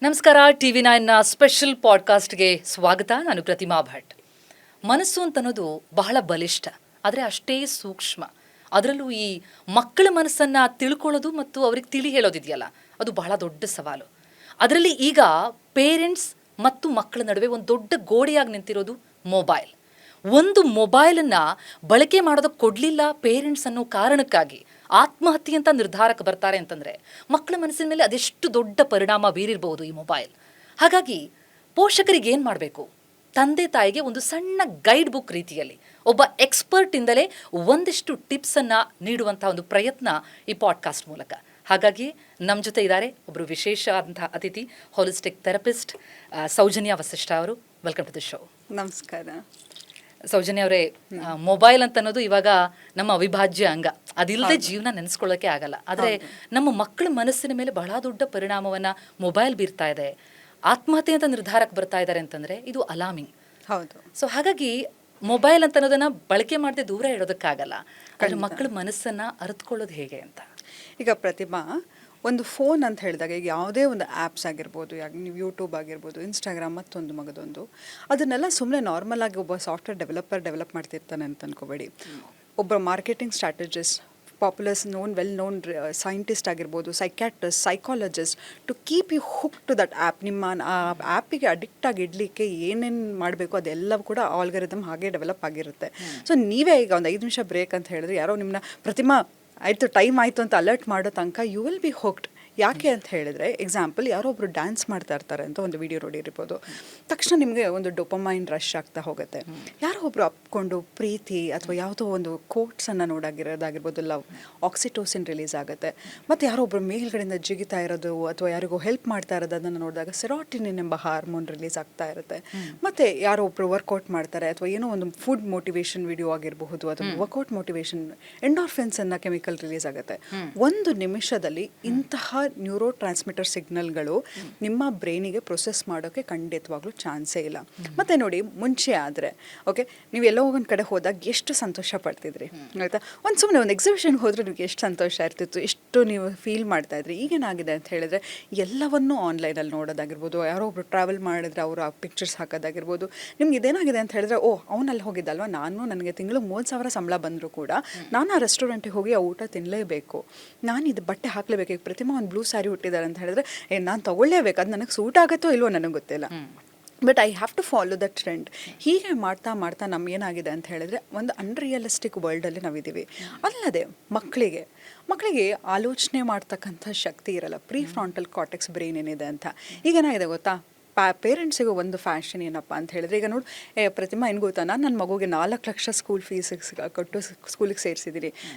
ನಮಸ್ಕಾರ. TV 9ನ special ಪಾಡ್ಕಾಸ್ಟ್ಗೆ ಸ್ವಾಗತ. ನಾನು ಪ್ರತಿಮಾ ಭಟ್. ಮನಸ್ಸು ಅಂತನ್ನೋದು ಬಹಳ ಬಲಿಷ್ಠ, ಆದರೆ ಅಷ್ಟೇ ಸೂಕ್ಷ್ಮ. ಅದರಲ್ಲೂ ಈ ಮಕ್ಕಳ ಮನಸ್ಸನ್ನು ತಿಳ್ಕೊಳ್ಳೋದು ಮತ್ತು ಅವ್ರಿಗೆ ತಿಳಿ ಹೇಳೋದಿದೆಯಲ್ಲ, ಅದು ಬಹಳ ದೊಡ್ಡ ಸವಾಲು. ಅದರಲ್ಲಿ ಈಗ ಪೇರೆಂಟ್ಸ್ ಮತ್ತು ಮಕ್ಕಳ ನಡುವೆ ಒಂದು ದೊಡ್ಡ ಗೋಡೆಯಾಗಿ ನಿಂತಿರೋದು ಮೊಬೈಲ್. ಒಂದು ಮೊಬೈಲನ್ನು ಬಳಕೆ ಮಾಡೋದಕ್ಕೆ ಕೊಡಲಿಲ್ಲ ಪೇರೆಂಟ್ಸ್ ಅನ್ನೋ ಕಾರಣಕ್ಕಾಗಿ ಆತ್ಮಹತ್ಯೆ ಅಂತ ನಿರ್ಧಾರಕ್ಕೆ ಬರ್ತಾರೆ ಅಂತಂದರೆ ಮಕ್ಕಳ ಮನಸ್ಸಿನ ಮೇಲೆ ಅದೆಷ್ಟು ದೊಡ್ಡ ಪರಿಣಾಮ ಬೀರಿರಬಹುದು ಈ ಮೊಬೈಲ್. ಹಾಗಾಗಿ ಪೋಷಕರಿಗೆ ಏನು ಮಾಡಬೇಕು? ತಂದೆ ತಾಯಿಗೆ ಒಂದು ಸಣ್ಣ ಗೈಡ್ ಬುಕ್ ರೀತಿಯಲ್ಲಿ ಒಬ್ಬ ಎಕ್ಸ್ಪರ್ಟಿಂದಲೇ ಒಂದಿಷ್ಟು ಟಿಪ್ಸನ್ನು ನೀಡುವಂಥ ಒಂದು ಪ್ರಯತ್ನ ಈ ಪಾಡ್ಕಾಸ್ಟ್ ಮೂಲಕ. ಹಾಗಾಗಿ ನಮ್ಮ ಜೊತೆ ಇದ್ದಾರೆ ಒಬ್ಬರು ವಿಶೇಷ ಆದಂತಹ ಅತಿಥಿ, ಹೋಲಿಸ್ಟಿಕ್ ಥೆರಪಿಸ್ಟ್ ಸೌಜನ್ಯ ವಸಿಷ್ಠ ಅವರು. Welcome to the show. ನಮಸ್ಕಾರ ಸೌಜನ್ಯ ಅವರೇ, ಮೊಬೈಲ್ ಅಂತ ಅನ್ನೋದು ಇವಾಗ ನಮ್ಮ ಅವಿಭಾಜ್ಯ ಅಂಗ. ಅದಿಲ್ಲದೆ ಜೀವನ ನೆನೆಸ್ಕೊಳ್ಳೋಕೆ ಆಗಲ್ಲ. ಆದರೆ ನಮ್ಮ ಮಕ್ಕಳ ಮನಸ್ಸಿನ ಮೇಲೆ ಬಹಳ ದೊಡ್ಡ ಪರಿಣಾಮವನ್ನು ಮೊಬೈಲ್ ಬೀರ್ತಾ ಇದೆ. ಆತ್ಮಹತ್ಯೆ ಅಂತ ನಿರ್ಧಾರಕ್ಕೆ ಬರ್ತಾ ಇದ್ದಾರೆ ಅಂತಂದರೆ ಇದು ಅಲಾರ್ಮಿಂಗ್. ಹೌದು. ಸೊ ಹಾಗಾಗಿ ಮೊಬೈಲ್ ಅಂತ ಅನ್ನೋದನ್ನು ಬಳಕೆ ಮಾಡದೆ ದೂರ ಇಡೋದಕ್ಕಾಗಲ್ಲ. ಆದರೆ ಮಕ್ಕಳ ಮನಸ್ಸನ್ನು ಅರಿತುಕೊಳ್ಳೋದು ಹೇಗೆ ಅಂತ. ಈಗ ಪ್ರತಿಮಾ, ಒಂದು ಫೋನ್ ಅಂತ ಹೇಳಿದಾಗ ಈಗ ಯಾವುದೇ ಒಂದು ಆ್ಯಪ್ಸ್ ಆಗಿರ್ಬೋದು, ನೀವು ಯೂಟ್ಯೂಬ್ ಆಗಿರ್ಬೋದು, ಇನ್ಸ್ಟಾಗ್ರಾಮ್, ಮತ್ತೊಂದು ಮಗದೊಂದು, ಅದನ್ನೆಲ್ಲ ಸುಮ್ಮನೆ ನಾರ್ಮಲ್ ಆಗಿ ಒಬ್ಬ ಸಾಫ್ಟ್ವೇರ್ ಡೆವಲಪ್ ಮಾಡ್ತಿರ್ತಾನೆ ಅಂತ ಅನ್ಕೋಬೇಡಿ. ಒಬ್ಬ marketing strategist, populars well known scientist ಆಗಿರ್ಬೋದು, psychiatrist, psychologist, to keep you hook to that app. ನಿಮ್ಮ ಆ ಆ್ಯಪಿಗೆ ಅಡಿಕ್ಟ್ ಆಗಿ ಇಡಲಿಕ್ಕೆ ಏನೇನು ಮಾಡಬೇಕು ಅದೆಲ್ಲವೂ ಕೂಡ ಆಲ್ಗರಿದಮ್ ಹಾಗೆ ಡೆವಲಪ್ ಆಗಿರುತ್ತೆ. ಸೊ ನೀವೇ ಈಗ ಒಂದು 5 ನಿಮಿಷ ಬ್ರೇಕ್ ಅಂತ ಹೇಳಿದ್ರೆ ಯಾರೋ ನಿಮ್ಮನ್ನ ಪ್ರತಿಮಾ ಆಯಿತು ಟೈಮ್ ಆಯಿತು ಅಂತ ಅಲರ್ಟ್ ಮಾಡೋ ತನಕ ಯು ವಿಲ್ ಬಿ ಹುಕ್ಡ್. ಯಾಕೆ ಅಂತ ಹೇಳಿದರೆ, ಎಕ್ಸಾಂಪಲ್ ಯಾರೋ ಒಬ್ಬರು ಡ್ಯಾನ್ಸ್ ಮಾಡ್ತಾ ಇರ್ತಾರೆ ಅಂತ ಒಂದು ವಿಡಿಯೋ ನೋಡಿರ್ಬೋದು, ತಕ್ಷಣ ನಿಮಗೆ ಒಂದು ಡೊಪಮೈನ್ ರಶ್ ಆಗ್ತಾ ಹೋಗುತ್ತೆ. ಯಾರೋ ಒಬ್ಬರು ಅಪ್ಕೊಂಡು ಪ್ರೀತಿ ಅಥವಾ ಯಾವುದೋ ಒಂದು ಕೋಟ್ಸನ್ನು ನೋಡಾಗಿರೋದಾಗಿರ್ಬೋದು, ಲವ್, ಆಕ್ಸಿಟೋಸಿನ್ ರಿಲೀಸ್ ಆಗುತ್ತೆ. ಮತ್ತು ಯಾರೋ ಒಬ್ಬರು ಮೇಲ್ಗಡೆಯಿಂದ ಜಿಗಿತಾ ಇರೋದು ಅಥವಾ ಯಾರಿಗೋ ಹೆಲ್ಪ್ ಮಾಡ್ತಾ ಇರೋದು ಅದನ್ನು ನೋಡಿದಾಗ ಸೆರೋಟಿನಿನ್ ಎಂಬ ಹಾರ್ಮೋನ್ ರಿಲೀಸ್ ಆಗ್ತಾ ಇರುತ್ತೆ. ಮತ್ತು ಯಾರೋ ಒಬ್ಬರು ವರ್ಕೌಟ್ ಮಾಡ್ತಾರೆ ಅಥವಾ ಏನೋ ಒಂದು ಫುಡ್ ಮೋಟಿವೇಶನ್ ವಿಡಿಯೋ ಆಗಿರಬಹುದು ಅಥವಾ ವರ್ಕೌಟ್ ಮೋಟಿವೇಶನ್ ಎಂಡೋರ್ಫಿನ್ಸ್ ಅನ್ನೋ ಕೆಮಿಕಲ್ ರಿಲೀಸ್ ಆಗುತ್ತೆ. ಒಂದು ನಿಮಿಷದಲ್ಲಿ ಇಂತಹ ನ್ಯೂರೋ ಟ್ರಾನ್ಸ್ಮಿಟರ್ ಸಿಗ್ನಲ್ಗಳು ನಿಮ್ಮ ಬ್ರೈನಿಗೆ ಪ್ರೊಸೆಸ್ ಮಾಡೋಕ್ಕೆ ಖಂಡಿತವಾಗ್ಲೂ ಚಾನ್ಸೇ ಇಲ್ಲ. ಮತ್ತೆ ನೋಡಿ, ಮುಂಚೆ ಆದರೆ ಓಕೆ, ನೀವು ಎಲ್ಲೋ ಒಂದು ಕಡೆ ಹೋದಾಗ ಎಷ್ಟು ಸಂತೋಷ ಪಡ್ತಿದ್ರಿ ಆಯಿತಾ. ಸುಮ್ಮನೆ ಒಂದು ಎಕ್ಸಿಬಿಷನ್ಗೆ ಹೋದ್ರೆ ನಿಮಗೆ ಎಷ್ಟು ಸಂತೋಷ ಇರ್ತಿತ್ತು, ಎಷ್ಟು ನೀವು ಫೀಲ್ ಮಾಡ್ತಾ ಇದ್ರಿ. ಈಗೇನಾಗಿದೆ ಅಂತ ಹೇಳಿದ್ರೆ ಎಲ್ಲವನ್ನೂ ಆನ್ಲೈನಲ್ಲಿ ನೋಡೋದಾಗಿರ್ಬೋದು, ಯಾರೋ ಒಬ್ರು ಟ್ರಾವೆಲ್ ಮಾಡಿದ್ರೆ ಅವರು ಆ ಪಿಕ್ಚರ್ಸ್ ಹಾಕೋದಾಗಿರ್ಬೋದು. ನಿಮ್ಗೆ ಇದೇನಾಗಿದೆ ಅಂತ ಹೇಳಿದ್ರೆ, ಅವನಲ್ಲಿ ಹೋಗಿದ್ದಲ್ವ, ನನಗೆ ತಿಂಗಳು 30,000 ಸಂಬಳ ಬಂದರೂ ಕೂಡ ನಾನು ಆ ರೆಸ್ಟೋರೆಂಟಿಗೆ ಹೋಗಿ ಆ ಊಟ ತಿನ್ನಲೇಬೇಕು, ನಾನು ಇದು ಬಟ್ಟೆ ಹಾಕಲೇಬೇಕು. ಈಗ ಪ್ರತಿಮಾ ಒಂದು ಬ್ಲೂ ಸ್ಯಾರಿ ಹುಟ್ಟಿದ್ದಾರೆ ಅಂತ ಹೇಳಿದ್ರೆ ನಾನು ತಗೊಳ್ಳೇಬೇಕು, ಅದು ನನಗೆ ಸೂಟ್ ಆಗುತ್ತೋ ಇಲ್ವೋ ನನಗೆ ಗೊತ್ತಿಲ್ಲ, but I have to follow the trend. ಹೀಗೆ ಮಾಡ್ತಾ ಮಾಡ್ತಾ ನಮಗೇನಾಗಿದೆ ಅಂತ ಹೇಳಿದ್ರೆ ಒಂದು ಅನ್ರಿಯಲಿಸ್ಟಿಕ್ ವರ್ಲ್ಡಲ್ಲಿ ನಾವಿದ್ದೀವಿ. ಅಲ್ಲದೆ ಮಕ್ಕಳಿಗೆ ಆಲೋಚನೆ ಮಾಡ್ತಕ್ಕಂಥ ಶಕ್ತಿ ಇರಲ್ಲ. ಪ್ರೀ ಫ್ರಾಂಟಲ್ ಕಾರ್ಟೆಕ್ಸ್ ಬ್ರೈನ್ ಏನಿದೆ ಅಂತ. ಈಗೇನಾಗಿದೆ ಗೊತ್ತಾ, ಪೇರೆಂಟ್ಸಿಗೂ ಒಂದು ಫ್ಯಾಷನ್ ಏನಪ್ಪ ಅಂತ ಹೇಳಿದ್ರೆ, ಈಗ ನೋಡಿ ಪ್ರತಿಮಾ ಏನು ಗೊತ್ತಾ, ನನ್ನ ಮಗುಗೆ 4 ಲಕ್ಷ ಸ್ಕೂಲ್ ಫೀಸ್ ಕೊಟ್ಟು ಸ್ಕೂಲಿಗೆ ಸೇರಿಸಿದ್ದೀನಿ,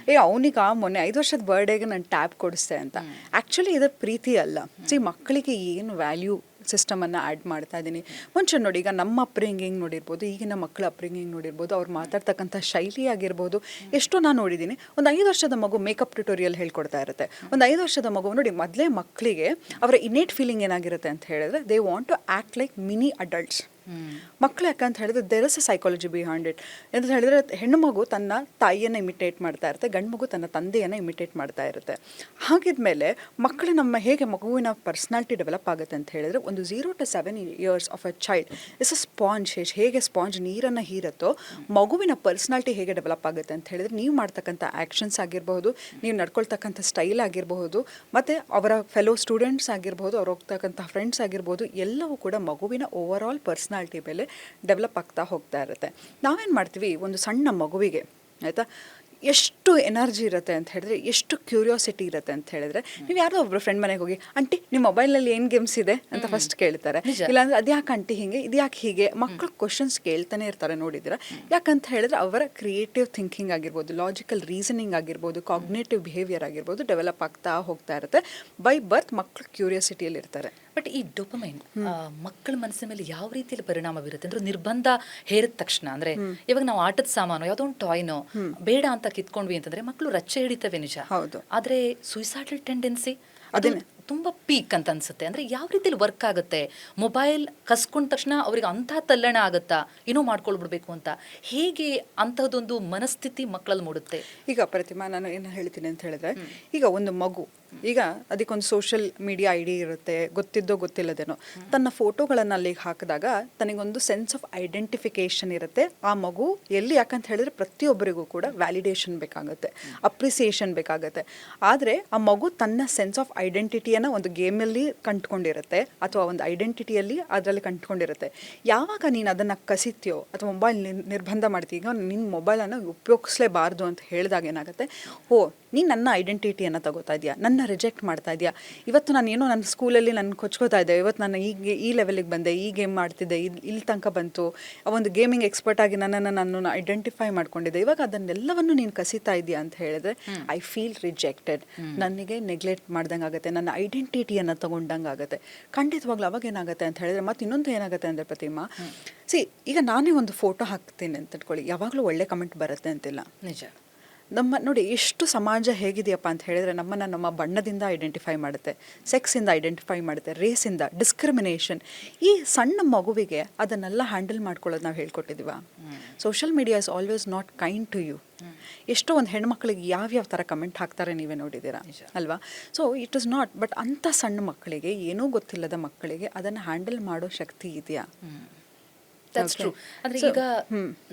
ಅವನಿಗೆ ಮೊನ್ನೆ 5 ವರ್ಷದ ಬರ್ಡೇಗೆ ನಾನು ಟ್ಯಾಬ್ ಕೊಡಿಸ್ತೆ ಅಂತ. ಆ್ಯಕ್ಚುಲಿ ಇದು ಪ್ರೀತಿ ಅಲ್ಲ. ಮಕ್ಕಳಿಗೆ ಏನು ವ್ಯಾಲ್ಯೂ ಸಿಸ್ಟಮನ್ನು ಆ್ಯಡ್ ಮಾಡ್ತಾ ಇದ್ದೀನಿ. ಮುಂಚೆ ನೋಡಿ, ಈಗ ನಮ್ಮ ಅಪ್ಬ್ರಿಂಗಿಂಗ್ ನೋಡಿರ್ಬೋದು, ಈಗಿನ ಮಕ್ಕಳ ಅಪ್ಬ್ರಿಂಗಿಂಗ್ ನೋಡಿರ್ಬೋದು, ಅವ್ರು ಮಾತಾಡ್ತಕ್ಕಂಥ ಶೈಲಿ ಆಗಿರ್ಬೋದು, ಎಷ್ಟೋ ನಾನು ನೋಡಿದ್ದೀನಿ. ಒಂದು 5 ವರ್ಷದ ಮಗು ಮೇಕಪ್ ಟ್ಯುಟೋರಿಯಲ್ ಹೇಳ್ಕೊಡ್ತಾ ಇರುತ್ತೆ. ಒಂದು 5 ವರ್ಷದ ಮಗು ನೋಡಿ, ಮೊದಲೇ ಮಕ್ಕಳಿಗೆ ಅವರ ಇನ್ನೇಟ್ ಫೀಲಿಂಗ್ ಏನಾಗಿರುತ್ತೆ ಅಂತ ಹೇಳಿದ್ರೆ, they want to act like mini adults. ಮಕ್ಕಳು ಯಾಕಂತ ಹೇಳಿದ್ರೆ there is a psychology behind it. ಅಂತ ಹೇಳಿದ್ರೆ, ಹೆಣ್ಣು ಮಗು ತನ್ನ ತಾಯಿಯನ್ನು ಇಮಿಟೇಟ್ ಮಾಡ್ತಾ ಇರುತ್ತೆ, ಗಂಡು ಮಗು ತನ್ನ ತಂದೆಯನ್ನು ಇಮಿಟೇಟ್ ಮಾಡ್ತಾ ಇರುತ್ತೆ. ಹಾಗಿದ್ಮೇಲೆ ಮಕ್ಕಳು ನಮ್ಮ ಹೇಗೆ ಮಗುವಿನ ಪರ್ಸ್ನಾಲಿಟಿ ಡೆವಲಪ್ ಆಗುತ್ತೆ ಅಂತ ಹೇಳಿದ್ರೆ, ಒಂದು 0 to 7 years of a child is a sponge. ಹೇಗೆ ಸ್ಪಾಂಜ್ ನೀರನ್ನು ಹೀರುತ್ತೋ, ಮಗುವಿನ ಪರ್ಸ್ನಾಲಿಟಿ ಹೇಗೆ ಡೆವಲಪ್ ಆಗುತ್ತೆ ಅಂತ ಹೇಳಿದ್ರೆ, ನೀವು ಮಾಡ್ತಕ್ಕಂಥ ಆ್ಯಕ್ಷನ್ಸ್ ಆಗಿರಬಹುದು, ನೀವು ನಡ್ಕೊಳ್ತಕ್ಕಂಥ ಸ್ಟೈಲ್ ಆಗಿರಬಹುದು, ಮತ್ತು ಅವರ ಫೆಲೋ ಸ್ಟೂಡೆಂಟ್ಸ್ ಆಗಿರ್ಬೋದು, ಅವ್ರು ಹೋಗ್ತಕ್ಕಂಥ ಫ್ರೆಂಡ್ಸ್ ಆಗಿರ್ಬೋದು, ಎಲ್ಲವೂ ಕೂಡ ಮಗುವಿನ ಓವರ್ ಆಲ್ ಪರ್ಸ್ನಾಲಿಟಿ ಮೇಲೆ ಡೆವಲಪ್ ಆಗ್ತಾ ಹೋಗ್ತಾ ಇರುತ್ತೆ. ನಾವೇನು ಮಾಡ್ತೀವಿ, ಒಂದು ಸಣ್ಣ ಮಗುವಿಗೆ ಆಯಿತಾ ಎಷ್ಟು ಎನರ್ಜಿ ಇರುತ್ತೆ ಅಂತ ಹೇಳಿದ್ರೆ, ಎಷ್ಟು ಕ್ಯೂರಿಯಾಸಿಟಿ ಇರುತ್ತೆ ಅಂತ ಹೇಳಿದ್ರೆ, ನೀವು ಯಾರೋ ಒಬ್ಬರು ಫ್ರೆಂಡ್ ಮನೆಗೆ ಹೋಗಿ, ಆಂಟಿ ನಿಮ್ಮ ಮೊಬೈಲಲ್ಲಿ ಏನು ಗೇಮ್ಸ್ ಇದೆ ಅಂತ ಫಸ್ಟ್ ಕೇಳ್ತಾರೆ. ಇಲ್ಲಾಂದ್ರೆ ಅದ್ಯಾಕೆ ಆಂಟಿ ಹಿಂಗೆ, ಇದ್ಯಾಕೆ ಹೀಗೆ, ಮಕ್ಕಳು ಕ್ವಶನ್ಸ್ ಕೇಳ್ತಾನೆ ಇರ್ತಾರೆ. ನೋಡಿದ್ರೆ ಯಾಕಂತ ಹೇಳಿದ್ರೆ ಅವರ ಕ್ರಿಯೇಟಿವ್ ಥಿಂಕಿಂಗ್ ಆಗಿರ್ಬೋದು, ಲಾಜಿಕಲ್ ರೀಸನಿಂಗ್ ಆಗಿರ್ಬೋದು, ಕಾಗ್ನೇಟಿವ್ ಬಿಹೇವಿಯರ್ ಆಗಿರ್ಬೋದು ಡೆವಲಪ್ ಆಗ್ತಾ ಹೋಗ್ತಾ ಇರುತ್ತೆ. ಬೈ ಬರ್ತ್ ಮಕ್ಕಳು ಕ್ಯೂರಿಯಾಸಿಟಿಯಲ್ಲಿ ಇರ್ತಾರೆ. ಬಟ್ ಈ ಡೋಪಮೈನ್ ಮಕ್ಕಳ ಮನಸ್ಸಿನ ಮೇಲೆ ಯಾವ ರೀತಿಯಲ್ಲಿ ಪರಿಣಾಮ ಬೀರುತ್ತೆ ಅಂದ್ರೆ, ನಿರ್ಬಂಧ ಹೇರಿದ ತಕ್ಷಣ ಅಂದ್ರೆ, ಇವಾಗ ನಾವು ಆಟದ ಸಾಮಾನು ಯಾವುದೋ ಒಂದು ಟಾಯ್ನೋ ಬೇಡ ಅಂತ ಕಿತ್ಕೊಂಡ್ವಿ ಅಂತಂದ್ರೆ ಮಕ್ಕಳು ರಚ್ಚೆ ಹಿಡಿತವೆ, ನಿಜ. ಹೌದು. ಆದ್ರೆ ಸುಯಿಸೈಡಲ್ ಟೆಂಡೆನ್ಸಿ ಅದು ತುಂಬ ಪೀಕ್ ಅಂತ ಅನ್ಸುತ್ತೆ. ಅಂದ್ರೆ ಯಾವ ರೀತಿಯಲ್ಲಿ ವರ್ಕ್ ಆಗುತ್ತೆ? ಮೊಬೈಲ್ ಕಸ್ಕೊಂಡ ತಕ್ಷಣ ಅವ್ರಿಗೆ ಅಂಥ ತಲ್ಲಣ ಆಗುತ್ತಾ, ಏನೋ ಮಾಡ್ಕೊಳ್ಬಿಡ್ಬೇಕು ಅಂತ? ಹೇಗೆ ಅಂಥದ್ದೊಂದು ಮನಸ್ಥಿತಿ ಮಕ್ಕಳಲ್ಲಿ ಮೂಡುತ್ತೆ? ಈಗ ಪ್ರತಿಮಾ, ನಾನು ಏನು ಹೇಳ್ತೀನಿ ಅಂತ ಹೇಳಿದ್ರೆ, ಈಗ ಒಂದು ಮಗು ಈಗ ಅದಕ್ಕೊಂದು ಸೋಷಿಯಲ್ ಮೀಡಿಯಾ ಐ ಡಿ ಇರುತ್ತೆ, ಗೊತ್ತಿದ್ದೋ ಗೊತ್ತಿಲ್ಲದೇನೋ ತನ್ನ ಫೋಟೋಗಳನ್ನು ಅಲ್ಲಿಗೆ ಹಾಕಿದಾಗ ತನಗೊಂದು ಸೆನ್ಸ್ ಆಫ್ ಐಡೆಂಟಿಫಿಕೇಷನ್ ಇರುತ್ತೆ. ಆ ಮಗು ಎಲ್ಲಿ, ಯಾಕಂತ ಹೇಳಿದ್ರೆ ಪ್ರತಿಯೊಬ್ಬರಿಗೂ ಕೂಡ ವ್ಯಾಲಿಡೇಷನ್ ಬೇಕಾಗುತ್ತೆ, ಅಪ್ರಿಸಿಯೇಷನ್ ಬೇಕಾಗುತ್ತೆ. ಆದರೆ ಆ ಮಗು ತನ್ನ ಸೆನ್ಸ್ ಆಫ್ ಐಡೆಂಟಿಟಿಯನ್ನು ಒಂದು ಗೇಮಲ್ಲಿ ಕಂಡುಕೊಂಡಿರುತ್ತೆ ಅಥವಾ ಒಂದು ಐಡೆಂಟಿಟಿಯಲ್ಲಿ ಅದರಲ್ಲಿ ಕಂಡುಕೊಂಡಿರುತ್ತೆ. ಯಾವಾಗ ನೀನು ಅದನ್ನು ಕಸಿತೀಯೋ ಅಥವಾ ಮೊಬೈಲ್ ನಿರ್ಬಂಧ ಮಾಡ್ತೀಯ, ಈಗ ನಿನ್ನ ಮೊಬೈಲನ್ನು ಉಪಯೋಗಿಸಲೇಬಾರ್ದು ಅಂತ ಹೇಳಿದಾಗ ಏನಾಗುತ್ತೆ, ಓ ನೀನು ನನ್ನ ಐಡೆಂಟಿಟಿಯನ್ನು ತಗೋತಾ ಇದೆಯಾ, ನನ್ನ ರಿಜೆಕ್ಟ್ ಮಾಡ್ತಾ ಇದೆಯಾ. ಇವತ್ತು ನಾನು ಏನೋ ನನ್ನ ಸ್ಕೂಲಲ್ಲಿ ನಾನು ಕೊಚ್ಕೋತಾ ಇದ್ದೆ, ಇವತ್ತು ನಾನು ಈ ಲೆವೆಲಿಗೆ ಬಂದೆ, ಈ ಗೇಮ್ ಮಾಡ್ತಿದ್ದೆ, ಇಲ್ಲಿ ತನಕ ಬಂತು, ಒಂದು ಗೇಮಿಂಗ್ ಎಕ್ಸ್ಪರ್ಟ್ ಆಗಿ ನಾನು ಐಡೆಂಟಿಫೈ ಮಾಡ್ಕೊಂಡಿದ್ದೆ. ಇವಾಗ ಅದನ್ನೆಲ್ಲವನ್ನು ನೀನು ಕಸಿತಾ ಇದೆಯಾ ಅಂತ ಹೇಳಿದ್ರೆ ಐ ಫೀಲ್ ರಿಜೆಕ್ಟೆಡ್, ನನಗೆ ನೆಗ್ಲೆಕ್ಟ್ ಮಾಡ್ದಂಗೆ ಆಗುತ್ತೆ, ನನ್ನ ಐಡೆಂಟಿಟಿಯನ್ನು ತಗೊಂಡಂಗೆ ಆಗುತ್ತೆ. ಖಂಡಿತವಾಗ್ಲೂ ಅವಾಗ ಏನಾಗುತ್ತೆ ಅಂತ ಹೇಳಿದ್ರೆ, ಮತ್ತು ಇನ್ನೊಂದು ಏನಾಗುತ್ತೆ ಅಂದರೆ ಪ್ರತಿಮಾ, ಈಗ ನಾನೇ ಒಂದು ಫೋಟೋ ಹಾಕ್ತೀನಿ ಅಂತ ಇಟ್ಕೊಳ್ಳಿ, ಯಾವಾಗಲೂ ಒಳ್ಳೆ ಕಮೆಂಟ್ ಬರುತ್ತೆ ಅಂತಿಲ್ಲ. ನಿಜ. ನಮ್ಮ ನೋಡಿ ಎಷ್ಟು ಸಮಾಜ ಹೇಗಿದೆಯಪ್ಪ ಅಂತ ಹೇಳಿದ್ರೆ, ನಮ್ಮನ್ನು ನಮ್ಮ ಬಣ್ಣದಿಂದ ಐಡೆಂಟಿಫೈ ಮಾಡುತ್ತೆ, ಸೆಕ್ಸಿಂದ ಐಡೆಂಟಿಫೈ ಮಾಡುತ್ತೆ, ರೇಸಿಂದ, ಡಿಸ್ಕ್ರಿಮಿನೇಷನ್. ಈ ಸಣ್ಣ ಮಗುವಿಗೆ ಅದನ್ನೆಲ್ಲ ಹ್ಯಾಂಡಲ್ ಮಾಡ್ಕೊಳ್ಳೋದು ನಾವು ಹೇಳ್ಕೊಟ್ಟಿದ್ದೀವ? Social media is always not kind to you. ಎಷ್ಟೋ ಒಂದು ಹೆಣ್ಮಕ್ಳಿಗೆ ಯಾವ್ಯಾವ ಥರ ಕಮೆಂಟ್ ಹಾಕ್ತಾರೆ ನೀವೇ ನೋಡಿದ್ದೀರಾ ಅಲ್ವಾ? So it is not, but ಅಂಥ ಸಣ್ಣ ಮಕ್ಕಳಿಗೆ, ಏನೂ ಗೊತ್ತಿಲ್ಲದ ಮಕ್ಕಳಿಗೆ ಅದನ್ನು ಹ್ಯಾಂಡಲ್ ಮಾಡೋ ಶಕ್ತಿ ಇದೆಯಾ? That's true. ಅಂದರೆ ಈಗ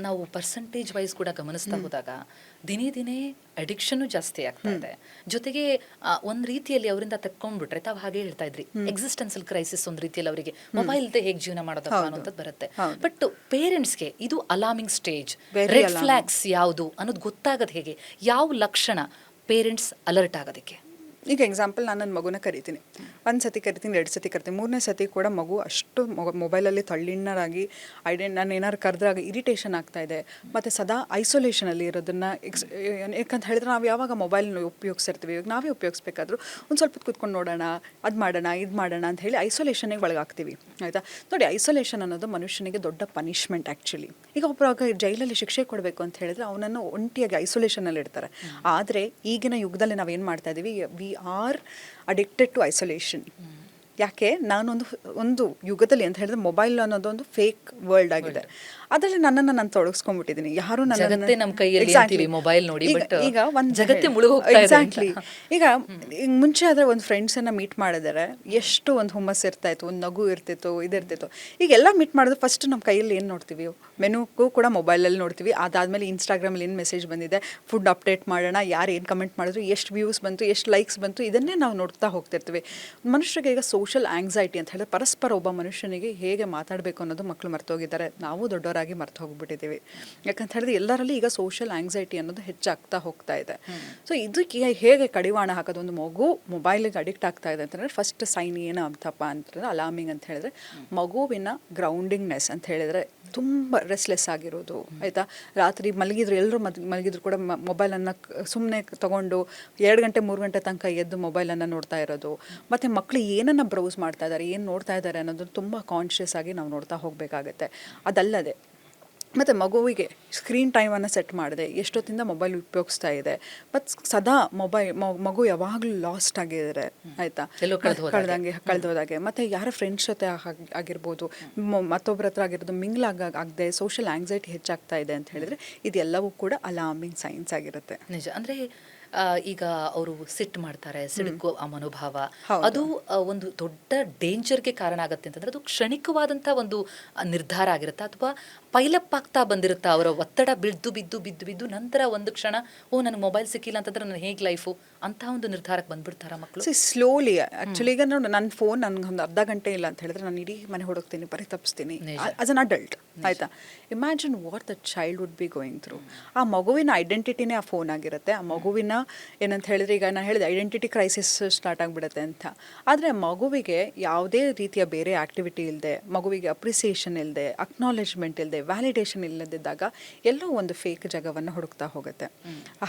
ನಾವು ಪರ್ಸೆಂಟೇಜ್ ವೈಸ್ ಕೂಡ ಗಮನಿಸ್ತಾ ಹೋದಾಗ ದಿನೇ ದಿನೇ ಅಡಿಕ್ಷನ್ ಜಾಸ್ತಿ ಆಗ್ತಾ ಇದೆ. ಜೊತೆಗೆ ಒಂದು ರೀತಿಯಲ್ಲಿ ಅವರಿಂದ ತಕ್ಕೊಂಡ್ಬಿಟ್ರೆ, ತಾವು ಹಾಗೆ ಹೇಳ್ತಾ ಇದ್ರಿ, ಎಕ್ಸಿಸ್ಟೆನ್ಸಿಯಲ್ ಕ್ರೈಸಿಸ್ ಒಂದು ರೀತಿಯಲ್ಲಿ ಅವರಿಗೆ ಮೊಬೈಲ್ ಇಲ್ಲದೆ ಹೇಗೆ ಜೀವನ ಮಾಡೋದಪ್ಪ ಅನ್ನೋಂಥದ್ದು ಬರುತ್ತೆ. ಬಟ್ ಪೇರೆಂಟ್ಸ್ಗೆ ಇದು ಅಲಾರ್ಮಿಂಗ್ ಸ್ಟೇಜ್, ರೆಡ್ ಫ್ಲಾಗ್ಸ್ ಯಾವುದು ಅನ್ನೋದು ಗೊತ್ತಾಗದು ಹೇಗೆ? ಯಾವ ಲಕ್ಷಣ ಪೇರೆಂಟ್ಸ್ ಅಲರ್ಟ್ ಆಗೋದಕ್ಕೆ? ಈಗ ಎಕ್ಸಾಂಪಲ್, ನಾನು ನನ್ನ ಮಗುನ ಕರಿತೀನಿ, ಒಂದು ಸತಿ ಕರಿತೀನಿ, 2 ಸತಿ ಕರಿತೀನಿ, 3ನೇ ಸತಿ ಕೂಡ ಮಗು ಅಷ್ಟು ಮೊಬೈಲಲ್ಲಿ ತಳ್ಳಿಣ್ಣರಾಗಿ ನಾನು ಏನಾದ್ರು ಕರೆದ್ರಾಗ ಇರಿಟೇಷನ್ ಆಗ್ತಾಯಿದೆ, ಮತ್ತು ಸದಾ ಐಸೋಲೇಷನಲ್ಲಿ ಇರೋದನ್ನು ಯಾಕಂತ ಹೇಳಿದ್ರೆ ನಾವು ಯಾವಾಗ ಮೊಬೈಲ್ನ ಉಪಯೋಗಿಸಿರ್ತೀವಿ, ಇವಾಗ ನಾವೇ ಉಪಯೋಗಿಸ್ಬೇಕಾದ್ರೂ ಒಂದು ಸ್ವಲ್ಪ ಕೂತ್ಕೊಂಡು ನೋಡೋಣ, ಅದು ಮಾಡೋಣ, ಇದು ಮಾಡೋಣ ಅಂತ ಹೇಳಿ ಐಸೋಲೇಷನಿಗೆ ಒಳಗಾಗ್ತೀವಿ. ಆಯಿತಾ? ನೋಡಿ, ಐಸೋಲೇಷನ್ ಅನ್ನೋದು ಮನುಷ್ಯನಿಗೆ ದೊಡ್ಡ ಪನಿಷ್ಮೆಂಟ್ ಆ್ಯಕ್ಚುಲಿ. ಈಗ ಒಬ್ಬರಾಗ ಜೈಲಲ್ಲಿ ಶಿಕ್ಷೆ ಕೊಡಬೇಕು ಅಂತ ಹೇಳಿದ್ರೆ ಅವನನ್ನು ಒಂಟಿಯಾಗಿ ಐಸೋಲೇಷನಲ್ಲಿ ಇಡ್ತಾರೆ. ಆದರೆ ಈಗಿನ ಯುಗದಲ್ಲಿ ನಾವೇನು ಮಾಡ್ತಾ ಇದ್ದೀವಿ, we are addicted to isolation. ಯಾಕೆ? ಒಂದು ಯುಗದಲ್ಲಿ ಅಂತ ಹೇಳಿದ್ರೆ ಮೊಬೈಲ್ ಅನ್ನೋದೊಂದು ಫೇಕ್ ವರ್ಲ್ಡ್ ಆಗಿದೆ. ಅದರಲ್ಲಿ ನನ್ನನ್ನು ನಾನು ತೊಡಗಿಸ್ಕೊಂಡ್ಬಿಟ್ಟಿದ್ದೀನಿ. ಯಾರು ನಮ್ಮ ಕೈಯಲ್ಲಿ ಮೊಬೈಲ್ ನೋಡಿ ಈಗ ಒಂದು ಜಗತ್ತೇ ಎಕ್ಸಾಕ್ಟ್ಲಿ. ಈಗ ಮುಂಚೆ ಆದರೆ ಒಂದು ಫ್ರೆಂಡ್ಸನ್ನು ಮೀಟ್ ಮಾಡಿದರೆ ಎಷ್ಟು ಒಂದು ಹುಮ್ಮಸ್ ಇರ್ತಾಯಿತ್ತು, ಒಂದು ನಗು ಇರ್ತಿತ್ತು, ಇದಿರ್ತಿತ್ತು. ಈಗೆಲ್ಲ ಮೀಟ್ ಮಾಡಿದ್ರೆ ಫಸ್ಟ್ ನಮ್ಮ ಕೈಯಲ್ಲಿ ಏನು ನೋಡ್ತೀವಿ? ಮೆನುಗೂ ಕೂಡ ಮೊಬೈಲಲ್ಲಿ ನೋಡ್ತೀವಿ. ಅದಾದಮೇಲೆ ಇನ್ಸ್ಟಾಗ್ರಾಮಲ್ಲಿ ಏನು ಮೆಸೇಜ್ ಬಂದಿದೆ, ಫುಡ್ ಅಪ್ಡೇಟ್ ಮಾಡೋಣ, ಯಾರು ಏನು ಕಮೆಂಟ್ ಮಾಡಿದ್ರು, ಎಷ್ಟು ವ್ಯೂಸ್ ಬಂತು, ಎಷ್ಟು ಲೈಕ್ಸ್ ಬಂತು, ಇದನ್ನೇ ನಾವು ನೋಡ್ತಾ ಹೋಗ್ತಿರ್ತೀವಿ. ಮನುಷ್ಯರಿಗೆ ಈಗ ಸೋಷಿಯಲ್ ಆಂಗ್ಸೈಟಿ ಅಂತ ಹೇಳಿದ್ರೆ ಪರಸ್ಪರ ಒಬ್ಬ ಮನುಷ್ಯನಿಗೆ ಹೇಗೆ ಮಾತಾಡಬೇಕು ಅನ್ನೋದು ಮಕ್ಕಳು ಮರ್ತೋಗಿದ್ದಾರೆ. ನಾವು ದೊಡ್ಡವರಾಗಿ ಮರ್ತು ಹೋಗ್ಬಿಟ್ಟಿದ್ದೀವಿ. ಯಾಕಂತ ಹೇಳಿದ್ರೆ ಎಲ್ಲರಲ್ಲಿ ಈಗ ಸೋಷಿಯಲ್ ಆಂಗ್ಸೈಟಿ ಅನ್ನೋದು ಹೆಚ್ಚಾಗ್ತಾ ಹೋಗ್ತಾ ಇದೆ. ಸೊ ಇದಕ್ಕೆ ಹೇಗೆ ಕಡಿವಾಣ ಹಾಕೋದು? ಒಂದು ಮಗು ಮೊಬೈಲಿಗೆ ಅಡಿಕ್ಟ್ ಆಗ್ತಾ ಇದೆ ಅಂತಂದರೆ ಫಸ್ಟ್ ಸೈನ್ ಏನು ಅಂತಪ್ಪ ಅಂತಂದರೆ, ಅಲಾರ್ಮಿಂಗ್ ಅಂತ ಹೇಳಿದ್ರೆ ಮಗುವಿನ ಗ್ರೌಂಡಿಂಗ್ನೆಸ್ ಅಂತ ಹೇಳಿದ್ರೆ ತುಂಬ ರೆಸ್ಲೆಸ್ ಆಗಿರೋದು. ಆಯಿತಾ? ರಾತ್ರಿ ಮಲಗಿದ್ರು, ಎಲ್ಲರೂ ಮಲಗಿದ್ರು ಕೂಡ ಮೊಬೈಲನ್ನು ಸುಮ್ಮನೆ ತೊಗೊಂಡು 2 ಗಂಟೆ 3 ಗಂಟೆ ತನಕ ಎದ್ದು ಮೊಬೈಲನ್ನು ನೋಡ್ತಾ ಇರೋದು. ಮತ್ತು ಮಕ್ಕಳು ಏನನ್ನು ಬ್ರೌಸ್ ಮಾಡ್ತಾ ಇದ್ದಾರೆ, ಏನು ನೋಡ್ತಾ ಇದ್ದಾರೆ ಅನ್ನೋದು ತುಂಬ ಕಾನ್ಷಿಯಸ್ ಆಗಿ ನಾವು ನೋಡ್ತಾ ಹೋಗಬೇಕಾಗತ್ತೆ. ಅದಲ್ಲದೆ ಮತ್ತು ಮಗುವಿಗೆ ಸ್ಕ್ರೀನ್ ಟೈಮನ್ನು ಸೆಟ್ ಮಾಡಿದೆ, ಎಷ್ಟೊತ್ತಿಂದ ಮೊಬೈಲ್ ಉಪಯೋಗಿಸ್ತಾ ಇದೆ, ಮತ್ತು ಸದಾ ಮಗು ಯಾವಾಗಲೂ ಲಾಸ್ಟ್ ಆಗಿದ್ದಾರೆ. ಆಯಿತಾ? ಕಳೆದೋದಾಗೆ ಮತ್ತು ಯಾರ ಫ್ರೆಂಡ್ಸ್ ಜೊತೆ ಆಗಿರ್ಬೋದು, ಮತ್ತೊಬ್ಬರ ಹತ್ರ ಆಗಿರೋದು ಮಿಂಗ್ಲ್ ಆಗದೆ ಸೋಷಿಯಲ್ ಆಂಗ್ಸೈಟಿ ಹೆಚ್ಚಾಗ್ತಾ ಇದೆ ಅಂತ ಹೇಳಿದ್ರೆ ಇದೆಲ್ಲವೂ ಕೂಡ ಅಲಾರ್ಮಿಂಗ್ ಸೈನ್ಸ್ ಆಗಿರುತ್ತೆ. ನಿಜ. ಅಂದರೆ ಈಗ ಅವರು ಸಿಟ್ಟು ಮಾಡ್ತಾರೆ, ಸಿಡುಕು ಆ ಮನೋಭಾವ, ಅದು ಒಂದು ದೊಡ್ಡ ಡೇಂಜರ್ಗೆ ಕಾರಣ ಆಗುತ್ತೆ ಅಂತಂದ್ರೆ ಅದು ಕ್ಷಣಿಕವಾದಂಥ ಒಂದು ನಿರ್ಧಾರ ಆಗಿರುತ್ತೆ, ಅಥವಾ ಪೈಲಪ್ ಆಗ್ತಾ ಬಂದಿರುತ್ತಾ ಅವರ ಒತ್ತಡ ಬಿದ್ದು ನಂತರ ಒಂದು ಕ್ಷಣ, ನನಗೆ ಮೊಬೈಲ್ ಸಿಕ್ಕಿಲ್ಲ ಅಂತಂದ್ರೆ ನಾನು ಹೇಗೆ ಲೈಫು ಅಂತ ಒಂದು ನಿರ್ಧಾರಕ್ಕೆ ಬಂದ್ಬಿಡ್ತಾರ ಮಕ್ಕಳು. Slowly actually. ಈಗ ನೋಡಿ, ನನ್ನ ಫೋನ್ ನನಗೆ ಒಂದು ಅರ್ಧ ಗಂಟೆ ಇಲ್ಲ ಅಂತ ಹೇಳಿದ್ರೆ ನಾನು ಇಡೀ ಮನೆ ಹುಡುಕ್ತೀನಿ, ಪರಿತಪ್ಪಿಸ್ತೀನಿ ಆಸ್ ಅನ್ ಅಡಲ್ಟ್. ಆಯಿತಾ? Imagine what the child would be going through. ಆ ಮಗುವಿನ ಐಡೆಂಟಿಟಿನೇ ಆ ಫೋನ್ ಆಗಿರುತ್ತೆ. ಆ ಮಗುವಿನ ಏನಂತ ಹೇಳಿದ್ರೆ, ಈಗ ನಾನು ಹೇಳಿದೆ ಐಡೆಂಟಿಟಿ ಕ್ರೈಸಿಸ್ ಸ್ಟಾರ್ಟ್ ಆಗಿಬಿಡುತ್ತೆ ಅಂತ. ಆದರೆ ಮಗುವಿಗೆ ಯಾವುದೇ ರೀತಿಯ ಬೇರೆ ಆ್ಯಕ್ಟಿವಿಟಿ ಇಲ್ಲದೆ, ಮಗುವಿಗೆ ಅಪ್ರಿಸಿಯೇಷನ್ ಇಲ್ಲದೆ, ಅಕ್ನಾಲೆಜ್ಮೆಂಟ್ ಇಲ್ಲದೆ, ವ್ಯಾಲಿಡೇಷನ್ ಇಲ್ಲದಿದ್ದಾಗ ಎಲ್ಲೋ ಒಂದು ಫೇಕ್ ಜಗವನ್ನು ಹುಡುಕ್ತಾ ಹೋಗುತ್ತೆ.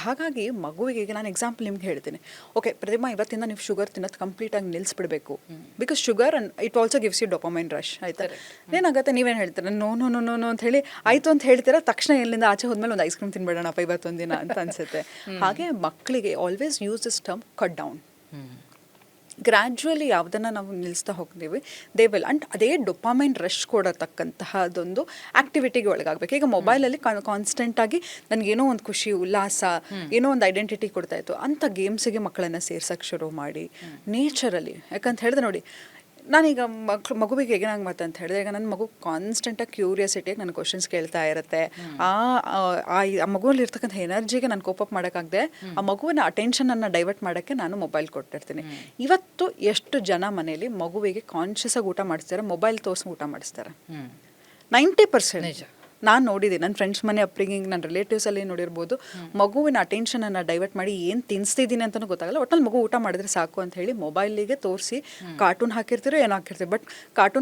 ಹಾಗಾಗಿ ಮಗುವಿಗೆ, ಈಗ ನಾನು ಎಕ್ಸಾಂಪಲ್ ನಿಮ್ಗೆ ಹೇಳ್ತೀನಿ, ಓಕೆ ಪ್ರತಿಮಾ, ಇವತ್ತಿಂದ ನೀವು ಶುಗರ್ ತಿನ್ನೋದು ಕಂಪ್ಲೀಟಾಗಿ ನಿಲ್ಲಿಸ್ಬಿಡ್ಬೇಕು. Because sugar it also gives you dopamine rush. ಆಯಿತಾ? ಏನಾಗುತ್ತೆ, ನೀವೇನು ಹೇಳ್ತೀರಾ? No no no no no ಅಂತ ಹೇಳಿ ಆಯಿತು ಅಂತ ಹೇಳ್ತೀರಾ, ತಕ್ಷಣ ಎಲ್ಲಿಂದ ಆಚೆ ಹೋದ್ಮೇಲೆ ಒಂದು ಐಸ್ ಕ್ರೀಮ್ ತಿನ್ಬೇಡಣಪ್ಪ ಇವತ್ತೊಂದು ದಿನ ಅಂತ ಅನ್ಸುತ್ತೆ. ಹಾಗೆ ಮಕ್ಕಳಿಗೆ always use this term cut down. Gradually ಯಾವುದನ್ನು ನಾವು ನಿಲ್ಲಿಸ್ತಾ ಹೋಗ್ತೀವಿ ದೇ ವಿಲ್ ಅಂಡ್ ಅದೇ ಡೊಪಾಮೈನ್ ರಶ್ ಕೊಡತಕ್ಕಂತಹ ಅದೊಂದು ಆ್ಯಕ್ಟಿವಿಟಿಗೆ ಒಳಗಾಗಬೇಕು. ಈಗ ಮೊಬೈಲಲ್ಲಿ ಕಾನ್ಸ್ಟೆಂಟಾಗಿ ನನಗೇನೋ ಒಂದು ಖುಷಿ ಉಲ್ಲಾಸ ಏನೋ ಒಂದು ಐಡೆಂಟಿಟಿ ಕೊಡ್ತಾ ಇತ್ತು ಅಂಥ ಗೇಮ್ಸಿಗೆ ಮಕ್ಕಳನ್ನು ಸೇರ್ಸೋಕ್ಕೆ ಶುರು ಮಾಡಿ ನೇಚರಲ್ಲಿ. ಯಾಕಂತ ಹೇಳಿದ್ರೆ ನೋಡಿ, ನಾನೀಗ ಮಗುವಿಗೆ ಏನಾಗಿ ಮಾತು ಅಂತ ಹೇಳಿದ್ರೆ, ಈಗ ನನ್ನ ಮಗು ಕಾನ್ಸ್ಟೆಂಟಾಗಿ ಕ್ಯೂರಿಯಾಸಿಟಿಯಾಗಿ ನನ್ನ ಕ್ವಶನ್ಸ್ ಕೇಳ್ತಾ ಇರುತ್ತೆ. ಆ ಮಗುವಲ್ಲಿ ಇರ್ತಕ್ಕಂಥ ಎನರ್ಜಿಗೆ ನಾನು ಕೋಪಪ್ ಮಾಡೋಕ್ಕಾಗದೆ ಆ ಮಗುವಿನ ಅಟೆನ್ಷನನ್ನು ಡೈವರ್ಟ್ ಮಾಡೋಕ್ಕೆ ನಾನು ಮೊಬೈಲ್ ಕೊಟ್ಟಿರ್ತೀನಿ. ಇವತ್ತು ಎಷ್ಟು ಜನ ಮನೇಲಿ ಮಗುವಿಗೆ ಕಾನ್ಷಿಯಸ್ ಆಗಿ ಊಟ ಮಾಡಿಸ್ತಾರೆ, ಮೊಬೈಲ್ ತೋರಿಸಿ ಊಟ ಮಾಡಿಸ್ತಾರೆ? 90% ನಾನು ನೋಡಿದ್ದೀನಿ. ನನ್ನ ಫ್ರೆಂಡ್ಸ್ ಮನೆ ಅಪ್ರಿಂಗಿಂಗ್, ನನ್ನ ರಿಲೇಟಿವ್ಸಲ್ಲಿ ನೋಡಿರ್ಬೋದು, ಮಗುವಿನ ಅಟೆನ್ಷನನ್ನು ಡೈವರ್ಟ್ ಮಾಡಿ ಏನು ತಿನ್ನಿಸ್ತಿದ್ದೀನಿ ಅಂತಲೂ ಗೊತ್ತಾಗಲ್ಲ, ಒಟ್ಟಲ್ಲಿ ಮಗು ಊಟ ಮಾಡಿದ್ರೆ ಸಾಕು ಅಂತ ಹೇಳಿ ಮೊಬೈಲಿಗೆ ತೋರಿಸಿ ಕಾರ್ಟೂನ್ ಹಾಕಿರ್ತೀರೋ ಏನೋ ಹಾಕಿರ್ತೀವಿ. ಬಟ್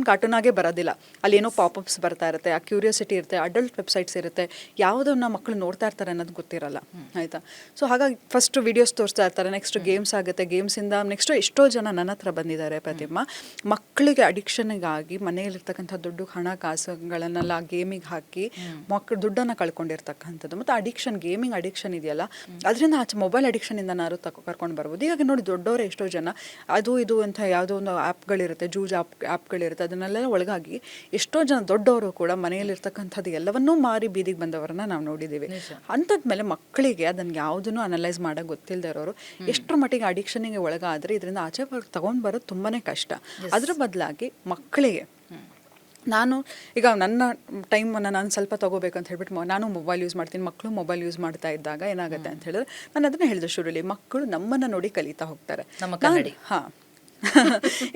ಕಾರ್ಟೂನಾಗೇ ಬರೋದಿಲ್ಲ, ಅಲ್ಲಿ ಏನೋ ಪಾಪಪ್ಸ್ ಬರ್ತಾ ಇರುತ್ತೆ, ಆ ಕ್ಯೂರಿಯಾಸಿಟಿ ಇರುತ್ತೆ, ಅಡಲ್ಟ್ ವೆಬ್ಸೈಟ್ಸ್ ಇರುತ್ತೆ, ಯಾವುದನ್ನ ಮಕ್ಕಳು ನೋಡ್ತಾ ಇರ್ತಾರೆ ಅನ್ನೋದು ಗೊತ್ತಿರಲ್ಲ, ಆಯಿತಾ? ಸೊ ಹಾಗಾಗಿ ಫಸ್ಟ್ ವೀಡಿಯೋಸ್ ತೋರಿಸ್ತಾ ಇರ್ತಾರೆ, ನೆಕ್ಸ್ಟ್ ಗೇಮ್ಸ್ ಆಗುತ್ತೆ, ಗೇಮ್ಸಿಂದ ನೆಕ್ಸ್ಟು ಎಷ್ಟೋ ಜನ ನನ್ನ ಹತ್ರ ಬಂದಿದ್ದಾರೆ ಪ್ರತಿಮಾ, ಮಕ್ಕಳಿಗೆ ಅಡಿಕ್ಷನ್ಗಾಗಿ ಮನೆಯಲ್ಲಿರ್ತಕ್ಕಂಥ ದುಡ್ಡು ಹಣಕಾಸುಗಳನ್ನೆಲ್ಲ ಗೇಮಿಗೆ ಹಾಕಿ ಮಕ್ಕಳು ದುಡ್ಡನ್ನು ಕಳ್ಕೊಂಡಿರ್ತಕ್ಕಂಥದ್ದು. ಮತ್ತು ಅಡಿಕ್ಷನ್, ಗೇಮಿಂಗ್ ಅಡಿಕ್ಷನ್ ಇದೆಯಲ್ಲ, ಅದರಿಂದ ಆಚೆ ಮೊಬೈಲ್ ಅಡಿಕ್ಷನಿಂದ ನಾನು ಕರ್ಕೊಂಡು ಬರ್ಬೋದು. ಈಗ ನೋಡಿ, ದೊಡ್ಡವರೇ ಎಷ್ಟೋ ಜನ ಅದು ಇದು ಅಂತ ಯಾವುದೋ ಒಂದು ಆ್ಯಪ್ಗಳಿರುತ್ತೆ, ಜೂಜ್ ಆ್ಯಪ್ಗಳಿರುತ್ತೆ, ಅದನ್ನೆಲ್ಲ ಒಳಗಾಗಿ ಎಷ್ಟೋ ಜನ ದೊಡ್ಡವರು ಕೂಡ ಮನೆಯಲ್ಲಿರ್ತಕ್ಕಂಥದ್ದು ಎಲ್ಲವನ್ನೂ ಮಾರಿ ಬೀದಿಗೆ ಬಂದವರನ್ನ ನಾವು ನೋಡಿದ್ದೀವಿ. ಅಂಥದ್ಮೇಲೆ ಮಕ್ಕಳಿಗೆ ಅದನ್ನು ಯಾವುದನ್ನು ಅನಲೈಸ್ ಮಾಡೋಕ್ಕೆ ಗೊತ್ತಿಲ್ಲದೆ ಇರೋರು ಎಷ್ಟರ ಮಟ್ಟಿಗೆ ಅಡಿಕ್ಷನಿಗೆ ಒಳಗಾದರೆ ಇದರಿಂದ ಆಚೆ ತೊಗೊಂಡು ಬರೋದು ತುಂಬಾ ಕಷ್ಟ. ಅದ್ರ ಬದಲಾಗಿ ಮಕ್ಕಳಿಗೆ ನಾನು ಈಗ ನನ್ನ ಟೈಮನ್ನು ನಾನು ಸ್ವಲ್ಪ ತೊಗೋಬೇಕಂತ ಹೇಳ್ಬಿಟ್ಟು ನಾನು ಮೊಬೈಲ್ ಯೂಸ್ ಮಾಡ್ತೀನಿ, ಮಕ್ಕಳು ಮೊಬೈಲ್ ಯೂಸ್ ಮಾಡ್ತಾ ಇದ್ದಾಗ ಏನಾಗುತ್ತೆ ಅಂತ ಹೇಳಿದ್ರೆ, ನಾನು ಅದನ್ನು ಹೇಳಿದೆ ಶುರುಲಿ, ಮಕ್ಕಳು ನಮ್ಮನ್ನು ನೋಡಿ ಕಲಿತಾ ಹೋಗ್ತಾರೆ. ಹಾಂ,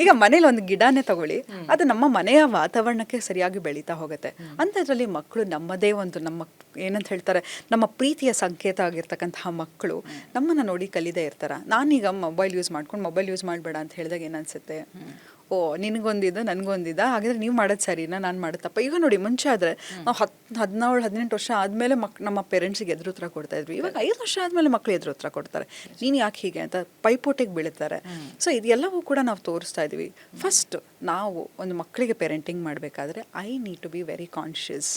ಈಗ ಮನೇಲಿ ಒಂದು ಗಿಡನೇ ತಗೊಳ್ಳಿ, ಅದು ನಮ್ಮ ಮನೆಯ ವಾತಾವರಣಕ್ಕೆ ಸರಿಯಾಗಿ ಬೆಳೀತಾ ಹೋಗುತ್ತೆ. ಅಂಥದ್ರಲ್ಲಿ ಮಕ್ಕಳು ನಮ್ಮದೇ ಒಂದು, ನಮ್ಮ ಏನಂತ ಹೇಳ್ತಾರೆ, ನಮ್ಮ ಪ್ರೀತಿಯ ಸಂಕೇತ ಆಗಿರ್ತಕ್ಕಂತಹ ಮಕ್ಕಳು ನಮ್ಮನ್ನು ನೋಡಿ ಕಲಿದೇ ಇರ್ತಾರೆ. ನಾನೀಗ ಮೊಬೈಲ್ ಯೂಸ್ ಮಾಡಬೇಡ ಅಂತ ಹೇಳಿದಾಗ ಏನನ್ಸುತ್ತೆ, ಓ ನಿನಗೊಂದಿದ್ದು ನನಗೊಂದಿದ್ದ, ಹಾಗಿದ್ರೆ ನೀವು ಮಾಡೋದು ಸರಿನಾ, ನಾನು ಮಾಡೋದು ತಪ್ಪ? ಈಗ ನೋಡಿ, ಮುಂಚೆ ಆದರೆ ನಾವು 17-18 ವರ್ಷ ಆದಮೇಲೆ ನಮ್ಮ ಪೇರೆಂಟ್ಸಿಗೆ ಎದುರು ಉತ್ತರ ಕೊಡ್ತಾ ಇದ್ವಿ. ಇವಾಗ 5 ವರ್ಷ ಆದಮೇಲೆ ಮಕ್ಕಳು ಎದುರು ಉತ್ತರ ಕೊಡ್ತಾರೆ, ನೀನು ಯಾಕೆ ಹೀಗೆ ಅಂತ ಪೈಪೋಟಿಗೆ ಬೀಳ್ತಾರೆ. ಸೊ ಇದೆಲ್ಲವೂ ಕೂಡ ನಾವು ತೋರಿಸ್ತಾ ಇದ್ವಿ. ಫಸ್ಟ್ ನಾವು ಒಂದು ಮಕ್ಕಳಿಗೆ ಪೇರೆಂಟಿಂಗ್ ಮಾಡಬೇಕಾದ್ರೆ I need to be very conscious,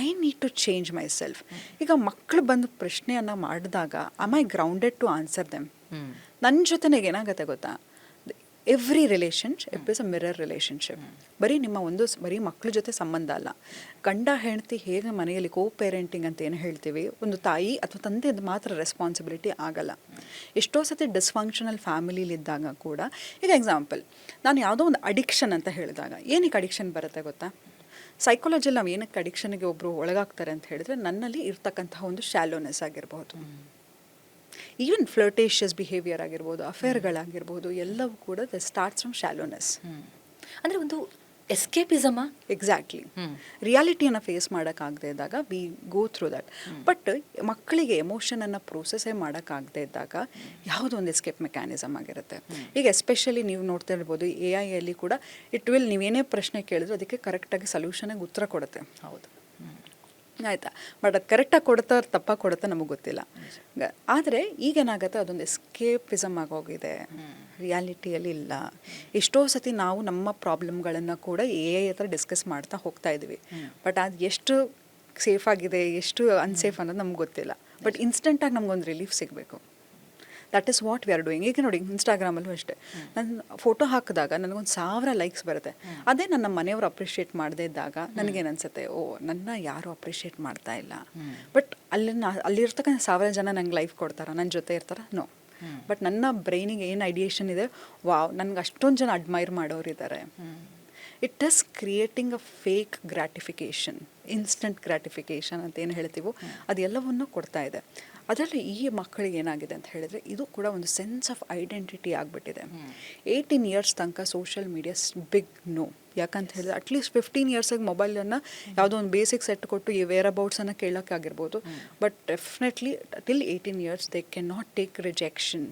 I need to change myself. ಈಗ ಮಕ್ಕಳು ಬಂದು ಪ್ರಶ್ನೆಯನ್ನು ಮಾಡಿದಾಗ am I grounded to answer them? ನನ್ನ ಜೊತೆಗೆ ಏನಾಗುತ್ತೆ ಗೊತ್ತಾ, every relationship is a mirror relationship. ಬರೀ ಮಕ್ಕಳ ಜೊತೆ ಸಂಬಂಧ ಅಲ್ಲ, ಗಂಡ ಹೆಂಡತಿ ಹೇಗೆ ಮನೆಯಲ್ಲಿ ಕೋ ಪೇರೆಂಟಿಂಗ್ ಅಂತ ಏನು ಹೇಳ್ತೀವಿ, ಒಂದು ತಾಯಿ ಅಥವಾ ತಂದೆದು ಮಾತ್ರ ರೆಸ್ಪಾನ್ಸಿಬಿಲಿಟಿ ಆಗಲ್ಲ. ಎಷ್ಟೋ ಸತಿ ಡಿಸ್ಫಂಕ್ಷನಲ್ ಫ್ಯಾಮಿಲಿಲಿದ್ದಾಗ ಕೂಡ, ಈಗ ಎಕ್ಸಾಂಪಲ್, ನಾನು ಯಾವುದೋ ಒಂದು ಅಡಿಕ್ಷನ್ ಅಂತ ಹೇಳಿದಾಗ ಏನಕ್ಕೆ ಅಡಿಕ್ಷನ್ ಬರುತ್ತೆ ಗೊತ್ತಾ? ಸೈಕಾಲಜಿಯಲ್ಲಿ ನಾವು ಏನಕ್ಕೆ ಅಡಿಕ್ಷನ್ಗೆ ಒಬ್ಬರು ಒಳಗಾಗ್ತಾರೆ ಅಂತ ಹೇಳಿದ್ರೆ, ನನ್ನಲ್ಲಿ ಇರ್ತಕ್ಕಂತಹ ಒಂದು ಶಾಲೋನೆಸ್ ಆಗಿರ್ಬೋದು, ಈವನ್ ಫ್ಲರ್ಟೇಷಿಯಸ್ ಬಿಹೇವಿಯರ್ ಆಗಿರ್ಬೋದು, ಅಫೇರ್ಗಳಾಗಿರ್ಬೋದು, ಎಲ್ಲವೂ ಕೂಡ ದ ಸ್ಟಾರ್ಟ್ಸ್ ಫ್ರಮ್ ಶಾಲೋನೆಸ್. ಅಂದರೆ ಒಂದು ಎಸ್ಕೇಪಿಸಮಾ? ಎಕ್ಸಾಕ್ಟ್ಲಿ. ರಿಯಾಲಿಟಿಯನ್ನು ಫೇಸ್ ಮಾಡೋಕ್ಕಾಗದೇ ಇದ್ದಾಗ we go through that. But ಮಕ್ಕಳಿಗೆ ಎಮೋಷನನ್ನು ಪ್ರೋಸೆಸ್ಸೇ ಮಾಡೋಕ್ಕಾಗದೇ ಇದ್ದಾಗ ಯಾವುದೋ ಒಂದು ಎಸ್ಕೇಪ್ ಮೆಕ್ಯಾನಿಸಮ್ ಆಗಿರುತ್ತೆ. ಈಗ ಎಸ್ಪೆಷಲಿ ನೀವು ನೋಡ್ತಾ ಇರ್ಬೋದು, AI ಕೂಡ ನೀವೇನೇ ಪ್ರಶ್ನೆ ಕೇಳಿದ್ರು ಅದಕ್ಕೆ ಕರೆಕ್ಟಾಗಿ ಸೊಲ್ಯೂಷನಾಗಿ ಉತ್ತರ ಕೊಡುತ್ತೆ. ಹೌದು, ಆಯಿತಾ? ಬಟ್ ಅದು ಕರೆಕ್ಟಾಗಿ ಕೊಡುತ್ತಾ ತಪ್ಪಾಗಿ ಕೊಡುತ್ತಾ ನಮಗೆ ಗೊತ್ತಿಲ್ಲ. ಆದರೆ ಈಗೇನಾಗುತ್ತೆ, ಅದೊಂದು ಎಸ್ಕೇಪಿಸಮ್ ಆಗೋಗಿದೆ, ರಿಯಾಲಿಟಿಯಲ್ಲಿ ಇಲ್ಲ. ಎಷ್ಟೋ ಸತಿ ನಾವು ನಮ್ಮ ಪ್ರಾಬ್ಲಮ್ಗಳನ್ನು ಕೂಡ AI ಹತ್ರ ಡಿಸ್ಕಸ್ ಮಾಡ್ತಾ ಹೋಗ್ತಾ ಇದ್ವಿ. ಬಟ್ ಅದು ಎಷ್ಟು ಸೇಫ್ ಆಗಿದೆ, ಎಷ್ಟು ಅನ್ಸೇಫ್ ಅನ್ನೋದು ನಮ್ಗೆ ಗೊತ್ತಿಲ್ಲ. ಬಟ್ ಇನ್ಸ್ಟೆಂಟಾಗಿ ನಮಗೊಂದು ರಿಲೀಫ್ ಸಿಗಬೇಕು. That is what we are doing. ಈಗ ನೋಡಿ, ಇನ್ಸ್ಟಾಗ್ರಾಮಲ್ಲೂ ಅಷ್ಟೇ, ನನ್ನ ಫೋಟೋ ಹಾಕಿದಾಗ ನನಗೊಂದು 1000 ಲೈಕ್ಸ್ ಬರುತ್ತೆ. ಅದೇ ನನ್ನ ಮನೆಯವರು ಅಪ್ರಿಷಿಯೇಟ್ ಮಾಡದೇ ಇದ್ದಾಗ ನನಗೇನು ಅನ್ಸುತ್ತೆ, ಓ ನನ್ನ ಯಾರೂ ಅಪ್ರಿಷಿಯೇಟ್ ಮಾಡ್ತಾ ಇಲ್ಲ. ಬಟ್ ಅಲ್ಲಿರ್ತಕ್ಕಂಥ 1000 ಜನ ನಂಗೆ ಲೈಫ್ ಕೊಡ್ತಾರ, ನನ್ನ ಜೊತೆ ಇರ್ತಾರ? ನೋ. ಬಟ್ ನನ್ನ ಬ್ರೈನಿಗೆ ಏನು ಐಡಿಯೇಷನ್ ಇದೆ, ವಾವ್ ನನಗೆ ಅಷ್ಟೊಂದು ಜನ ಅಡ್ಮೈರ್ ಮಾಡೋರಿದ್ದಾರೆ. It is creating a fake gratification, instant gratification ಅಂತ ಏನು ಹೇಳ್ತೀವೋ ಅದೆಲ್ಲವನ್ನೂ ಕೊಡ್ತಾ ಇದೆ. ಅದರಲ್ಲಿ ಈ ಮಕ್ಕಳಿಗೆ ಏನಾಗಿದೆ ಅಂತ ಹೇಳಿದರೆ, ಇದು ಕೂಡ ಒಂದು ಸೆನ್ಸ್ ಆಫ್ ಐಡೆಂಟಿಟಿ ಆಗಿಬಿಟ್ಟಿದೆ. 18 ಇಯರ್ಸ್ ತನಕ ಸೋಷಿಯಲ್ ಮೀಡಿಯಾ ಬಿಗ್ ನೋ. ಯಾಕಂತ ಹೇಳಿದ್ರೆ ಅಟ್ಲೀಸ್ಟ್ 15 ಇಯರ್ಸಾಗಿ ಮೊಬೈಲನ್ನು ಯಾವುದೋ ಒಂದು ಬೇಸಿಕ್ ಸೆಟ್ ಕೊಟ್ಟು ಈ ವೇರ್ ಅಬೌಟ್ಸನ್ನು ಕೇಳೋಕ್ಕಾಗಿರ್ಬೋದು. But definitely till 18 years they can not take rejection,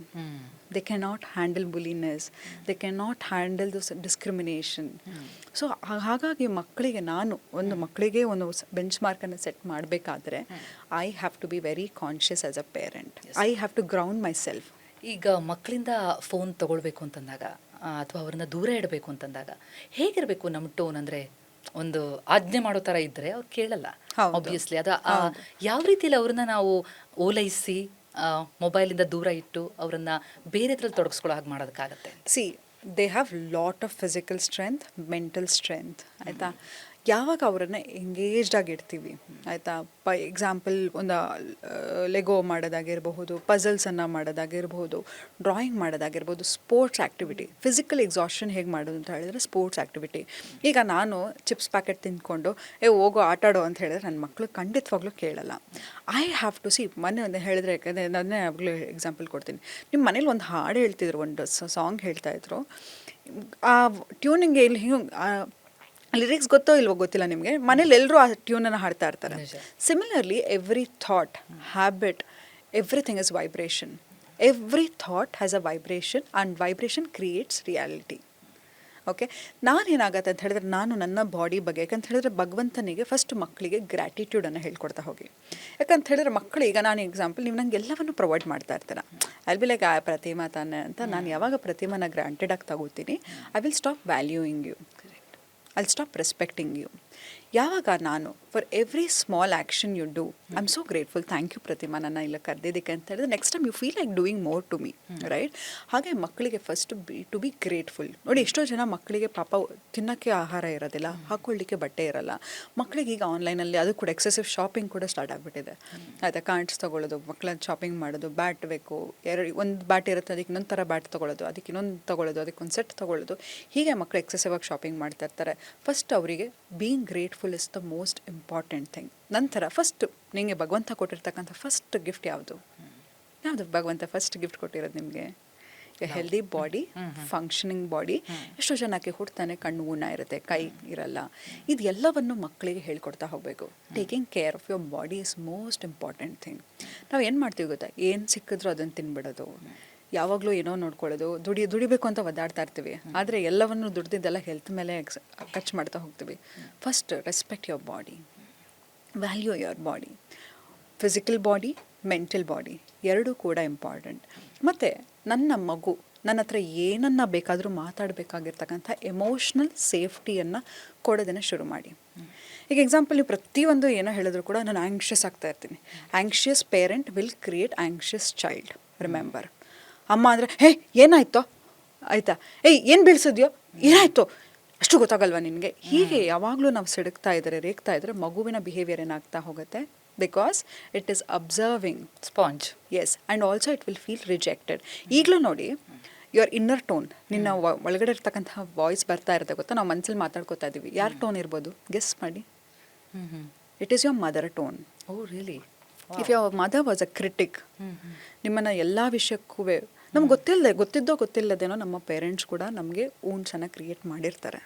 they cannot handle bulliness, they cannot handle this discrimination. So ಹಾಗಾಗಿ ಮಕ್ಕಳಿಗೆ ಮಕ್ಕಳಿಗೆ ಒಂದು ಬೆಂಚ್ ಮಾರ್ಕನ್ನು ಸೆಟ್ ಮಾಡಬೇಕಾದ್ರೆ I have to be very conscious as a parent. I have to ground myself. ಈಗ ಮಕ್ಕಳಿಂದ phone ತಗೊಳ್ಬೇಕು ಅಂತಂದಾಗ ಅಥವಾ ಅವ್ರನ್ನ ದೂರ ಇಡಬೇಕು ಅಂತಂದಾಗ ಹೇಗಿರಬೇಕು ನಮ್ಮ ಟೋನ್? ಅಂದರೆ ಒಂದು ಆಜ್ಞೆ ಮಾಡೋ ಥರ ಇದ್ದರೆ ಅವ್ರು ಕೇಳಲ್ಲ ಆಬ್ವಿಯಸ್ಲಿ. ಯಾವ ರೀತಿಯಲ್ಲಿ ಅವ್ರನ್ನ ನಾವು ಓಲೈಸಿ ಮೊಬೈಲಿಂದ ದೂರ ಇಟ್ಟು ಅವರನ್ನು ಬೇರೆ ಥರಲ್ಲಿ ತೊಡಗಿಸ್ಕೊಳ್ಳೋ ಹಾಗೆ ಮಾಡೋದಕ್ಕಾಗತ್ತೆ? See they have lot of physical strength, mental strength, ಆಯಿತಾ. ಯಾವಾಗ ಅವರನ್ನು ಎಂಗೇಜ್ಡ್ ಆಗಿರ್ತೀವಿ, ಆಯಿತಾ. ಎಕ್ಸಾಂಪಲ್ ಒಂದು ಲೆಗೋ ಮಾಡೋದಾಗಿರಬಹುದು, ಪಝಲ್ಸನ್ನು ಮಾಡೋದಾಗಿರ್ಬೋದು, ಡ್ರಾಯಿಂಗ್ ಮಾಡೋದಾಗಿರ್ಬೋದು, ಸ್ಪೋರ್ಟ್ಸ್ ಆ್ಯಕ್ಟಿವಿಟಿ. ಫಿಸಿಕಲ್ ಎಕ್ಸಾಷನ್ ಹೇಗೆ ಮಾಡೋದು ಅಂತ ಹೇಳಿದ್ರೆ ಸ್ಪೋರ್ಟ್ಸ್ ಆ್ಯಕ್ಟಿವಿಟಿ. ಈಗ ನಾನು ಚಿಪ್ಸ್ ಪ್ಯಾಕೆಟ್ ತಿಂದ್ಕೊಂಡು ಹೋಗೋ ಆಟಾಡೋ ಅಂತ ಹೇಳಿದ್ರೆ ನನ್ನ ಮಕ್ಕಳು ಖಂಡಿತವಾಗ್ಲೂ ಕೇಳಲ್ಲ. I have to see. ಮೊನ್ನೆ ಒಂದು ಹೇಳಿದ್ರೆ, ಯಾಕಂದರೆ ನಾನೇ ಯಾವಾಗಲೂ ಎಕ್ಸಾಂಪಲ್ ಕೊಡ್ತೀನಿ. ನಿಮ್ಮ ಮನೇಲಿ ಒಂದು ಹಾಡು ಹೇಳ್ತಿದ್ರು, ಒಂದು ಸಾಂಗ್ ಹೇಳ್ತಾಯಿದ್ರು, ಆ ಟ್ಯೂನಿಂಗ್ ಇಲ್ಲಿ ಹಿಂಗೆ ಲಿರಿಕ್ಸ್ ಗೊತ್ತೋ ಇಲ್ವೋ ಗೊತ್ತಿಲ್ಲ ನಿಮಗೆ, ಮನೇಲಿ ಎಲ್ಲರೂ ಆ ಟ್ಯೂನನ್ನು ಹಾಡ್ತಾ ಇರ್ತಾರೆ. Similarly every thought, habit, everything is vibration. Every thought has a vibration and vibration creates reality. Okay, ನಾನೇನಾಗತ್ತೆ ಅಂತ ಹೇಳಿದ್ರೆ, ನಾನು ನನ್ನ ಬಾಡಿ ಬಗ್ಗೆ, ಯಾಕಂತ ಹೇಳಿದ್ರೆ ಭಗವಂತನಿಗೆ ಫಸ್ಟ್ ಮಕ್ಕಳಿಗೆ ಗ್ರ್ಯಾಟಿಟ್ಯೂಡನ್ನು ಹೇಳ್ಕೊಡ್ತಾ ಹೋಗಿ. ಯಾಕಂತ ಹೇಳಿದ್ರೆ ಮಕ್ಕಳು, ಈಗ ನಾನು ಎಕ್ಸಾಂಪಲ್, ನೀವು ನಂಗೆ ಎಲ್ಲವನ್ನು ಪ್ರೊವೈಡ್ ಮಾಡ್ತಾ ಇರ್ತೀರ, I will be like Pratima ತಾನೆ ಅಂತ. ನಾನು ಯಾವಾಗ ಪ್ರತಿಮಾನ ಗ್ರಾಂಟೆಡ್ ಆಗಿ ತಗೋತೀನಿ, I will stop valuing you, I'll stop respecting you. ಯಾವಾಗ ನಾನು for every small action you do, I am so grateful, thank you Pratima ನನ್ನ ಇಲ್ಲ ಕರೆದಿದ್ದಕ್ಕೆ ಅಂತ ಹೇಳಿದ್ರೆ, next time you feel like doing more to me, right. ಹಾಗೆ ಮಕ್ಕಳಿಗೆ first to be grateful. ನೋಡಿ, ಎಷ್ಟೋ ಜನ ಮಕ್ಕಳಿಗೆ ಪಾಪ ತಿನ್ನೋಕ್ಕೆ ಆಹಾರ ಇರೋದಿಲ್ಲ, ಹಾಕ್ಕೊಳ್ಳಿಕ್ಕೆ ಬಟ್ಟೆ ಇರೋಲ್ಲ. ಮಕ್ಕಳಿಗೆ ಈಗ ಆನ್ಲೈನಲ್ಲಿ ಅದು ಕೂಡ ಎಕ್ಸೆಸಿವ್ ಶಾಪಿಂಗ್ ಕೂಡ ಸ್ಟಾರ್ಟ್ ಆಗಿಬಿಟ್ಟಿದೆ, ಆಯಿತಾ. ಕಾರ್ಡ್ಸ್ ತೊಗೊಳ್ಳೋದು, ಮಕ್ಕಳನ್ನ ಶಾಪಿಂಗ್ ಮಾಡೋದು, ಬ್ಯಾಟ್ ಬೇಕು, ಒಂದು ಬ್ಯಾಟ್ ಇರುತ್ತೆ, ಅದಕ್ಕೆ ಇನ್ನೊಂದು ಥರ ಬ್ಯಾಟ್ ತೊಗೊಳ್ಳೋದು, ಅದಕ್ಕೆ ಇನ್ನೊಂದು ತೊಗೊಳ್ಳೋದು, ಅದಕ್ಕೆ ಒಂದು ಸೆಟ್ ತೊಗೊಳ್ಳೋದು, ಹೀಗೆ ಮಕ್ಕಳು ಎಕ್ಸೆಸಿವ್ ಆಗಿ ಶಾಪಿಂಗ್ ಮಾಡ್ತಾ ಇರ್ತಾರೆ. ಫಸ್ಟ್ ಅವರಿಗೆ being grateful is the most important thing. ನಂತರ ಫಸ್ಟ್ ನಿಮಗೆ ಭಗವಂತ ಕೊಟ್ಟಿರ್ತಕ್ಕಂಥ ಫಸ್ಟ್ ಗಿಫ್ಟ್ ಯಾವುದು? ಭಗವಂತ ಫಸ್ಟ್ ಗಿಫ್ಟ್ ಕೊಟ್ಟಿರೋದು ನಿಮಗೆ ಹೆಲ್ದಿ ಬಾಡಿ, ಫಂಕ್ಷನಿಂಗ್ ಬಾಡಿ. ಎಷ್ಟೋ ಜನಕ್ಕೆ ಹುಡ್ತಾನೆ ಕಣ್ಣು ಗುಣ ಇರುತ್ತೆ, ಕೈ ಇರಲ್ಲ. ಇದು ಎಲ್ಲವನ್ನು ಮಕ್ಕಳಿಗೆ ಹೇಳ್ಕೊಡ್ತಾ ಹೋಗಬೇಕು. Taking care of your body is most important thing. ನಾವು ಏನು ಮಾಡ್ತೀವಿ ಗೊತ್ತಾ, ಏನು ಸಿಕ್ಕಿದ್ರೂ ಅದನ್ನು ತಿನ್ಬಿಡೋದು, ಯಾವಾಗಲೂ ಏನೋ ನೋಡ್ಕೊಳ್ಳೋದು, ದುಡಿಬೇಕು ಅಂತ ಒದ್ದಾಡ್ತಾ ಇರ್ತೀವಿ, ಆದರೆ ಎಲ್ಲವನ್ನು ದುಡ್ದಿದ್ದೆಲ್ಲ ಹೆಲ್ತ್ ಮೇಲೆ ಖರ್ಚು ಮಾಡ್ತಾ ಹೋಗ್ತೀವಿ. First respect your body, value your body. Physical body, mental body ಎರಡೂ ಕೂಡ ಇಂಪಾರ್ಟೆಂಟ್. ಮತ್ತು ನನ್ನ ಮಗು ನನ್ನ ಹತ್ರ ಏನನ್ನ ಬೇಕಾದರೂ ಮಾತಾಡಬೇಕಾಗಿರ್ತಕ್ಕಂಥ ಎಮೋಷ್ನಲ್ ಸೇಫ್ಟಿಯನ್ನು ಕೊಡೋದನ್ನು ಶುರು ಮಾಡಿ. ಈಗ ಎಕ್ಸಾಂಪಲ್, ನೀವು ಪ್ರತಿಯೊಂದು ಏನೋ ಹೇಳಿದ್ರು ಕೂಡ ನಾನು ಆ್ಯಂಕ್ಷಿಯಸ್ ಆಗ್ತಾ ಇರ್ತೀನಿ. Anxious parent will create anxious child. Remember, ಅಮ್ಮ ಅಂದರೆ ಏನಾಯ್ತೋ, ಆಯಿತಾ, ಏನು ಬೀಳ್ಸಿದ್ಯೋ, ಏನಾಯ್ತೋ, ಅಷ್ಟು ಗೊತ್ತಾಗಲ್ವಾ ನಿನಗೆ? ಹೀಗೆ ಯಾವಾಗಲೂ ನಾವು ಸಿಡುಕ್ತಾ ಇದ್ದರೆ, ರೇಗ್ತಾ ಇದ್ದರೆ ಮಗುವಿನ ಬಿಹೇವಿಯರ್ ಏನಾಗ್ತಾ ಹೋಗುತ್ತೆ? Because it is observing sponge. Yes, and also it will feel rejected. ಈಗಲೂ ನೋಡಿ, ಯುವರ್ ಇನ್ನರ್ ಟೋನ್, ನಿನ್ನ ಒಳಗಡೆ ಇರ್ತಕ್ಕಂಥ ವಾಯ್ಸ್ ಬರ್ತಾ ಇರುತ್ತೆ ಗೊತ್ತಾ, ನಾವು ಮನಸ್ಸಲ್ಲಿ ಮಾತಾಡ್ಕೋತಾ ಇದ್ದೀವಿ. ಯಾರ ಟೋನ್ ಇರ್ಬೋದು? ಗೆಸ್ ಮಾಡಿ. It is your mother tone. Oh really? If your mother was a critic, ನಿಮ್ಮನ್ನು ಎಲ್ಲ ವಿಷಯಕ್ಕೂ ನಮ್ಗೆ ಗೊತ್ತಿಲ್ಲದೇನೋ ನಮ್ಮ ಪೇರೆಂಟ್ಸ್ ಕೂಡ ನಮಗೆ ಊಂಚನ್ನು ಕ್ರಿಯೇಟ್ ಮಾಡಿರ್ತಾರೆ.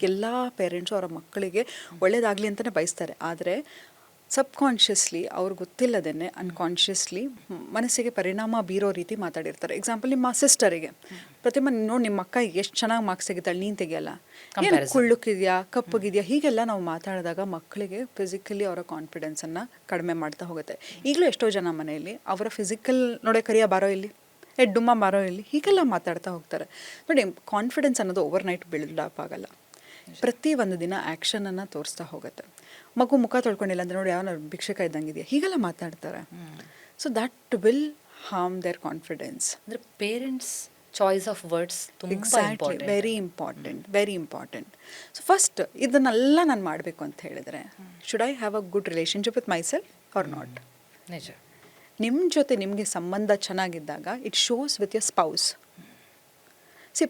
ಎಲ್ಲ ಪೇರೆಂಟ್ಸು ಅವರ ಮಕ್ಕಳಿಗೆ ಒಳ್ಳೇದಾಗಲಿ ಅಂತಲೇ ಬಯಸ್ತಾರೆ, ಆದರೆ ಸಬ್ಕಾನ್ಷಿಯಸ್ಲಿ ಅವ್ರಿಗೆ ಗೊತ್ತಿಲ್ಲದೇ ಅನ್ಕಾನ್ಷಿಯಸ್ಲಿ ಮನಸ್ಸಿಗೆ ಪರಿಣಾಮ ಬೀರೋ ರೀತಿ ಮಾತಾಡಿರ್ತಾರೆ. ಎಕ್ಸಾಂಪಲ್, ನಿಮ್ಮ ಸಿಸ್ಟರಿಗೆ, ಪ್ರತಿಮಾ ನೋಡಿ ನಿಮ್ಮ ಅಕ್ಕ ಎಷ್ಟು ಚೆನ್ನಾಗಿ ಮಾರ್ಕ್ಸ್ ತೆಗಿತಾಳೆ, ನೀನು ತೆಗಿಯಲ್ಲ, ಏನು ಕುಳ್ಳುಕಿದೆಯಾ, ಕಪ್ಪಗಿದೆಯಾ, ಹೀಗೆಲ್ಲ ನಾವು ಮಾತಾಡಿದಾಗ ಮಕ್ಕಳಿಗೆ ಫಿಸಿಕಲಿ ಅವರ ಕಾನ್ಫಿಡೆನ್ಸನ್ನು ಕಡಿಮೆ ಮಾಡ್ತಾ ಹೋಗುತ್ತೆ. ಈಗಲೂ ಎಷ್ಟೋ ಜನ ಮನೆಯಲ್ಲಿ ಅವರ ಫಿಸಿಕಲ್ ನೋಡೇ ಕರಿಯ ಬಾರೋ ಇಲ್ಲಿ, ಡುಮ್ಮ ಬಾರೋ ಇಲ್ಲಿ, ಹೀಗೆಲ್ಲ ಮಾತಾಡ್ತಾ ಹೋಗ್ತಾರೆ. ನೋಡಿ, ಕಾನ್ಫಿಡೆನ್ಸ್ ಅನ್ನೋದು ಓವರ್ನೈಟ್ ಬಿಲ್ಡಪ್ ಆಗಲ್ಲ, ಪ್ರತಿ ಒಂದು ದಿನ ಆ್ಯಕ್ಷನನ್ನು ತೋರಿಸ್ತಾ ಹೋಗುತ್ತೆ. ಮಗು ಮುಖ ತೊಳ್ಕೊಂಡಿಲ್ಲ ಅಂದರೆ ನೋಡಿ ಯಾವ ಭಿಕ್ಷಕ ಇದ್ದಂಗಿದೆಯಾ, ಹೀಗೆಲ್ಲ ಮಾತಾಡ್ತಾರೆ. So that will harm their confidence. ಅಂದರೆ parents choice of words exactly very important. So first ಇದನ್ನೆಲ್ಲ ನಾನು ಮಾಡಬೇಕು ಅಂತ ಹೇಳಿದರೆ, should I have a good relationship with myself or not? ನಿಜ. ನಿಮ್ಮ ಜೊತೆ ನಿಮಗೆ ಸಂಬಂಧ ಚೆನ್ನಾಗಿದ್ದಾಗ it shows with your spouse.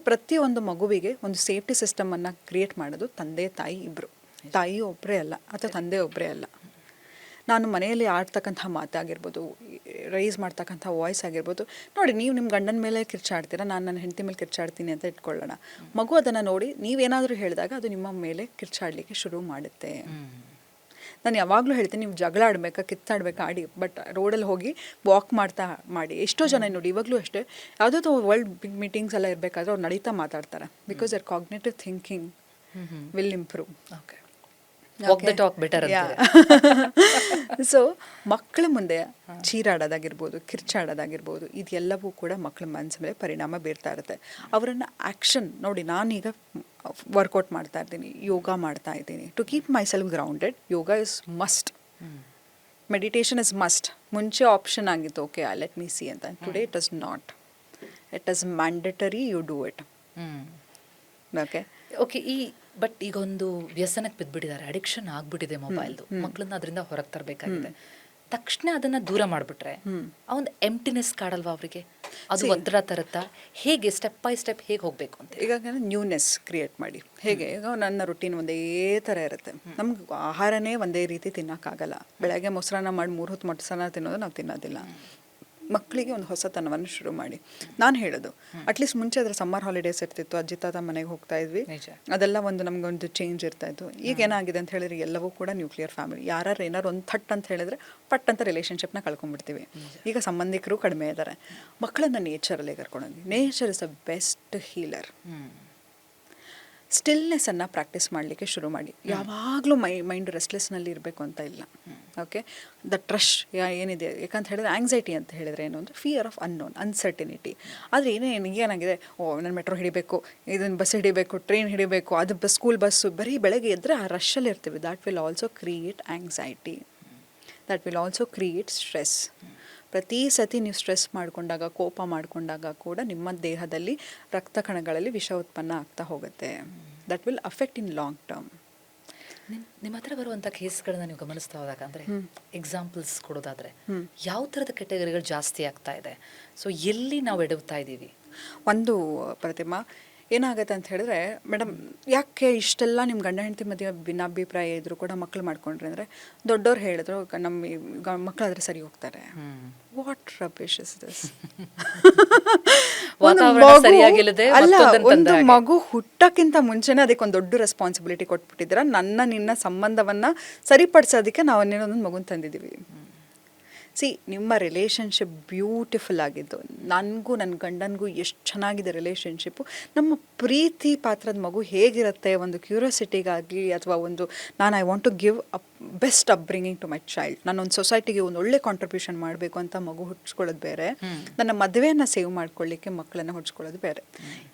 ಪ್ರತಿಯೊಂದು ಮಗುವಿಗೆ ಒಂದು ಸೇಫ್ಟಿ ಸಿಸ್ಟಮನ್ನು ಕ್ರಿಯೇಟ್ ಮಾಡೋದು ತಂದೆ ತಾಯಿ ಇಬ್ಬರು. ತಾಯಿ ಒಬ್ಬರೇ ಅಲ್ಲ, ಅಥವಾ ತಂದೆ ಒಬ್ಬರೇ ಅಲ್ಲ. ನಾನು ಮನೆಯಲ್ಲಿ ಆಡ್ತಕ್ಕಂಥ ಮಾತಾಗಿರ್ಬೋದು, ರೈಸ್ ಮಾಡ್ತಕ್ಕಂಥ ವಾಯ್ಸ್ ಆಗಿರ್ಬೋದು. ನೋಡಿ, ನೀವು ನಿಮ್ಮ ಗಂಡನ ಮೇಲೆ ಕಿರ್ಚಾಡ್ತೀರಾ, ನಾನು ನನ್ನ ಹೆಂಡತಿ ಮೇಲೆ ಕಿರ್ಚಾಡ್ತೀನಿ ಅಂತ ಇಟ್ಕೊಳ್ಳೋಣ. ಮಗು ಅದನ್ನು ನೋಡಿ ನೀವೇನಾದರೂ ಹೇಳಿದಾಗ ಅದು ನಿಮ್ಮ ಮೇಲೆ ಕಿರ್ಚಾಡಲಿಕ್ಕೆ ಶುರು ಮಾಡುತ್ತೆ. ನಾನು ಯಾವಾಗಲೂ ಹೇಳ್ತೀನಿ, ನೀವು ಜಗಳ ಆಡಬೇಕಾ, ಕಿತ್ತಾಡಬೇಕಾ ಆಡಿ, ಬಟ್ ರೋಡಲ್ಲಿ ಹೋಗಿ ವಾಕ್ ಮಾಡಿ. ಎಷ್ಟೋ ಜನ ನೋಡಿ ಇವಾಗಲೂ ಅಷ್ಟೇ, ಯಾವುದೋ ವರ್ಲ್ಡ್ ಬಿಗ್ ಮೀಟಿಂಗ್ಸ್ ಎಲ್ಲ ಇರಬೇಕಾದ್ರೆ ಅವ್ರು ನಡೀತಾ ಮಾತಾಡ್ತಾರೆ. Because their cognitive thinking will improve. Okay, walk the talk better. So ಮಕ್ಕಳ ಮುಂದೆ ಚೀರಾಡೋದಾಗಿರ್ಬೋದು, ಕಿರ್ಚಾಡೋದಾಗಿರ್ಬೋದು, ಇದೆಲ್ಲವೂ ಕೂಡ ಮಕ್ಕಳ ಮನಸ್ಸ ಮೇಲೆ ಪರಿಣಾಮ ಬೀರ್ತಾ ಇರುತ್ತೆ. ಅವರನ್ನು ಆ್ಯಕ್ಷನ್ ನೋಡಿ, ನಾನೀಗ ವರ್ಕೌಟ್ ಮಾಡ್ತಾ ಇದ್ದೀನಿ, ಯೋಗ ಮಾಡ್ತಾ ಇದ್ದೀನಿ to keep myself grounded. Yoga is must. Meditation is must. ಮುಂಚೆ ಆಪ್ಷನ್ ಆಗಿತ್ತು, ಓಕೆ ಲೆಟ್ ಮೀ ಸಿ ಅಂತ. Today it is not. It is mandatory, you do it. Okay okay. But ಈಗ ಒಂದು ವ್ಯಸನಕ್ಕೆ ಬಿದ್ದುಬಿಟ್ಟಿದ್ದಾರೆ, ಅಡಿಕ್ಷನ್ ಆಗ್ಬಿಟ್ಟಿದೆ ಮೊಬೈಲ್ದು. ಮಕ್ಕಳನ್ನ ಅದರಿಂದ ಹೊರಗೆ ತರಬೇಕಾಗಿದೆ. ತಕ್ಷಣ ಅದನ್ನ ದೂರ ಮಾಡಿಬಿಟ್ರೆ ಆ ಒಂದು ಎಂಪ್ಟಿನೆಸ್ ಕಾಡಲ್ವಾ ಅವರಿಗೆ? ಅದು ಒತ್ತಡ ತರುತ್ತಾ? ಹೇಗೆ ಸ್ಟೆಪ್ ಬೈ ಸ್ಟೆಪ್ ಹೇಗೆ ಹೋಗಬೇಕು ಅಂತ? ಈಗ ನ್ಯೂನೆಸ್ ಕ್ರಿಯೇಟ್ ಮಾಡಿ. ಹೇಗೆ ಈಗ ನನ್ನ ರುಟೀನ್ ಒಂದೇ ಥರ ಇರುತ್ತೆ. ನಮ್ಗೆ ಆಹಾರನೇ ಒಂದೇ ರೀತಿ ತಿನ್ನೋಕ್ಕಾಗಲ್ಲ. ಬೆಳಗ್ಗೆ ಮೊಸರನ್ನ ಮಾಡಿ 3 ಹೊತ್ತು ಮೊಸರನ್ನ ತಿನ್ನೋದು ನಾವು ತಿನ್ನೋದಿಲ್ಲ. ಮಕ್ಕಳಿಗೆ ಒಂದು ಹೊಸತನವನ್ನು ಶುರು ಮಾಡಿ. ನಾನು ಹೇಳೋದು ಅಟ್ಲೀಸ್ಟ್ ಮುಂಚೆ ಅದರ ಸಮ್ಮರ್ ಹಾಲಿಡೇಸ್ ಇರ್ತಿತ್ತು, ಅಜ್ಜಿ ತಾತ ಮನೆಗೆ ಹೋಗ್ತಾ ಇದ್ವಿ, ಅದೆಲ್ಲ ನಮಗೊಂದು ಚೇಂಜ್ ಇರ್ತಾ ಇತ್ತು. ಈಗ ಏನಾಗಿದೆ ಅಂತ ಹೇಳಿದ್ರೆ ಎಲ್ಲವೂ ಕೂಡ ನ್ಯೂಕ್ಲಿಯರ್ ಫ್ಯಾಮಿಲಿ. ಯಾರು ಏನಾರು ಒಂದು ಥಟ್ ಅಂತ ಹೇಳಿದ್ರೆ ಪಟ್ ಅಂತ ರಿಲೇಷನ್ಶಿಪ್ನ ಕಳ್ಕೊಂಡ್ಬಿಡ್ತೀವಿ. ಈಗ ಸಂಬಂಧಿಕರು ಕಡಿಮೆ ಇದ್ದಾರೆ. ಮಕ್ಕಳನ್ನು ನೇಚರಲ್ಲಿ ಕರ್ಕೊಂಡೋಗಿ. Nature is a best healer. ಸ್ಟಿಲ್ನೆಸ್ಸನ್ನು ಪ್ರಾಕ್ಟೀಸ್ ಮಾಡಲಿಕ್ಕೆ ಶುರು ಮಾಡಿ. ಯಾವಾಗಲೂ ಮೈಂಡ್ ರೆಸ್ಟ್ಲೆಸ್ನಲ್ಲಿ ಇರಬೇಕು ಅಂತ ಇಲ್ಲ. ಓಕೆ, ದಟ್ ರಶ್ ಏನಿದೆ, ಯಾಕಂತ ಹೇಳಿದ್ರೆ ಆಂಗ್ಸೈಟಿ ಅಂತ ಹೇಳಿದ್ರೆ ಏನು ಅಂದರೆ ಫಿಯರ್ ಆಫ್ ಅನ್ನೋನ್, ಅನ್ಸರ್ಟಿನಿಟಿ. ಆದರೆ ಏನಾಗಿದೆ, ನಾನು ಮೆಟ್ರೋ ಹಿಡಿಬೇಕು, ಇದನ್ನು ಬಸ್ ಹಿಡಿಬೇಕು, ಟ್ರೈನ್ ಹಿಡಿಬೇಕು, ಅದು ಸ್ಕೂಲ್ ಬಸ್ಸು, ಬರೀ ಬೆಳಗ್ಗೆ ಎದ್ದರೆ ಆ ರಶಲ್ಲಿ ಇರ್ತೀವಿ. That will also create anxiety, that will also create stress. ಪ್ರತಿ ಸತಿ ನೀವು ಸ್ಟ್ರೆಸ್ ಮಾಡಿಕೊಂಡಾಗ, ಕೋಪ ಮಾಡಿಕೊಂಡಾಗ ಕೂಡ ನಿಮ್ಮ ದೇಹದಲ್ಲಿ ರಕ್ತ ಕಣಗಳಲ್ಲಿ ವಿಷ ಉತ್ಪನ್ನ ಆಗ್ತಾ ಹೋಗುತ್ತೆ. That will affect in long term. ನಿಮ್ಮ ಹತ್ರ ಬರುವಂಥ ಕೇಸ್ಗಳನ್ನ ನೀವು ಗಮನಿಸ್ತಾ ಹೋದಾಗ, ಅಂದರೆ ಎಕ್ಸಾಂಪಲ್ಸ್ ಕೊಡೋದಾದರೆ ಯಾವ ಥರದ ಕೆಟಗರಿಗಳು ಜಾಸ್ತಿ ಆಗ್ತಾ ಇದೆ? ಸೊ ಎಲ್ಲಿ ನಾವು ಎಡವ್ತಾ ಇದ್ದೀವಿ? ಒಂದು ಪ್ರತಿಮಾ ಏನಾಗುತ್ತೆ ಅಂತ ಹೇಳಿದ್ರೆ, ಮೇಡಮ್ ಯಾಕೆ ಇಷ್ಟೆಲ್ಲ ನಿಮ್ಮ ಗಂಡ ಹೆಂಡತಿ ಮಧ್ಯೆ ಭಿನ್ನಾಭಿಪ್ರಾಯ ಇದ್ದರೂ ಕೂಡ ಮಕ್ಕಳು ಮಾಡ್ಕೊಂಡ್ರಿ ಅಂದರೆ, ದೊಡ್ಡವ್ರು ಹೇಳಿದ್ರು ನಮ್ಮ ಮಕ್ಕಳಾದರೆ ಸರಿ ಹೋಗ್ತಾರೆ. What rubbish is this? ಅಲ್ಲ, ಒಂದು ಮಗು ಹುಟ್ಟಕ್ಕಿಂತ ಮುಂಚೆನೇ ಅದಕ್ಕೊಂದು ದೊಡ್ಡ ರೆಸ್ಪಾನ್ಸಿಬಿಲಿಟಿ ಕೊಟ್ಬಿಟ್ಟಿದ್ದೀರ. ನಿನ್ನ ಸಂಬಂಧವನ್ನು ಸರಿಪಡಿಸೋದಕ್ಕೆ ನಾವು ಇನ್ನೊಂದು ಮಗುನ ತಂದಿದ್ದೀವಿ. ನಿಮ್ಮ ರಿಲೇಷನ್ಶಿಪ್ ಬ್ಯೂಟಿಫುಲ್ ಆಗಿದ್ದು, ನನಗೂ ನನ್ನ ಗಂಡನಿಗೂ ಎಷ್ಟು ಚೆನ್ನಾಗಿದೆ ರಿಲೇಷನ್ಶಿಪ್ಪು. ನಮ್ಮ ಪ್ರೀತಿ ಪಾತ್ರದ ಮಗು ಹೇಗಿರುತ್ತೆ, ಒಂದು ಕ್ಯೂರಿಯಾಸಿಟಿಗಾಗಿ ಅಥವಾ ಒಂದು I want to give best upbringing to my child, ನಾನೊಂದು ಸೊಸೈಟಿಗೆ ಒಂದು ಒಳ್ಳೆ ಕಾಂಟ್ರಿಬ್ಯೂಷನ್ ಮಾಡಬೇಕು ಅಂತ ಮಗು ಹುಡ್ಸ್ಕೊಳ್ಳೋದು ಬೇರೆ, ನನ್ನ ಮದುವೆಯನ್ನು ಸೇವ್ ಮಾಡ್ಕೊಳ್ಳಿಕ್ಕೆ ಮಕ್ಕಳನ್ನು ಹುಡ್ಸ್ಕೊಳ್ಳೋದು ಬೇರೆ.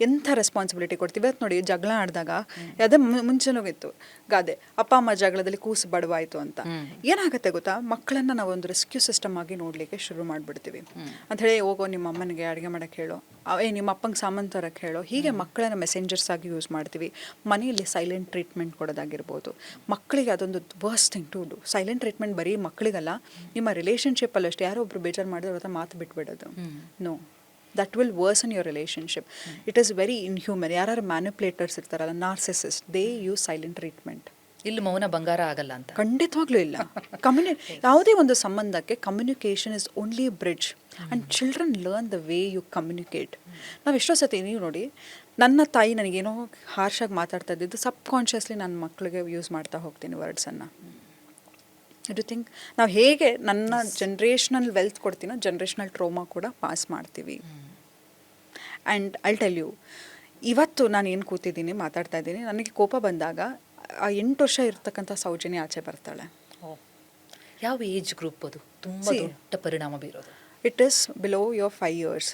ಎಂಥ ರೆಸ್ಪಾನ್ಸಿಬಿಲಿಟಿ ಕೊಡ್ತೀವಿ. ಅದು ನೋಡಿ, ಜಗಳ ಆಡಿದಾಗ ಅದೇ ಮುಂಚೆನೋಗಿತ್ತು ಗಾದೆ, ಅಪ್ಪ ಅಮ್ಮ ಜಗಳದಲ್ಲಿ ಕೂಸು ಬಡವಾಯಿತು ಅಂತ. ಏನಾಗುತ್ತೆ ಗೊತ್ತಾ, ಮಕ್ಕಳನ್ನು ನಾವು ಒಂದು ರೆಸ್ಕ್ಯೂ ಸಿಸ್ಟಮ್ ಆಗಿ ನೋಡಲಿಕ್ಕೆ ಶುರು ಮಾಡಿಬಿಡ್ತೀವಿ. ಅಂಥೇಳಿ, ಹೋಗೋ ನಿಮ್ಮ ಅಮ್ಮನಿಗೆ ಅಡುಗೆ ಮಾಡೋಕ್ಕೆ ಹೇಳೋ, ನಿಮ್ಮ ಅಪ್ಪಂಗೆ ಸಾಮಾನು ತರಕ್ಕೆ ಹೇಳೋ, ಹೀಗೆ ಮಕ್ಕಳನ್ನ ಮೆಸೆಂಜರ್ಸ್ ಆಗಿ ಯೂಸ್ ಮಾಡ್ತೀವಿ. ಮನೆಯಲ್ಲಿ ಸೈಲೆಂಟ್ ಟ್ರೀಟ್ಮೆಂಟ್ ಕೊಡೋದಾಗಿರ್ಬೋದು. ಮಕ್ಕಳಿಗೆ ಅದೊಂದು worst thing to do. Silent treatment ಬರೀ ಮಕ್ಕಳಿಗಲ್ಲ, ನಿಮ್ಮ ರಿಲೇಷನ್ಶಿಪ್ಪಲ್ಲಿ ಅಷ್ಟೇ. ಯಾರೋ ಒಬ್ರು ಬೇಜಾರು ಮಾಡಿದ್ರೆ ಅವ್ರ ಮಾತು ಬಿಟ್ಬಿಡೋದು. No, that will worsen your relationship. It is very inhuman. ಯಾರು ಮ್ಯಾನಿಪ್ಯುಲೇಟರ್ಸ್ ಇರ್ತಾರಲ್ಲ, narcissist, they use silent treatment. ಇಲ್ಲಿ ಮೌನ ಬಂಗಾರ ಆಗಲ್ಲ ಅಂತ ಖಂಡಿತವಾಗ್ಲೂ ಇಲ್ಲ. ಯಾವುದೇ ಒಂದು ಸಂಬಂಧಕ್ಕೆ communication is only bridge, and children learn the way you communicate. ನಾವು ಎಷ್ಟೋ ಸತಿ, ನೀವು ನೋಡಿ, ನನ್ನ ತಾಯಿ ನನಗೇನೋ ಹಾರ್ಷಾಗಿ ಮಾತಾಡ್ತಾ ಇದ್ದಿದ್ದು ಸಬ್ಕಾನ್ಷಿಯಸ್ಲಿ ನನ್ನ ಮಕ್ಕಳಿಗೆ ಯೂಸ್ ಮಾಡ್ತಾ ಹೋಗ್ತೀನಿ ವರ್ಡ್ಸನ್ನು. ಡು ಥಿಂಕ್ ನಾವು ಹೇಗೆ ನನ್ನ ಜನ್ರೇಷನಲ್ ವೆಲ್ತ್ ಕೊಡ್ತೀನೋ, ಜನ್ರೇಷನಲ್ ಟ್ರೋಮಾ ಕೂಡ ಪಾಸ್ ಮಾಡ್ತೀವಿ. ಆ್ಯಂಡ್ ಐ ಟೆಲ್ ಯು, ಇವತ್ತು ನಾನು ಏನು ಕೂತಿದ್ದೀನಿ, ಮಾತಾಡ್ತಾ ಇದ್ದೀನಿ, ನನಗೆ ಕೋಪ ಬಂದಾಗ ಆ 8 ವರ್ಷ ಇರ್ತಕ್ಕಂಥ ಸೌಜನ್ಯ ಆಚೆ ಬರ್ತಾಳೆ. ಯಾವ ಏಜ್ ಗ್ರೂಪ್ ಅದು ತುಂಬ ದೊಡ್ಡ ಪರಿಣಾಮ ಬೀರೋದು? It is below your 5 years.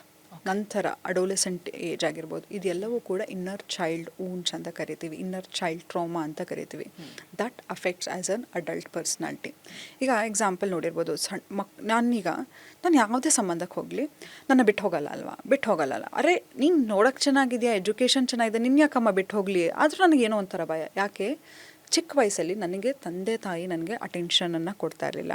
ನಂತರ ಅಡೋಲೆಸೆಂಟ್ ಏಜ್ ಆಗಿರ್ಬೋದು. ಇದೆಲ್ಲವೂ ಕೂಡ ಇನ್ನರ್ ಚೈಲ್ಡ್ ವೂಂಡ್ಸ್ ಅಂತ ಕರಿತೀವಿ, ಇನ್ನರ್ ಚೈಲ್ಡ್ ಟ್ರಾಮಾ ಅಂತ ಕರಿತೀವಿ. That affects as an adult personality. ಈಗ ಎಕ್ಸಾಂಪಲ್ ನೋಡಿರ್ಬೋದು, ನಾನು ಯಾವುದೇ ಸಂಬಂಧಕ್ಕೆ ಹೋಗಲಿ, ನನ್ನ ಬಿಟ್ಟು ಹೋಗಲ್ಲ ಅಲ್ವಾ, ಬಿಟ್ಟು ಹೋಗಲ್ಲ. ಅರೆ, ನೀನು ನೋಡೋಕ್ಕೆ ಚೆನ್ನಾಗಿದೆಯಾ, ಎಜುಕೇಷನ್ ಚೆನ್ನಾಗಿದೆ, ನಿನ್ನ ಯಾಕಮ್ಮ ಬಿಟ್ಟು ಹೋಗಲಿ? ಆದರೂ ನನಗೇನೋ ಒಂಥರ ಭಯ. ಯಾಕೆ? ಚಿಕ್ಕ ವಯಸ್ಸಲ್ಲಿ ನನಗೆ ತಂದೆ ತಾಯಿ ನನಗೆ ಅಟೆನ್ಷನನ್ನು ಕೊಡ್ತಾ ಇರಲಿಲ್ಲ.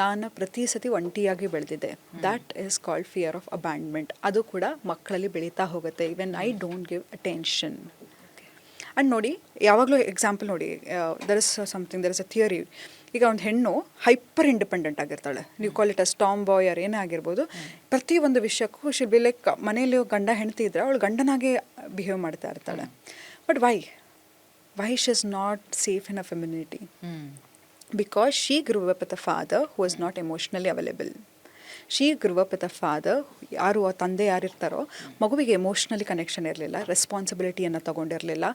ನಾನು ಪ್ರತಿ ಸತಿ ಒಂಟಿಯಾಗಿ ಬೆಳೆದಿದ್ದೆ. That is called fear of abandonment. ಅದು ಕೂಡ ಮಕ್ಕಳಲ್ಲಿ ಬೆಳೀತಾ ಹೋಗುತ್ತೆ. Even I don't give attention. And ನೋಡಿ, ಯಾವಾಗಲೂ ಎಕ್ಸಾಂಪಲ್ ನೋಡಿ, ದರ್ ಇಸ್ ಅ ಥಿಯರಿ. ಈಗ ಒಂದು ಹೆಣ್ಣು ಹೈಪರ್ ಇಂಡಿಪೆಂಡೆಂಟ್ ಆಗಿರ್ತಾಳೆ. ನೀವು call it as tomboy or ಏನೇ ಆಗಿರ್ಬೋದು. ಪ್ರತಿಯೊಂದು ವಿಷಯಕ್ಕೂ ಶಿ ಬಿ ಲೈಕ್, ಮನೆಯಲ್ಲಿ ಗಂಡ ಹೆಂಡತಿ ಇದ್ದರೆ ಅವಳು ಗಂಡನಾಗೆ ಬಿಹೇವ್ ಮಾಡ್ತಾ ಇರ್ತಾಳೆ. But why she is not safe in her femininity? Because she grew up with a father who was not emotionally available. She grew up with a father, ಯಾರು ತಂದೆ ಯಾರಿರ್ತಾರೋ, ಮಗುವಿಗೆ ಎಮೋಷ್ನಲಿ ಕನೆಕ್ಷನ್ ಇರಲಿಲ್ಲ, ರೆಸ್ಪಾನ್ಸಿಬಿಲಿಟಿಯನ್ನು ತೊಗೊಂಡಿರಲಿಲ್ಲ,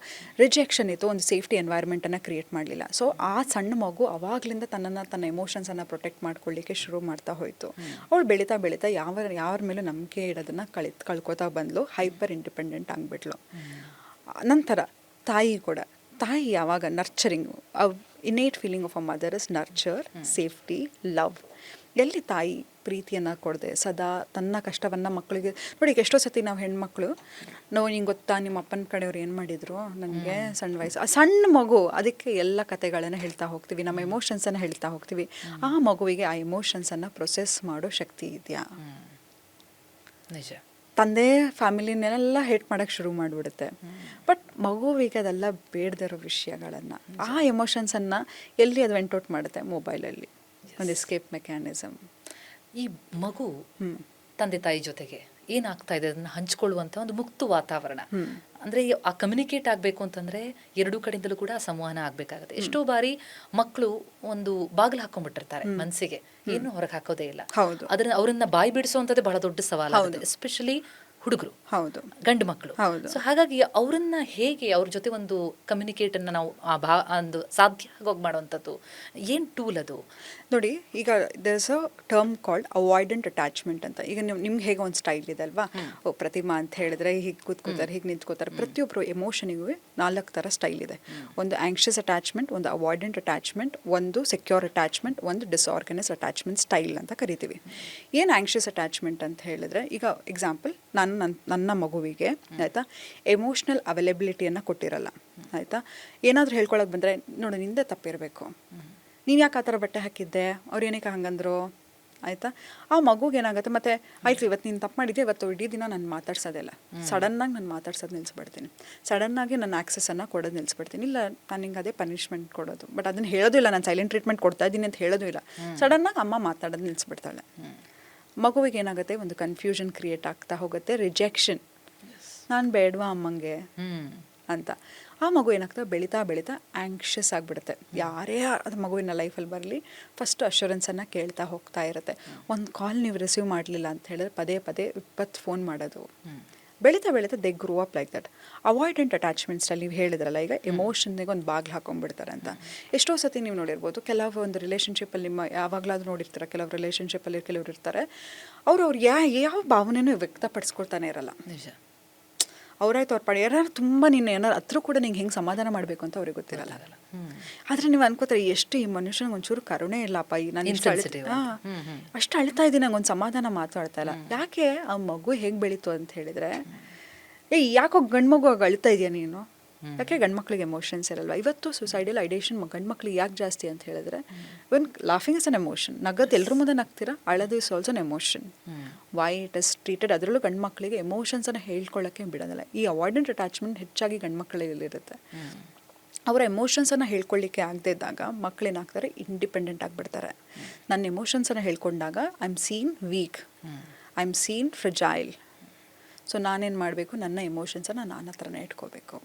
ರಿಜೆಕ್ಷನ್ ಇತ್ತು, ಒಂದು safety ಎನ್ವೈರ್ಮೆಂಟನ್ನು create ಮಾಡಲಿಲ್ಲ. So ಆ ಸಣ್ಣ ಮಗು ಆವಾಗಲಿಂದ ತನ್ನ ಎಮೋಷನ್ಸನ್ನು ಪ್ರೊಟೆಕ್ಟ್ ಮಾಡ್ಕೊಳ್ಳಿಕ್ಕೆ ಶುರು ಮಾಡ್ತಾ ಹೋಯಿತು. ಅವಳು ಬೆಳೀತಾ ಬೆಳೀತಾ ಯಾರ ಮೇಲೂ ನಂಬಿಕೆ ಇಡೋದನ್ನು ಕಳ್ಕೊತಾ ಬಂದಳು, ಹೈಪರ್ ಇಂಡಿಪೆಂಡೆಂಟ್ ಆಗಿಬಿಟ್ಲು. ನಂತರ ತಾಯಿ ಯಾವಾಗ nurturing, innate feeling of a mother is nurture, safety, love. ಎಲ್ಲಿ ತಾಯಿ ಪ್ರೀತಿಯನ್ನು ಕೊಡದೆ ಸದಾ ತನ್ನ ಕಷ್ಟವನ್ನು ಮಕ್ಕಳಿಗೆ ನೋಡಿ. ಈಗ ಎಷ್ಟೋ ಸತಿ ನಾವು ಹೆಣ್ಮಕ್ಳು ನಿಂಗೆ ಗೊತ್ತಾ ನಿಮ್ಮ ಅಪ್ಪನ ಕಡೆಯವ್ರು ಏನು ಮಾಡಿದರು ನನಗೆ ಸಣ್ಣ ವಯಸ್ಸು, ಆ ಸಣ್ಣ ಮಗು ಅದಕ್ಕೆ ಎಲ್ಲ ಕತೆಗಳನ್ನು ಹೇಳ್ತಾ ಹೋಗ್ತೀವಿ, ನಮ್ಮ ಎಮೋಷನ್ಸನ್ನು ಹೇಳ್ತಾ ಹೋಗ್ತೀವಿ. ಆ ಮಗುವಿಗೆ ಆ ಎಮೋಷನ್ಸನ್ನು ಪ್ರೊಸೆಸ್ ಮಾಡೋ ಶಕ್ತಿ ಇದೆಯಾ? ನಿಜ. ತಂದೆ ಫ್ಯಾಮಿಲಿನೆಲ್ಲ ಹೇಟ್ ಮಾಡೋಕ್ಕೆ ಶುರು ಮಾಡಿಬಿಡುತ್ತೆ. ಬಟ್ ಮಗುವಿಗೆ ಅದೆಲ್ಲ ಬೇಡದಿರೋ ವಿಷಯಗಳನ್ನು, ಆ ಎಮೋಷನ್ಸನ್ನು ಎಲ್ಲಿ ಅದು ವೆಂಟೌಟ್ ಮಾಡುತ್ತೆ? ಮೊಬೈಲಲ್ಲಿ ಒಂದು ಎಸ್ಕೇಪ್ ಮೆಕ್ಯಾನಿಸಮ್. ಈ ಮಗು ತಂದೆ ತಾಯಿ ಜೊತೆಗೆ ಏನಾಗ್ತಾ ಇದೆ ಅದನ್ನು ಹಂಚ್ಕೊಳ್ಳುವಂಥ ಒಂದು ಮುಕ್ತ ವಾತಾವರಣ, ಅಂದರೆ ಆ ಕಮ್ಯುನಿಕೇಟ್ ಆಗಬೇಕು ಅಂತಂದರೆ ಎರಡೂ ಕಡೆಯಿಂದಲೂ ಕೂಡ ಸಂವಹನ ಆಗಬೇಕಾಗುತ್ತೆ. ಎಷ್ಟೋ ಬಾರಿ ಮಕ್ಕಳು ಒಂದು ಬಾಗಿಲು ಹಾಕೊಂಡ್ಬಿಟ್ಟಿರ್ತಾರೆ ಮನಸ್ಸಿಗೆ, ಏನು ಹೊರಗೆ ಹಾಕೋದೇ ಇಲ್ಲ. ಅದನ್ನ ಅವರನ್ನ ಬಾಯಿ ಬಿಡಿಸುವಂಥದ್ದೇ ಬಹಳ ದೊಡ್ಡ ಸವಾಲಾಗುತ್ತೆ, ಎಸ್ಪೆಷಲಿ ಹುಡುಗರು, ಹೌದು, ಗಂಡು ಮಕ್ಕಳು. ಸೊ ಹಾಗಾಗಿ ಅವರನ್ನ ಹೇಗೆ ಅವ್ರ ಜೊತೆ ಒಂದು ಕಮ್ಯುನಿಕೇಟನ್ನು ನಾವು ಒಂದು ಸಾಧ್ಯ ಆಗೋಗಿ ಮಾಡುವಂಥದ್ದು ಏನು ಟೂಲ್ ಅದು? ನೋಡಿ, ಈಗ there is a term called avoidant attachment ಅಂತ. ಈಗ ನಿಮ್ಗೆ ಹೇಗೆ ಒಂದು ಸ್ಟೈಲ್ ಇದೆ ಅಲ್ವಾ? ಪ್ರತಿಮಾ ಅಂತ ಹೇಳಿದ್ರೆ ಹೀಗೆ ಕೂತ್ಕೋತಾರೆ, ಹೀಗೆ ನಿಂತ್ಕೋತಾರೆ. ಪ್ರತಿಯೊಬ್ಬರು ಎಮೋಷನಿಗೂ 4 ಥರ ಸ್ಟೈಲ್ ಇದೆ. ಒಂದು ಆಂಕ್ಷಿಯಸ್ ಅಟ್ಯಾಚ್ಮೆಂಟ್, ಒಂದು ಅವಾಯ್ಡೆಂಟ್ ಅಟ್ಯಾಚ್ಮೆಂಟ್, ಒಂದು ಸೆಕ್ಯೂರ್ ಅಟ್ಯಾಚ್ಮೆಂಟ್, ಒಂದು ಡಿಸಾರ್ಗನೈಸ್ ಅಟ್ಯಾಚ್ಮೆಂಟ್ ಸ್ಟೈಲ್ ಅಂತ ಕರಿತೀವಿ. ಏನು ಆಂಕ್ಷಿಯಸ್ ಅಟ್ಯಾಚ್ಮೆಂಟ್ ಅಂತ ಹೇಳಿದ್ರೆ, ಈಗ ಎಕ್ಸಾಂಪಲ್, ನನ್ನ ಮಗುವಿಗೆ ಆಯಿತಾ ಎಮೋಷ್ನಲ್ ಅವೈಲಬಿಲಿಟಿಯನ್ನು ಕೊಟ್ಟಿರಲ್ಲ, ಆಯಿತಾ. ಏನಾದರೂ ಹೇಳ್ಕೊಳಕ್ಕೆ ಬಂದರೆ, ನೋಡು ನಿಂದೆ ತಪ್ಪಿರಬೇಕು, ನೀನು ಯಾಕೆ ಆ ಥರ ಬಟ್ಟೆ ಹಾಕಿದ್ದೆ, ಅವ್ರು ಏನಕ್ಕೆ ಹಂಗಂದ್ರು, ಆಯಿತಾ. ಆ ಮಗುಗೆ ಏನಾಗುತ್ತೆ, ಮತ್ತು ಆಯ್ತು ಇವತ್ತು ನೀನು ತಪ್ಪು ಮಾಡಿದ್ದೆ, ಇವತ್ತು ಇಡೀ ದಿನ ನಾನು ಮಾತಾಡ್ಸೋದಿಲ್ಲ, ಸಡನ್ನಾಗಿ ನಾನು ಮಾತಾಡ್ಸೋದು ನಿಲ್ಲಿಸ್ಬಿಡ್ತೀನಿ, ಸಡನ್ನಾಗಿ ನನ್ನ ಆಕ್ಸೆಸನ್ನು ಕೊಡೋದು ನಿಲ್ಲಿಸ್ಬಿಡ್ತೀನಿ. ಇಲ್ಲ ನಾನು ಹಿಂಗೆ ಅದೇ ಪನಿಷ್ಮೆಂಟ್ ಕೊಡೋದು, ಬಟ್ ಅದನ್ನು ಹೇಳೋದು ಇಲ್ಲ, ನಾನು ಸೈಲೆಂಟ್ ಟ್ರೀಟ್ಮೆಂಟ್ ಕೊಡ್ತಾ ಇದ್ದೀನಿ ಅಂತ ಹೇಳೋದು ಇಲ್ಲ. ಸಡನ್ನಾಗಿ ಅಮ್ಮ ಮಾತಾಡೋದು ನಿಲ್ಲಿಸ್ಬಿಡ್ತಾಳೆ. ಮಗುವಿಗೆ ಏನಾಗುತ್ತೆ, ಒಂದು ಕನ್ಫ್ಯೂಷನ್ ಕ್ರಿಯೇಟ್ ಆಗ್ತಾ ಹೋಗುತ್ತೆ, ರಿಜೆಕ್ಷನ್, ನಾನು ಬೇಡವಾ ಅಮ್ಮಂಗೆ ಅಂತ. ಆ ಮಗು ಏನಾಗ್ತದೆ, ಬೆಳೀತಾ ಬೆಳೀತಾ ಆ್ಯಂಕ್ಷಿಯಸ್ ಆಗಿಬಿಡುತ್ತೆ. ಯಾರೇ ಅದು ಮಗುವಿನ ಲೈಫಲ್ಲಿ ಬರಲಿ, ಫಸ್ಟ್ ಅಶ್ಯೂರೆನ್ಸನ್ನು ಕೇಳ್ತಾ ಹೋಗ್ತಾ ಇರುತ್ತೆ. ಒಂದು ಕಾಲ್ ನೀವು ರಿಸೀವ್ ಮಾಡಲಿಲ್ಲ ಅಂತ ಹೇಳಿದ್ರೆ ಪದೇ ಪದೇ 20 ಫೋನ್ ಮಾಡೋದು. ಬೆಳೀತಾ ಬೆಳೀತಾ they grow up like that. Avoidant ಅಟ್ಯಾಚ್ಮೆಂಟ್ಸಲ್ಲಿ ನೀವು ಹೇಳಿದ್ರಲ್ಲ, ಈಗ ಎಮೋಷನ್ಗೆ ಒಂದು ಬಾಗಿಲು ಹಾಕೊಂಡ್ಬಿಡ್ತಾರೆ ಅಂತ. ಎಷ್ಟೋ ಸತಿ ನೀವು ನೋಡಿರ್ಬೋದು, ಕೆಲವು ಒಂದು ರಿಲೇಷನ್ಶಿಪ್ಪಲ್ಲಿ ನಿಮ್ಮ ಯಾವಾಗಲಾದ್ರೂ ನೋಡಿರ್ತಾರೆ, ಕೆಲವು ರಿಲೇಷನ್ಶಿಪ್ಪಲ್ಲಿ ಕೆಲವರು ಇರ್ತಾರೆ, ಅವ್ರು ಯಾವ ಭಾವನೆನೂ ವ್ಯಕ್ತಪಡಿಸ್ಕೊಳ್ತಾನೆ ಇರಲ್ಲ. ನಿಜ. ಅವರಾಯ್ತು ಅವ್ರ ಪಡೆ ಯಾರು ತುಂಬ ನೀನು ಏನಾರು ಹತ್ರ ಕೂಡ ನಿಂಗೆ ಹೆಂಗೆ ಸಮಾಧಾನ ಮಾಡಬೇಕು ಅಂತ ಅವ್ರಿಗೆ ಗೊತ್ತಿರಲ್ಲ. ಆದರೆ ನೀವು ಅನ್ಕೋತಾರೆ, ಎಷ್ಟು ಈ ಮನುಷ್ಯನಿಗೆ ಒಂಚೂರು ಕರುಣೆ ಇಲ್ಲಪ್ಪ, ಈ ನಾನು ಅಷ್ಟು ಅಳ್ತಾ ಇದ್ದೀನಿ, ನಂಗೆ ಒಂದು ಸಮಾಧಾನ ಮಾತಾಡ್ತಾ ಇಲ್ಲ. ಯಾಕೆ ಆ ಮಗು ಹೇಗೆ ಬೆಳೀತು ಅಂತ ಹೇಳಿದರೆ, ಯಾಕೋ ಗಂಡು ಮಗು ಆಗ ಅಳ್ತಾ ಇದೆಯಾ ನೀನು, ಯಾಕೆ ಗಂಡು ಮಕ್ಳಿಗೆ ಎಮೋಷನ್ಸ್ ಇರಲ್ವ? ಇವತ್ತು ಸೊಸೈಟಿಯಲ್ಲಿ ಐಡೇಷನ್ ಗಂಡು ಮಕ್ಳಿಗೆ ಯಾಕೆ ಜಾಸ್ತಿ ಅಂತ ಹೇಳಿದ್ರೆ, ಇವನ್ ಲಾಫಿಂಗ್ ಇಸ್ ಅನ್ ಎಮೋಷನ್. ನಗದು ಎಲ್ಲರ ಮುಂದೆ ನಗ್ತೀರಾ, ಅಳದು is also an emotion. Why it is treated, ಅದರಲ್ಲೂ ಗಂಡು ಮಕ್ಕಳಿಗೆ ಎಮೋಷನ್ಸನ್ನು ಹೇಳ್ಕೊಳ್ಳೋಕ್ಕೆ ಬಿಡೋದಿಲ್ಲ. ಈ ಅವಾಯ್ಡೆಂಟ್ ಅಟ್ಯಾಚ್ಮೆಂಟ್ ಹೆಚ್ಚಾಗಿ ಗಂಡು ಮಕ್ಕಳಲ್ಲಿರುತ್ತೆ. ಅವರ ಎಮೋಷನ್ಸನ್ನು ಹೇಳ್ಕೊಳ್ಳಿಕ್ಕೆ ಆಗದೆ ಇದ್ದಾಗ ಮಕ್ಕಳೇನಾಗ್ತಾರೆ, ಇಂಡಿಪೆಂಡೆಂಟ್ ಆಗಿಬಿಡ್ತಾರೆ. ನನ್ನ ಎಮೋಷನ್ಸನ್ನು ಹೇಳ್ಕೊಂಡಾಗ I am seen weak, I am seen fragile. So ನಾನೇನು ಮಾಡಬೇಕು, ನನ್ನ ಎಮೋಷನ್ಸನ್ನು ನಾನು ಹತ್ರನೇ ಇಟ್ಕೋಬೇಕು.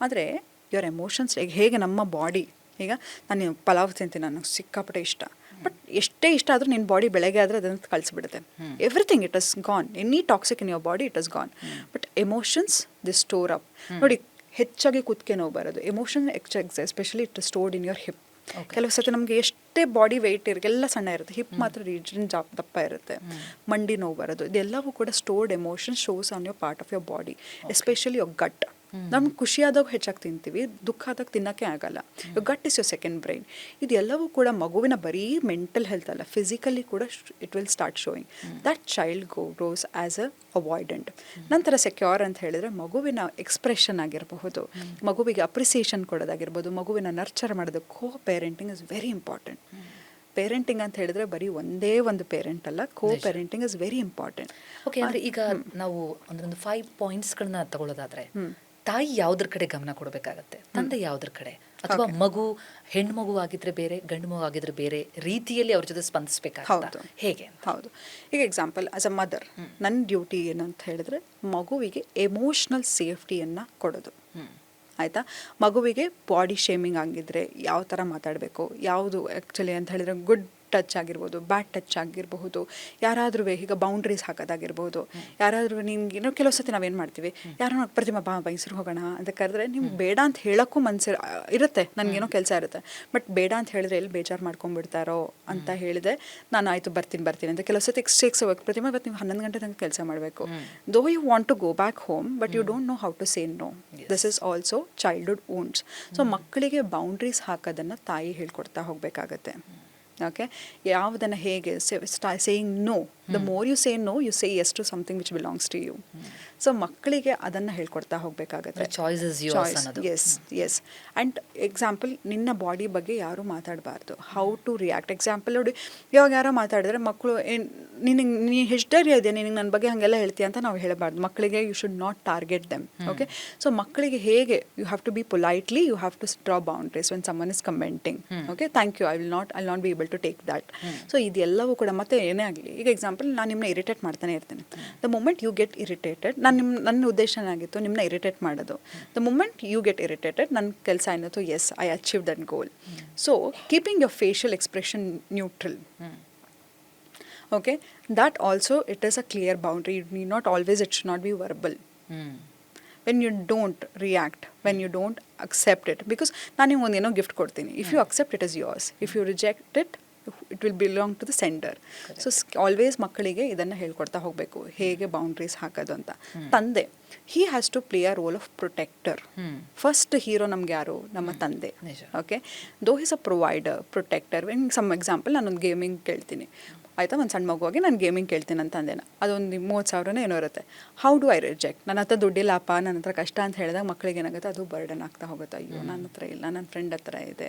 ಆದರೆ ಯುವರ್ ಎಮೋಷನ್ಸ್ ಹೇಗೆ ನಮ್ಮ ಬಾಡಿ, ಈಗ ನಾನು ಪಲಾವ್ ತಿಂತೀನಿ, ನನಗೆ ಸಿಕ್ಕಾಪಟ್ಟೆ ಇಷ್ಟ, ಬಟ್ ಎಷ್ಟೇ ಇಷ್ಟ ಆದರೂ ನಿನ್ನ ಬಾಡಿ ಬೆಳಗ್ಗೆ ಆದರೆ ಅದನ್ನು ಕಳಿಸ್ಬಿಡುತ್ತೆ. Everything it is gone, any toxic in your body it is gone. But emotions the store up. ನೋಡಿ, ಹೆಚ್ಚಾಗಿ ಕುತ್ತಿಗೆ ನೋವು ಬರೋದು emotion especially it stored in your hip. ಕೆಲವು ಸತಿ ನಮಗೆ ಎಷ್ಟೇ ಬಾಡಿ ವೆಯ್ಟ್ ಎಲ್ಲ ಸಣ್ಣ ಇರುತ್ತೆ, ಹಿಪ್ ಮಾತ್ರ ರೀಜನ್ ದಪ್ಪ ಇರುತ್ತೆ. ಮಂಡಿ ನೋವು ಬರೋದು, ಇದೆಲ್ಲವೂ ಕೂಡ stored emotion shows on your part of your body, especially your gut. ನಮ್ಗೆ ಖುಷಿಯಾದಾಗ ಹೆಚ್ಚಾಗಿ ತಿಂತೀವಿ, ದುಃಖ ಆದಾಗ ತಿನ್ನೋಕ್ಕೆ ಆಗಲ್ಲ. Your gut is your second brain. ಇದೆಲ್ಲವೂ ಕೂಡ ಮಗುವಿನ ಬರೀ ಮೆಂಟಲ್ ಹೆಲ್ತ್ ಅಲ್ಲ, ಫಿಸಿಕಲಿ ಕೂಡ it will start showing. That child grows as a avoidant. ನಂತರ ಸೆಕ್ಯೂರ್ ಅಂತ ಹೇಳಿದರೆ ಮಗುವಿನ ಎಕ್ಸ್ಪ್ರೆಷನ್ ಆಗಿರಬಹುದು, ಮಗುವಿಗೆ ಅಪ್ರಿಸಿಯೇಷನ್ ಕೊಡೋದಾಗಿರ್ಬೋದು, ಮಗುವಿನ ನರ್ಚರ್ ಮಾಡೋದು. Co parenting is very important. Parenting ಅಂತ ಹೇಳಿದ್ರೆ ಬರೀ ಒಂದೇ ಒಂದು ಪೇರೆಂಟ್ ಅಲ್ಲ, co parenting is very important. Okay, ಅಂದರೆ ಈಗ ನಾವು ಒಂದು 5 ಪಾಯಿಂಟ್ಸ್ಗಳನ್ನ ತಗೊಳ್ಳೋದಾದ್ರೆ, ತಾಯಿ ಯಾವುದ್ರ ಕಡೆ ಗಮನ ಕೊಡಬೇಕಾಗತ್ತೆ, ತಂದೆ ಯಾವುದ್ರ ಕಡೆ, ಅಥವಾ ಮಗು ಹೆಣ್ಣು ಮಗು ಆಗಿದ್ರೆ ಬೇರೆ, ಗಂಡು ಮಗು ಆಗಿದ್ರೆ ಬೇರೆ ರೀತಿಯಲ್ಲಿ ಅವ್ರ ಜೊತೆ ಸ್ಪಂದಿಸಬೇಕಾಗುತ್ತೆ, ಹೇಗೆ? ಹೌದು. ಈಗ ಎಕ್ಸಾಂಪಲ್, ಆಸ್ ಅ ಮದರ್ ನನ್ನ ಡ್ಯೂಟಿ ಏನಂತ ಹೇಳಿದ್ರೆ ಮಗುವಿಗೆ ಎಮೋಷ್ನಲ್ ಸೇಫ್ಟಿಯನ್ನು ಕೊಡೋದು. ಆಯಿತಾ, ಮಗುವಿಗೆ ಬಾಡಿ ಶೇಮಿಂಗ್ ಆಗಿದ್ದರೆ ಯಾವ ಥರ ಮಾತಾಡಬೇಕು, ಯಾವುದು ಆ್ಯಕ್ಚುಲಿ ಅಂತ ಹೇಳಿದ್ರೆ ಗುಡ್ ಟಚ್ ಆಗಿರ್ಬೋದು, ಬ್ಯಾಡ್ ಟಚ್ ಆಗಿರಬಹುದು, ಯಾರಾದ್ರೂ ಈಗ ಬೌಂಡ್ರೀಸ್ ಹಾಕೋದಾಗಿರ್ಬೋದು, ಯಾರಾದ್ರೂ ನಿಮ್ಗೆ ಕೆಲವು ಸತಿ ನಾವೇನು ಮಾಡ್ತೀವಿ, ಯಾರೋ ಪ್ರತಿಮಾ ಬಾ ಮೈಸೂರು ಹೋಗೋಣ ಅಂತ ಕರೆದ್ರೆ ನಿಮ್ಗೆ ಬೇಡ ಅಂತ ಹೇಳೋಕ್ಕೂ ಮನಸ್ಸು ಇರುತ್ತೆ, ನನಗೇನೋ ಕೆಲಸ ಇರುತ್ತೆ, ಬಟ್ ಬೇಡ ಅಂತ ಹೇಳಿದ್ರೆ ಎಲ್ಲಿ ಬೇಜಾರು ಮಾಡ್ಕೊಂಡ್ಬಿಡ್ತಾರೋ ಅಂತ ಹೇಳಿದೆ ನಾನು ಆಯಿತು ಬರ್ತೀನಿ ಅಂತ. ಕೆಲವು ಸತಿ ಎಕ್ಸ್ಟ್ರೇಕ್ಸ್ ಹೋಗ್ಬೇಕು, ಪ್ರತಿಮಾ ಇವತ್ತು ನೀವು 11 ಗಂಟೆ ತನಕ ಕೆಲಸ ಮಾಡಬೇಕು, though you want to go back home but you don't know how to say no. This is also childhood wounds. So ಮಕ್ಕಳಿಗೆ ಬೌಂಡ್ರೀಸ್ ಹಾಕೋದನ್ನು ತಾಯಿ ಹೇಳ್ಕೊಡ್ತಾ ಹೋಗಬೇಕಾಗತ್ತೆ. ಓಕೆ, ಯಾವುದನ್ನು ಹೇಗೆ saying no, the more you say no you say yes to something which belongs to you. So ಮಕ್ಕಳಿಗೆ ಅದನ್ನು ಹೇಳ್ಕೊಡ್ತಾ ಹೋಗಬೇಕಾಗತ್ತೆ. Yes yes. ಆ್ಯಂಡ್ ಎಕ್ಸಾಂಪಲ್, ನಿನ್ನ ಬಾಡಿ ಬಗ್ಗೆ ಯಾರೂ ಮಾತಾಡಬಾರ್ದು, ಹೌ ಟು ರಿಯಾಕ್ಟ್. ಎಕ್ಸಾಂಪಲ್ ನೋಡಿ, ಇವಾಗ ಯಾರೋ ಮಾತಾಡಿದ್ರೆ ಮಕ್ಕಳು ನೀ ಎಷ್ಟು ಧೈರ್ಯ ಇದೆ ನಿನಗೆ ನನ್ನ ಬಗ್ಗೆ ಹಾಗೆಲ್ಲ ಹೇಳ್ತೀಯ ಅಂತ ನಾವು ಹೇಳಬಾರ್ದು ಮಕ್ಕಳಿಗೆ. You should not target them. Okay, so ಮಕ್ಕಳಿಗೆ ಹೇಗೆ you have to be politely, you have to draw boundaries when someone is commenting. Okay, thank you, I will not be able to take that. So ಇದೆಲ್ಲವೂ ಕೂಡ ಮತ್ತೆ ಏನೇ ಆಗಲಿ, ಈಗ example ನಾನು ನಿಮ್ಮನ್ನ ಇರಿಟೇಟ್ ಮಾಡ್ತಾನೆ ಇರ್ತೀನಿ. The moment you get irritated, ನನ್ನ ಉದ್ದೇಶ ಏನಾಗಿತ್ತು ನಿಮ್ಮನ್ನ ಇರಿಟೇಟ್ ಮಾಡೋದು. The moment you get irritated, ನನ್ನ ಕೆಲಸ ಏನಿತ್ತು, yes I achieve that goal. So keeping your facial expression neutral. Okay, that also it is a clear boundary. You need not always, it should not be verbal. When you don't react, when you don't accept it, because ನಾನು ಒಂದು ಏನೋ gift ಕೊಡ್ತೀನಿ, if you accept it is yours, if you reject it it will belong to the sender. So always ಮಕ್ಕಳಿಗೆ ಇದನ್ನು ಹೇಳ್ಕೊಡ್ತಾ ಹೋಗಬೇಕು, ಹೇಗೆ boundaries ಹಾಕೋದು ಅಂತ. ತಂದೆ, he has to play a role of protector. First hero ನಮ್ಗೆ ಯಾರು, ನಮ್ಮ ತಂದೆ. Okay, though is a provider, protector. Some example, ನಾನೊಂದು ಗೇಮಿಂಗ್ ಕೇಳ್ತೀನಿ, ಆಯಿತಾ, ಒಂದು ಸಣ್ಣ ಮಗುವಾಗಿ ನಾನು ಗೇಮಿಂಗ್ ಕೇಳ್ತೀನಿ ಅಂತ ಅಂದೇನ, ಅದೊಂದು 30,000 ಏನೋ ಇರುತ್ತೆ. How do I reject? ನನ್ನ ಹತ್ರ ದುಡ್ಡಿಲ್ಲಪ್ಪ, ನನ್ನ ಹತ್ರ ಕಷ್ಟ ಅಂತ ಹೇಳಿದಾಗ ಮಕ್ಕಳಿಗೆ ಏನಾಗುತ್ತೆ, ಅದು ಬರ್ಡನ್ ಆಗ್ತಾ ಹೋಗುತ್ತೆ. ಅಯ್ಯೋ ನನ್ನ ಹತ್ರ ಇಲ್ಲ, ನನ್ನ ಫ್ರೆಂಡ್ ಹತ್ರ ಇದೆ.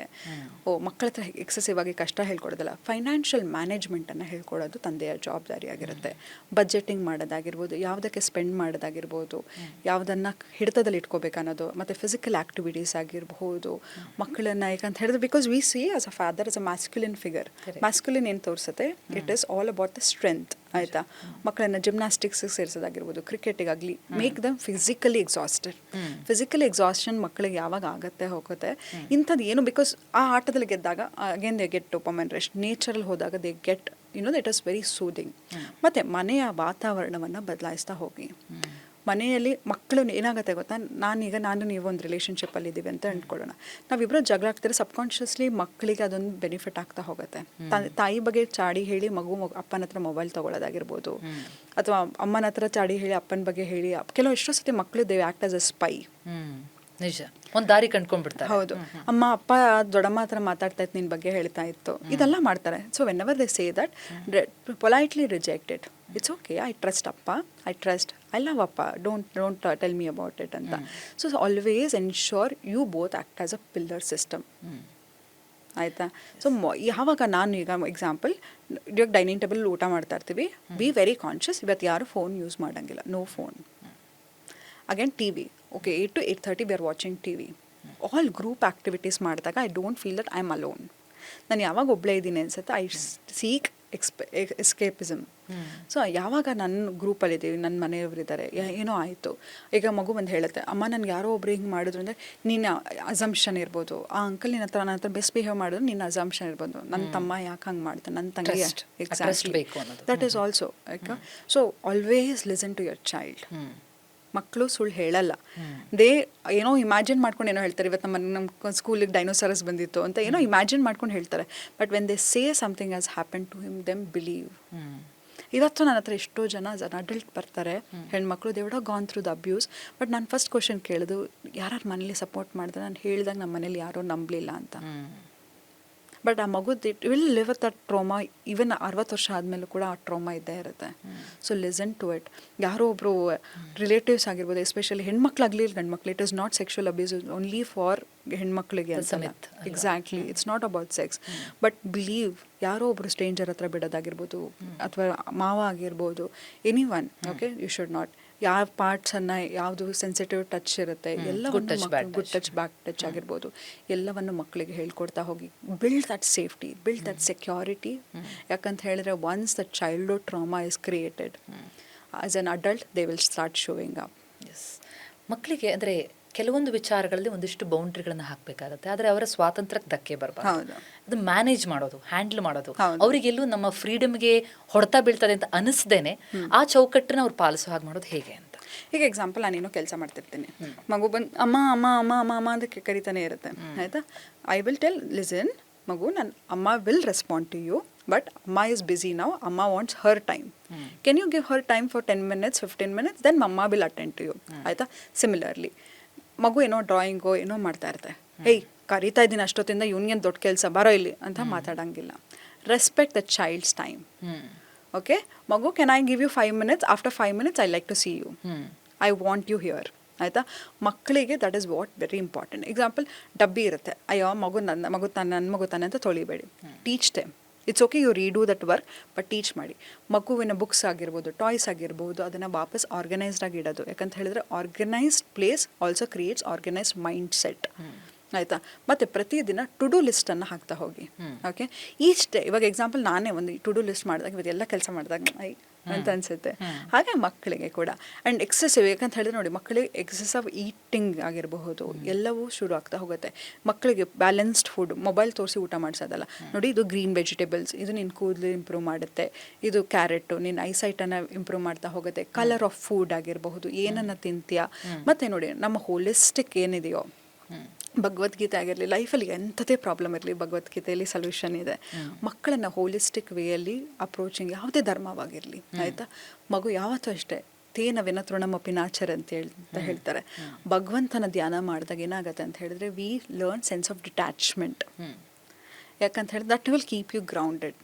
ಮಕ್ಕಳ ಹತ್ರ ಎಕ್ಸೆಸಿವ್ ಆಗಿ ಕಷ್ಟ ಹೇಳ್ಕೊಡೋದಿಲ್ಲ. ಫೈನಾನ್ಷಿಯಲ್ ಮ್ಯಾನೇಜ್ಮೆಂಟನ್ನು ಹೇಳ್ಕೊಡೋದು ತಂದೆಯ ಜವಾಬ್ದಾರಿಯಾಗಿರುತ್ತೆ. ಬಜೆಟಿಂಗ್ ಮಾಡೋದಾಗಿರ್ಬೋದು, ಯಾವುದಕ್ಕೆ ಸ್ಪೆಂಡ್ ಮಾಡೋದಾಗಿರ್ಬೋದು, ಯಾವುದನ್ನು ಹಿಡಿತದಲ್ಲಿ ಇಟ್ಕೋಬೇಕನ್ನೋದು, ಮತ್ತು ಫಿಸಿಕಲ್ ಆ್ಯಕ್ಟಿವಿಟೀಸ್ ಆಗಿರಬಹುದು ಮಕ್ಕಳನ್ನು. ಯಾಕಂತ ಹೇಳಿದ್ರೆ, because we see as a father as a masculine figure. Masculine ಏನು ತೋರಿಸುತ್ತೆ, it is all about the strength. ಆಯಿತಾ, ಮಕ್ಕಳನ್ನು ಜಿಮ್ನಾಸ್ಟಿಕ್ಸ್ ಸೇರಿಸೋದಾಗಿರ್ಬೋದು, ಕ್ರಿಕೆಟಿಗಾಗಲಿ, make them physically exhausted. Physically exhaustion ಮಕ್ಕಳಿಗೆ ಯಾವಾಗ ಆಗುತ್ತೆ ಹೋಗುತ್ತೆ ಇಂಥದ್ದು ಏನು, ಬಿಕಾಸ್ ಆ ಆಟದಲ್ಲಿ ಗೆದ್ದಾಗ again they get dopamine rush. ನೇಚರಲ್ಲಿ ಹೋದಾಗ they get it is very soothing. ಮತ್ತು ಮನೆಯ ವಾತಾವರಣವನ್ನು ಬದಲಾಯಿಸ್ತಾ ಹೋಗಿ. ಮನೆಯಲ್ಲಿ ಮಕ್ಕಳು ಏನಾಗುತ್ತೆ ಗೊತ್ತಾ, ನಾನು ನೀವು ಒಂದು ರಿಲೇಷನ್ಶಿಪ್ಪಲ್ಲಿ ಇದ್ದೀವಿ ಅಂತ ಅಂದ್ಕೊಳ್ಳೋಣ, ನಾವಿಬ್ಬರು ಜಗಳ ಆಗ್ತಿದ್ರೆ ಸಬ್ಕಾನ್ಷಿಯಸ್ಲಿ ಮಕ್ಕಳಿಗೆ ಅದೊಂದು ಬೆನಿಫಿಟ್ ಆಗ್ತಾ ಹೋಗುತ್ತೆ. ತಾಯಿ ಬಗ್ಗೆ ಚಾಡಿ ಹೇಳಿ ಅಪ್ಪನ ಹತ್ರ ಮೊಬೈಲ್ ತೊಗೊಳ್ಳೋದಾಗಿರ್ಬೋದು, ಅಥವಾ ಅಮ್ಮನ ಹತ್ರ ಚಾಡಿ ಹೇಳಿ ಅಪ್ಪನ ಬಗ್ಗೆ ಹೇಳಿ, ಕೆಲವು ಎಷ್ಟೋ ಸತಿ ಮಕ್ಕಳು they act as a spy. ನಿಜ, ಒಂದು ದಾರಿ ಕಂಡ್ಕೊಂಡ್ಬಿಡ್ತಾರೆ. ಹೌದು, ಅಪ್ಪ ದೊಡ್ಡಮ್ಮ ಹತ್ರ ಮಾತಾಡ್ತಾ ಇತ್ತು, ನಿನ್ನ ಬಗ್ಗೆ ಹೇಳ್ತಾ ಇತ್ತು, ಇದೆಲ್ಲ ಮಾಡ್ತಾರೆ. So whenever they say that, politely reject it. It's okay, I trust ಅಪ್ಪ, ಐ ಟ್ರಸ್ಟ್, ಐ ಲವ್ ಅಪ್ಪ, don't tell me about it ಅಂತ. So always ensure you both act as a pillar system. ಆಯಿತಾ. So ಯಾವಾಗ ನಾನು ಈಗ example, ಇವಾಗ dining table ಊಟ ಮಾಡ್ತಾ ಇರ್ತೀವಿ, ಬಿ ವೆರಿ ಕಾನ್ಷಿಯಸ್, ಇವತ್ತು ಯಾರು ಫೋನ್ ಯೂಸ್ ಮಾಡೋಂಗಿಲ್ಲ, no phone. Again T V, okay, 8 to 8:30 we are watching T V. All group activities ಮಾಡಿದಾಗ I don't feel that I am alone. ನಾನು ಯಾವಾಗ ಒಬ್ಬಳೇ ಇದ್ದೀನಿ ಅನ್ಸುತ್ತೆ, ಐ ಸೀಕ್ ಎಸ್ಕೇಪಿಸಮ್. ಸೊ ಯಾವಾಗ ನನ್ನ ಗ್ರೂಪಲ್ಲಿದ್ದೀವಿ, ನನ್ನ ಮನೆಯವರಿದ್ದಾರೆ, ಏನೋ ಆಯಿತು, ಈಗ ಮಗು ಬಂದು ಹೇಳುತ್ತೆ, ಅಮ್ಮ ನನಗೆ ಯಾರೋ ಒಬ್ರು ಹಿಂಗೆ ಮಾಡಿದ್ರು ಅಂದರೆ ನಿನ್ನ ಅಸಂಪ್ಷನ್ ಇರ್ಬೋದು, ಆ ಅಂಕಲ್ ನನ್ನ ಹತ್ರ ಬೆಸ್ಟ್ ಬಿಹೇವ್ ಮಾಡಿದ್ರು ನಿನ್ನ ಅಸಂಪ್ಷನ್ ಇರ್ಬೋದು, ನನ್ನ ತಮ್ಮ ಯಾಕೆ ಹಂಗೆ ಮಾಡ್ತಾನೆ, ನನ್ನ ತಂಗಿ. Exactly, that is also. So always listen to your child. ಮಕ್ಕಳು ಸುಳ್ಳು ಹೇಳಲ್ಲ. ದೇ ಏನೋ ಇಮ್ಯಾಜಿನ್ ಮಾಡ್ಕೊಂಡು ಏನೋ ಹೇಳ್ತಾರೆ, ಇವತ್ತು ನಮ್ಮ ಸ್ಕೂಲಿಗೆ ಡೈನೋಸಾರಸ್ ಬಂದಿತ್ತು ಅಂತ ಏನೋ ಇಮ್ಯಾಜಿನ್ ಮಾಡ್ಕೊಂಡು ಹೇಳ್ತಾರೆ. But when they say something has happen to him, them believe. ಇವತ್ತು ನನ್ನ ಹತ್ರ ಎಷ್ಟೋ ಜನ ಅಡಲ್ಟ್ ಬರ್ತಾರೆ, ಹೆಣ್ಮಕ್ಳು, they would have gone through the abuse. But ನಾನು ಫಸ್ಟ್ ಕ್ವಶನ್ ಕೇಳಿದು, ಯಾರು ಮನೇಲಿ ಸಪೋರ್ಟ್ ಮಾಡಿದ್ರೆ, ನಾನು ಹೇಳಿದಾಗ ನಮ್ಮ ಮನೇಲಿ ಯಾರೋ ನಂಬಲಿಲ್ಲ ಅಂತ. ಬಟ್ ಆ ಮಗುದು it will live with that trauma. Even 60 ವರ್ಷ ಆದಮೇಲೂ ಕೂಡ ಆ ಟ್ರೋಮಾ ಇದ್ದೇ ಇರುತ್ತೆ. So listen to it. ಯಾರೋ ಒಬ್ಬರು ರಿಲೇಟಿವ್ಸ್ ಆಗಿರ್ಬೋದು, ಎಸ್ಪೆಷಲಿ ಹೆಣ್ಮಕ್ಳಾಗಲಿ ಗಂಡು ಮಕ್ಳು, it is not sexual abuse only for ಹೆಣ್ಮಕ್ಳಿಗೆ ಅಂತ. Exactly, it's not about sex. But believe, ಯಾರೋ ಒಬ್ಬರು ಸ್ಟ್ರೇಂಜರ್ ಹತ್ರ ಬಿಡೋದಾಗಿರ್ಬೋದು, ಅಥವಾ ಮಾವ ಆಗಿರ್ಬೋದು, anyone. Okay, you should not. ಯಾವ ಪಾರ್ಟ್ಸನ್ನು, ಯಾವುದು ಸೆನ್ಸಿಟಿವ್ ಟಚ್ ಇರುತ್ತೆ, ಎಲ್ಲವನ್ನು ಗುಡ್ ಟಚ್, ಬ್ಯಾಕ್ ಟಚ್ ಆಗಿರ್ಬೋದು, ಎಲ್ಲವನ್ನು ಮಕ್ಕಳಿಗೆ ಹೇಳ್ಕೊಡ್ತಾ ಹೋಗಿ. Build that safety, build that security. ಯಾಕಂತ ಹೇಳಿದ್ರೆ once the childhood trauma is created, as an adult they will start showing up. Yes, ಮಕ್ಕಳಿಗೆ ಅಂದರೆ ಕೆಲವೊಂದು ವಿಚಾರಗಳಲ್ಲಿ ಒಂದಿಷ್ಟು ಬೌಂಡ್ರಿಗಳನ್ನ ಹಾಕಬೇಕಾಗತ್ತೆ, ಆದರೆ ಅವರ ಸ್ವಾತಂತ್ರ್ಯಕ್ಕೆ ಧಕ್ಕೆ ಬರಬಾರ್ದು. ಹೌದು. ಅದು ಮ್ಯಾನೇಜ್ ಮಾಡೋದು, ಹ್ಯಾಂಡಲ್ ಮಾಡೋದು, ಹೌದು. ಅವರಿಗೆಲ್ಲೂ ನಮ್ಮ ಫ್ರೀಡಮ್ಗೆ ಹೊಡೆತ ಬೀಳ್ತದೆ ಅಂತ ಅನಿಸ್ದೇನೆ ಆ ಚೌಕಟ್ಟನ್ನ ಅವ್ರು ಪಾಲಿಸೋ ಹಾಗೆ ಮಾಡೋದು ಹೇಗೆ ಅಂತ. ಈಗ ಎಕ್ಸಾಂಪಲ್ ನಾನೇನೋ ಕೆಲಸ ಮಾಡ್ತಿರ್ತೀನಿ, ಮಗು ಬಂದು ಅಮ್ಮ ಅಮ್ಮ ಅಮ್ಮ ಅಮ್ಮ ಅಮ್ಮ ಅಂತ ಕರಿತಾನೆ ಇರುತ್ತೆ, ಆಯಿತಾ. ಐ ವಿಲ್ ಟೆಲ್ ಲಿಸನ್ ಮಗು, ನನ್ನ ಅಮ್ಮ will respond to you, but ಅಮ್ಮ ಈಸ್ ಬಿಸಿ ನೌ, ಅಮ್ಮ wants her time, can you give her time for 10 minutes 15 minutes, then ಮಮ್ಮ ವಿಲ್ ಅಟೆಂಡ್ ಟು ಯು, ಆಯಿತಾ. ಸಿಮಿಲರ್ಲಿ ಮಗು ಏನೋ ಡ್ರಾಯಿಂಗೋ ಏನೋ ಮಾಡ್ತಾ ಇರ್ತೆ, ಏಯ್ ಕರೀತಾ ಇದ್ದೀನಿ ಅಷ್ಟೊತ್ತಿಂದ ಇವ್ನಿಗೇನು ದೊಡ್ಡ ಕೆಲಸ ಬರೋ ಇಲ್ಲಿ ಅಂತ ಮಾತಾಡೋಂಗಿಲ್ಲ. Respect the child's time. Okay, ಮಗು can I give you 5 minutes, after 5 minutes I like to see you, I want you here, ಆಯಿತಾ. ಮಕ್ಕಳಿಗೆ that is what very important. Example ಡಬ್ಬಿ ಇರುತ್ತೆ, ಅಯ್ಯೋ ನನ್ನ ಮಗು ತಾನೆ ಅಂತ ತೊಳಿಬೇಡಿ, teach them. It's okay you redo that work, but teach ಮಾಡಿ. ಮಗುವಿನ ಬುಕ್ಸ್ ಆಗಿರ್ಬೋದು, ಟಾಯ್ಸ್ ಆಗಿರ್ಬೋದು, ಅದನ್ನು ವಾಪಸ್ ಆರ್ಗನೈಸ್ಡ್ ಆಗಿ ಇಡೋದು. ಯಾಕಂತ ಹೇಳಿದ್ರೆ organised place also creates organised mind set, ಆಯಿತಾ. ಮತ್ತು ಪ್ರತಿದಿನ ಟು ಡೂ ಲಿಸ್ಟನ್ನು ಹಾಕ್ತಾ ಹೋಗಿ. ಓಕೆ, ಈಚ್ ಡೇ ಇವಾಗ ಎಕ್ಸಾಂಪಲ್ ನಾನೇ ಒಂದು ಟು ಡೂ ಲಿಸ್ಟ್ ಮಾಡಿದಾಗ ಇವತ್ತೆಲ್ಲ ಕೆಲಸ ಮಾಡಿದಾಗ ಅಂತ ಅನಿಸುತ್ತೆ. ಹಾಗೆ ಮಕ್ಕಳಿಗೆ ಕೂಡ. ಆ್ಯಂಡ್ ಎಕ್ಸೆಸಿವ್, ಯಾಕಂತ ಹೇಳಿದ್ರೆ ನೋಡಿ, ಮಕ್ಕಳಿಗೆ ಎಕ್ಸೆಸಿವ್ ಈಟಿಂಗ್ ಆಗಿರಬಹುದು, ಎಲ್ಲವೂ ಶುರು ಆಗ್ತಾ ಹೋಗುತ್ತೆ. ಮಕ್ಕಳಿಗೆ ಬ್ಯಾಲೆನ್ಸ್ಡ್ ಫುಡ್, ಮೊಬೈಲ್ ತೋರಿಸಿ ಊಟ ಮಾಡಿಸೋದಲ್ಲ. ನೋಡಿ, ಇದು ಗ್ರೀನ್ ವೆಜಿಟೇಬಲ್ಸ್, ಇದು ನಿನ್ನ ಕೂದಲು ಇಂಪ್ರೂವ್ ಮಾಡುತ್ತೆ, ಇದು ಕ್ಯಾರೆಟು ನಿನ್ನ ಐಸೈಟನ್ನು ಇಂಪ್ರೂವ್ ಮಾಡ್ತಾ ಹೋಗುತ್ತೆ. ಕಲರ್ ಆಫ್ ಫುಡ್ ಆಗಿರಬಹುದು, ಏನನ್ನು ತಿಂತೀಯಾ. ಮತ್ತು ನೋಡಿ, ನಮ್ಮ ಹೋಲಿಸ್ಟಿಕ್ ಏನಿದೆಯೋ, ಭಗವದ್ಗೀತೆ ಆಗಿರಲಿ, ಲೈಫಲ್ಲಿ ಎಂಥದೇ ಪ್ರಾಬ್ಲಮ್ ಇರಲಿ, ಭಗವದ್ಗೀತೆಯಲ್ಲಿ ಸೊಲ್ಯೂಷನ್ ಇದೆ. ಮಕ್ಕಳನ್ನು ಹೋಲಿಸ್ಟಿಕ್ ವೇಯಲ್ಲಿ ಅಪ್ರೋಚಿಂಗ್, ಯಾವುದೇ ಧರ್ಮವಾಗಿರಲಿ, ಆಯಿತಾ. ಮಗು ಯಾವತ್ತೂ ಅಷ್ಟೇ ತೇನ ವಿನ ತೃಣಮಪಿ ನಾಚರ್ ಅಂತ ಹೇಳ್ತಾರೆ. ಭಗವಂತನ ಧ್ಯಾನ ಮಾಡಿದಾಗ ಏನಾಗುತ್ತೆ ಅಂತ ಹೇಳಿದ್ರೆ, we learn sense of detachment. ಯಾಕಂತ ಹೇಳಿದ್ರೆ that will keep you grounded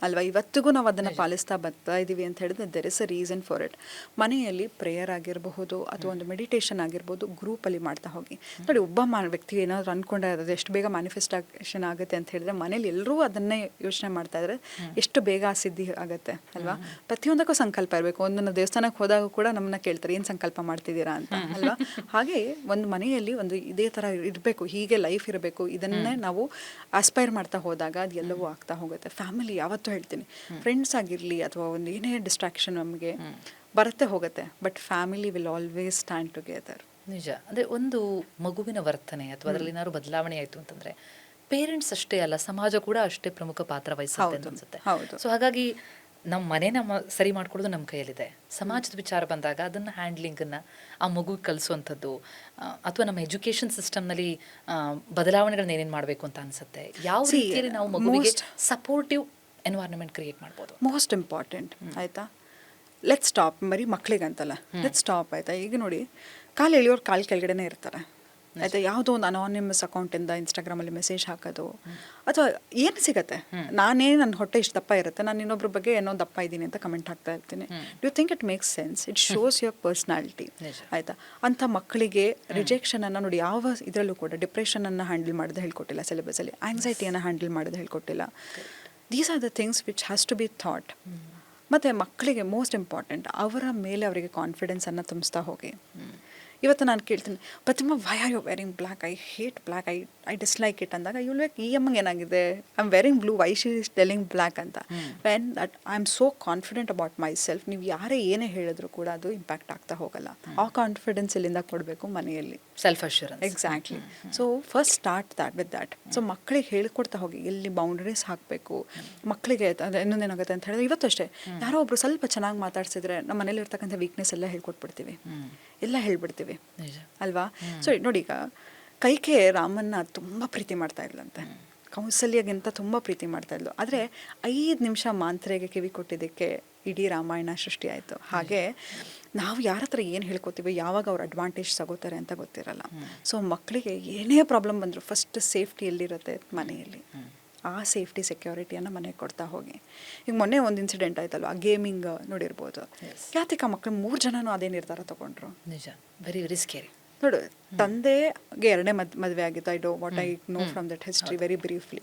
ಅಲ್ವಾ. ಇವತ್ತಿಗೂ ನಾವು ಅದನ್ನು ಪಾಲಿಸ್ತಾ ಬರ್ತಾ ಇದ್ದೀವಿ ಅಂತ ಹೇಳಿದ್ರೆ there is a reason for it. ಮನೆಯಲ್ಲಿ ಪ್ರೇಯರ್ ಆಗಿರಬಹುದು ಅಥವಾ ಒಂದು ಮೆಡಿಟೇಷನ್ ಆಗಿರ್ಬೋದು, ಗ್ರೂಪಲ್ಲಿ ಮಾಡ್ತಾ ಹೋಗಿ. ನೋಡಿ, ಒಬ್ಬ ವ್ಯಕ್ತಿ ಏನಾದರೂ ಅಂದ್ಕೊಂಡ್ರೆ ಅದು ಎಷ್ಟು ಬೇಗ ಮ್ಯಾನಿಫೆಸ್ಟೇಷನ್ ಆಗುತ್ತೆ ಅಂತ ಹೇಳಿದ್ರೆ, ಮನೇಲಿ ಎಲ್ಲರೂ ಅದನ್ನೇ ಯೋಚನೆ ಮಾಡ್ತಾ ಇದ್ರೆ ಎಷ್ಟು ಬೇಗ ಆ ಸಿದ್ಧಿ ಆಗುತ್ತೆ ಅಲ್ವಾ. ಪ್ರತಿಯೊಂದಕ್ಕೂ ಸಂಕಲ್ಪ ಇರಬೇಕು. ಒಂದೊಂದು ದೇವಸ್ಥಾನಕ್ಕೆ ಹೋದಾಗ ಕೂಡ ನಮ್ಮನ್ನ ಕೇಳ್ತಾರೆ, ಏನು ಸಂಕಲ್ಪ ಮಾಡ್ತಿದ್ದೀರಾ ಅಂತ ಅಲ್ವಾ. ಹಾಗೆ ಒಂದು ಮನೆಯಲ್ಲಿ ಒಂದು ಇದೇ ಥರ ಇರಬೇಕು, ಹೀಗೆ ಲೈಫ್ ಇರಬೇಕು, ಇದನ್ನೇ ನಾವು ಆಸ್ಪೈರ್ ಮಾಡ್ತಾ ಹೋದಾಗ ಅದು ಎಲ್ಲವೂ ಆಗ್ತಾ ಹೋಗುತ್ತೆ. ಫ್ಯಾಮಿಲಿ ಯಾವತ್ತೂ ಹೇಳ್ತೀನಿ, ಫ್ರೆಂಡ್ಸ್ ಆಗಿರಲಿ ಅಥವಾ ಒಂದು ಏನೇ ಡಿಸ್ಟ್ರಾಕ್ಷನ್ ನಮಗೆ ಬರುತ್ತೆ ಹೋಗುತ್ತೆ, but family will always stand together. ನಿಜ. ಅಂದರೆ ಒಂದು ಮಗುವಿನ ವರ್ತನೆ ಅಥವಾ ಅದರಲ್ಲಿ ಏನಾದ್ರು ಬದಲಾವಣೆ ಆಯಿತು ಅಂತಂದರೆ ಪೇರೆಂಟ್ಸ್ ಅಷ್ಟೇ ಅಲ್ಲ, ಸಮಾಜ ಕೂಡ ಅಷ್ಟೇ ಪ್ರಮುಖ ಪಾತ್ರ ವಹಿಸುತ್ತೆ ಅನ್ಸುತ್ತೆ. ಸೊ ಹಾಗಾಗಿ ನಮ್ಮ ಮನೇನ ಸರಿ ಮಾಡ್ಕೊಳ್ಳೋದು ನಮ್ಮ ಕೈಯಲ್ಲಿದೆ. ಸಮಾಜದ ವಿಚಾರ ಬಂದಾಗ ಅದನ್ನು ಹ್ಯಾಂಡ್ಲಿಂಗನ್ನು ಆ ಮಗುಗೆ ಕಲಿಸುವಂಥದ್ದು, ಅಥವಾ ನಮ್ಮ ಎಜುಕೇಷನ್ ಸಿಸ್ಟಮ್ನಲ್ಲಿ ಬದಲಾವಣೆಗಳನ್ನ ಏನೇನು ಮಾಡಬೇಕು ಅಂತ ಅನಿಸುತ್ತೆ. ಯಾವ ರೀತಿಯಲ್ಲಿ ನಾವು ಮಗುವಿಗೆ ಸಪೋರ್ಟಿವ್ ಎನ್ವೈರನ್ಮೆಂಟ್ ಕ್ರಿಯೇಟ್ ಮಾಡ್ಬೋದು, ಮೋಸ್ಟ್ ಇಂಪಾರ್ಟೆಂಟ್, ಆಯಿತಾ. ಲೆಟ್ ಸ್ಟಾಪ್, ಬರೀ ಮಕ್ಕಳಿಗಂತಲ್ಲ, ಲೆಟ್ ಸ್ಟಾಪ್, ಆಯಿತಾ. ಈಗ ನೋಡಿ, ಕಾಲು ಎಳೆಯೋರು ಕಾಲು ಕೆಳಗಡೆನೇ ಇರ್ತಾರೆ, ಆಯಿತಾ. ಯಾವುದೋ ಒಂದು ಅನಾನಿಮಸ್ ಅಕೌಂಟಿಂದ ಇನ್ಸ್ಟಾಗ್ರಾಮಲ್ಲಿ ಮೆಸೇಜ್ ಹಾಕೋದು, ಅಥವಾ ಏನು ಸಿಗುತ್ತೆ, ನನ್ನ ಹೊಟ್ಟೆ ಇಷ್ಟು ದಪ್ಪ ಇರುತ್ತೆ, ನಾನು ಇನ್ನೊಬ್ರ ಬಗ್ಗೆ ಏನೋ ದಪ್ಪ ಇದ್ದೀನಿ ಅಂತ ಕಮೆಂಟ್ ಹಾಕ್ತಾ ಇರ್ತೀನಿ. Do you think it makes sense? It shows your personality, ಆಯಿತಾ. ಅಂಥ ಮಕ್ಕಳಿಗೆ ರಿಜೆಕ್ಷನನ್ನು ನೋಡಿ, ಯಾವ ಇದರಲ್ಲೂ ಕೂಡ ಡಿಪ್ರೆಷನನ್ನು ಹ್ಯಾಂಡಲ್ ಮಾಡೋದು ಹೇಳ್ಕೊಟ್ಟಿಲ್ಲ ಸಿಲೆಬಸಲ್ಲಿ, ಆಂಗ್ಸೈಟಿಯನ್ನು ಹ್ಯಾಂಡಲ್ ಮಾಡೋದು ಹೇಳ್ಕೊಟ್ಟಿಲ್ಲ. These are the things which has to be thought. ಮತ್ತು ಮಕ್ಕಳಿಗೆ ಮೋಸ್ಟ್ ಇಂಪಾರ್ಟೆಂಟ್, ಅವರ ಮೇಲೆ ಅವರಿಗೆ ಕಾನ್ಫಿಡೆನ್ಸನ್ನು ತುಂಬಿಸ್ತಾ ಹೋಗಿ. ಇವತ್ತು ನಾನು ಕೇಳ್ತೀನಿ, Prathima why are you wearing black, I hate black, I dislike it ಅಂದಾಗ ಇವ್ಳು ಬೇಕು, ಈ ಅಮ್ಮಂಗೆ ಏನಾಗಿದೆ, I am wearing blue, why she is telling black ಅಂತ. When that I am so confident about myself, ನೀವು ಯಾರೇ ಏನೇ ಹೇಳಿದ್ರು ಕೂಡ ಅದು ಇಂಪ್ಯಾಕ್ಟ್ ಆಗ್ತಾ ಹೋಗಲ್ಲ. ಆ ಕಾನ್ಫಿಡೆನ್ಸ್ ಇಲ್ಲಿಂದ ಕೊಡಬೇಕು ಮನೆಯಲ್ಲಿ, self assurance. Exactly. So first start that with that. So ಮಕ್ಕಳಿಗೆ ಹೇಳ್ಕೊಡ್ತಾ ಹೋಗಿ, ಎಲ್ಲಿ ಬೌಂಡ್ರೀಸ್ ಹಾಕಬೇಕು ಮಕ್ಕಳಿಗೆ. ಇನ್ನೊಂದೇನಾಗುತ್ತೆ ಅಂತ ಹೇಳಿದ್ರೆ, ಇವತ್ತು ಅಷ್ಟೇ ಯಾರೋ ಒಬ್ರು ಸ್ವಲ್ಪ ಚೆನ್ನಾಗಿ ಮಾತಾಡ್ಸಿದ್ರೆ ನಮ್ಮ ಮನೇಲಿ ಇರ್ತಕ್ಕಂಥ ವೀಕ್ನೆಸ್ ಎಲ್ಲ ಹೇಳ್ಕೊಟ್ಬಿಡ್ತೀವಿ, ಎಲ್ಲ ಹೇಳ್ಬಿಡ್ತೀವಿ ಅಲ್ವಾ. ಸೊ ನೋಡಿ, ಈಗ ಕೈಕೆ ರಾಮನ್ನ ತುಂಬ ಪ್ರೀತಿ ಮಾಡ್ತಾ ಇದ್ಲಂತೆ, ಕೌಸಲ್ಯಗಿಂತ ತುಂಬ ಪ್ರೀತಿ ಮಾಡ್ತಾ ಇದ್ಲು. ಆದರೆ 5 ನಿಮಿಷ ಮಾಂತ್ರೆಗೆ ಕಿವಿ ಕೊಟ್ಟಿದ್ದಕ್ಕೆ ಇಡೀ ರಾಮಾಯಣ ಸೃಷ್ಟಿ ಆಯಿತು. ಹಾಗೆ ನಾವು ಯಾರ ಹತ್ರ ಏನು ಹೇಳ್ಕೊತೀವಿ, ಯಾವಾಗ ಅವ್ರು ಅಡ್ವಾಂಟೇಜ್ ತಗೋತಾರೆ ಅಂತ ಗೊತ್ತಿರಲ್ಲ. ಸೊ ಮಕ್ಕಳಿಗೆ ಏನೇ ಪ್ರಾಬ್ಲಮ್ ಬಂದರೂ ಫಸ್ಟ್ ಸೇಫ್ಟಿ ಎಲ್ಲಿರುತ್ತೆ, ಮನೆಯಲ್ಲಿ. ಆ ಸೇಫ್ಟಿ ಸೆಕ್ಯೂರಿಟಿಯನ್ನು ಮನೆಗೆ ಕೊಡ್ತಾ ಹೋಗಿ. ಈಗ ಮೊನ್ನೆ ಒಂದು ಇನ್ಸಿಡೆಂಟ್ ಆಯ್ತಲ್ವ, ಆ ಗೇಮಿಂಗ್ ನೋಡಿರ್ಬೋದು. ಯಾತಿಕ ಮಕ್ಕಳು 3 ಜನನೂ ಅದೇ ನಿರ್ಧಾರ ತಗೊಂಡ್ರು. ನಿಜ, ವೆರಿ ವೆರಿ ಸ್ಕೇರಿ. ನೋಡು, ತಂದೆಗೆ 2ನೇ ಮದುವೆ ಆಗಿತ್ತು. I do what I know from that history very briefly.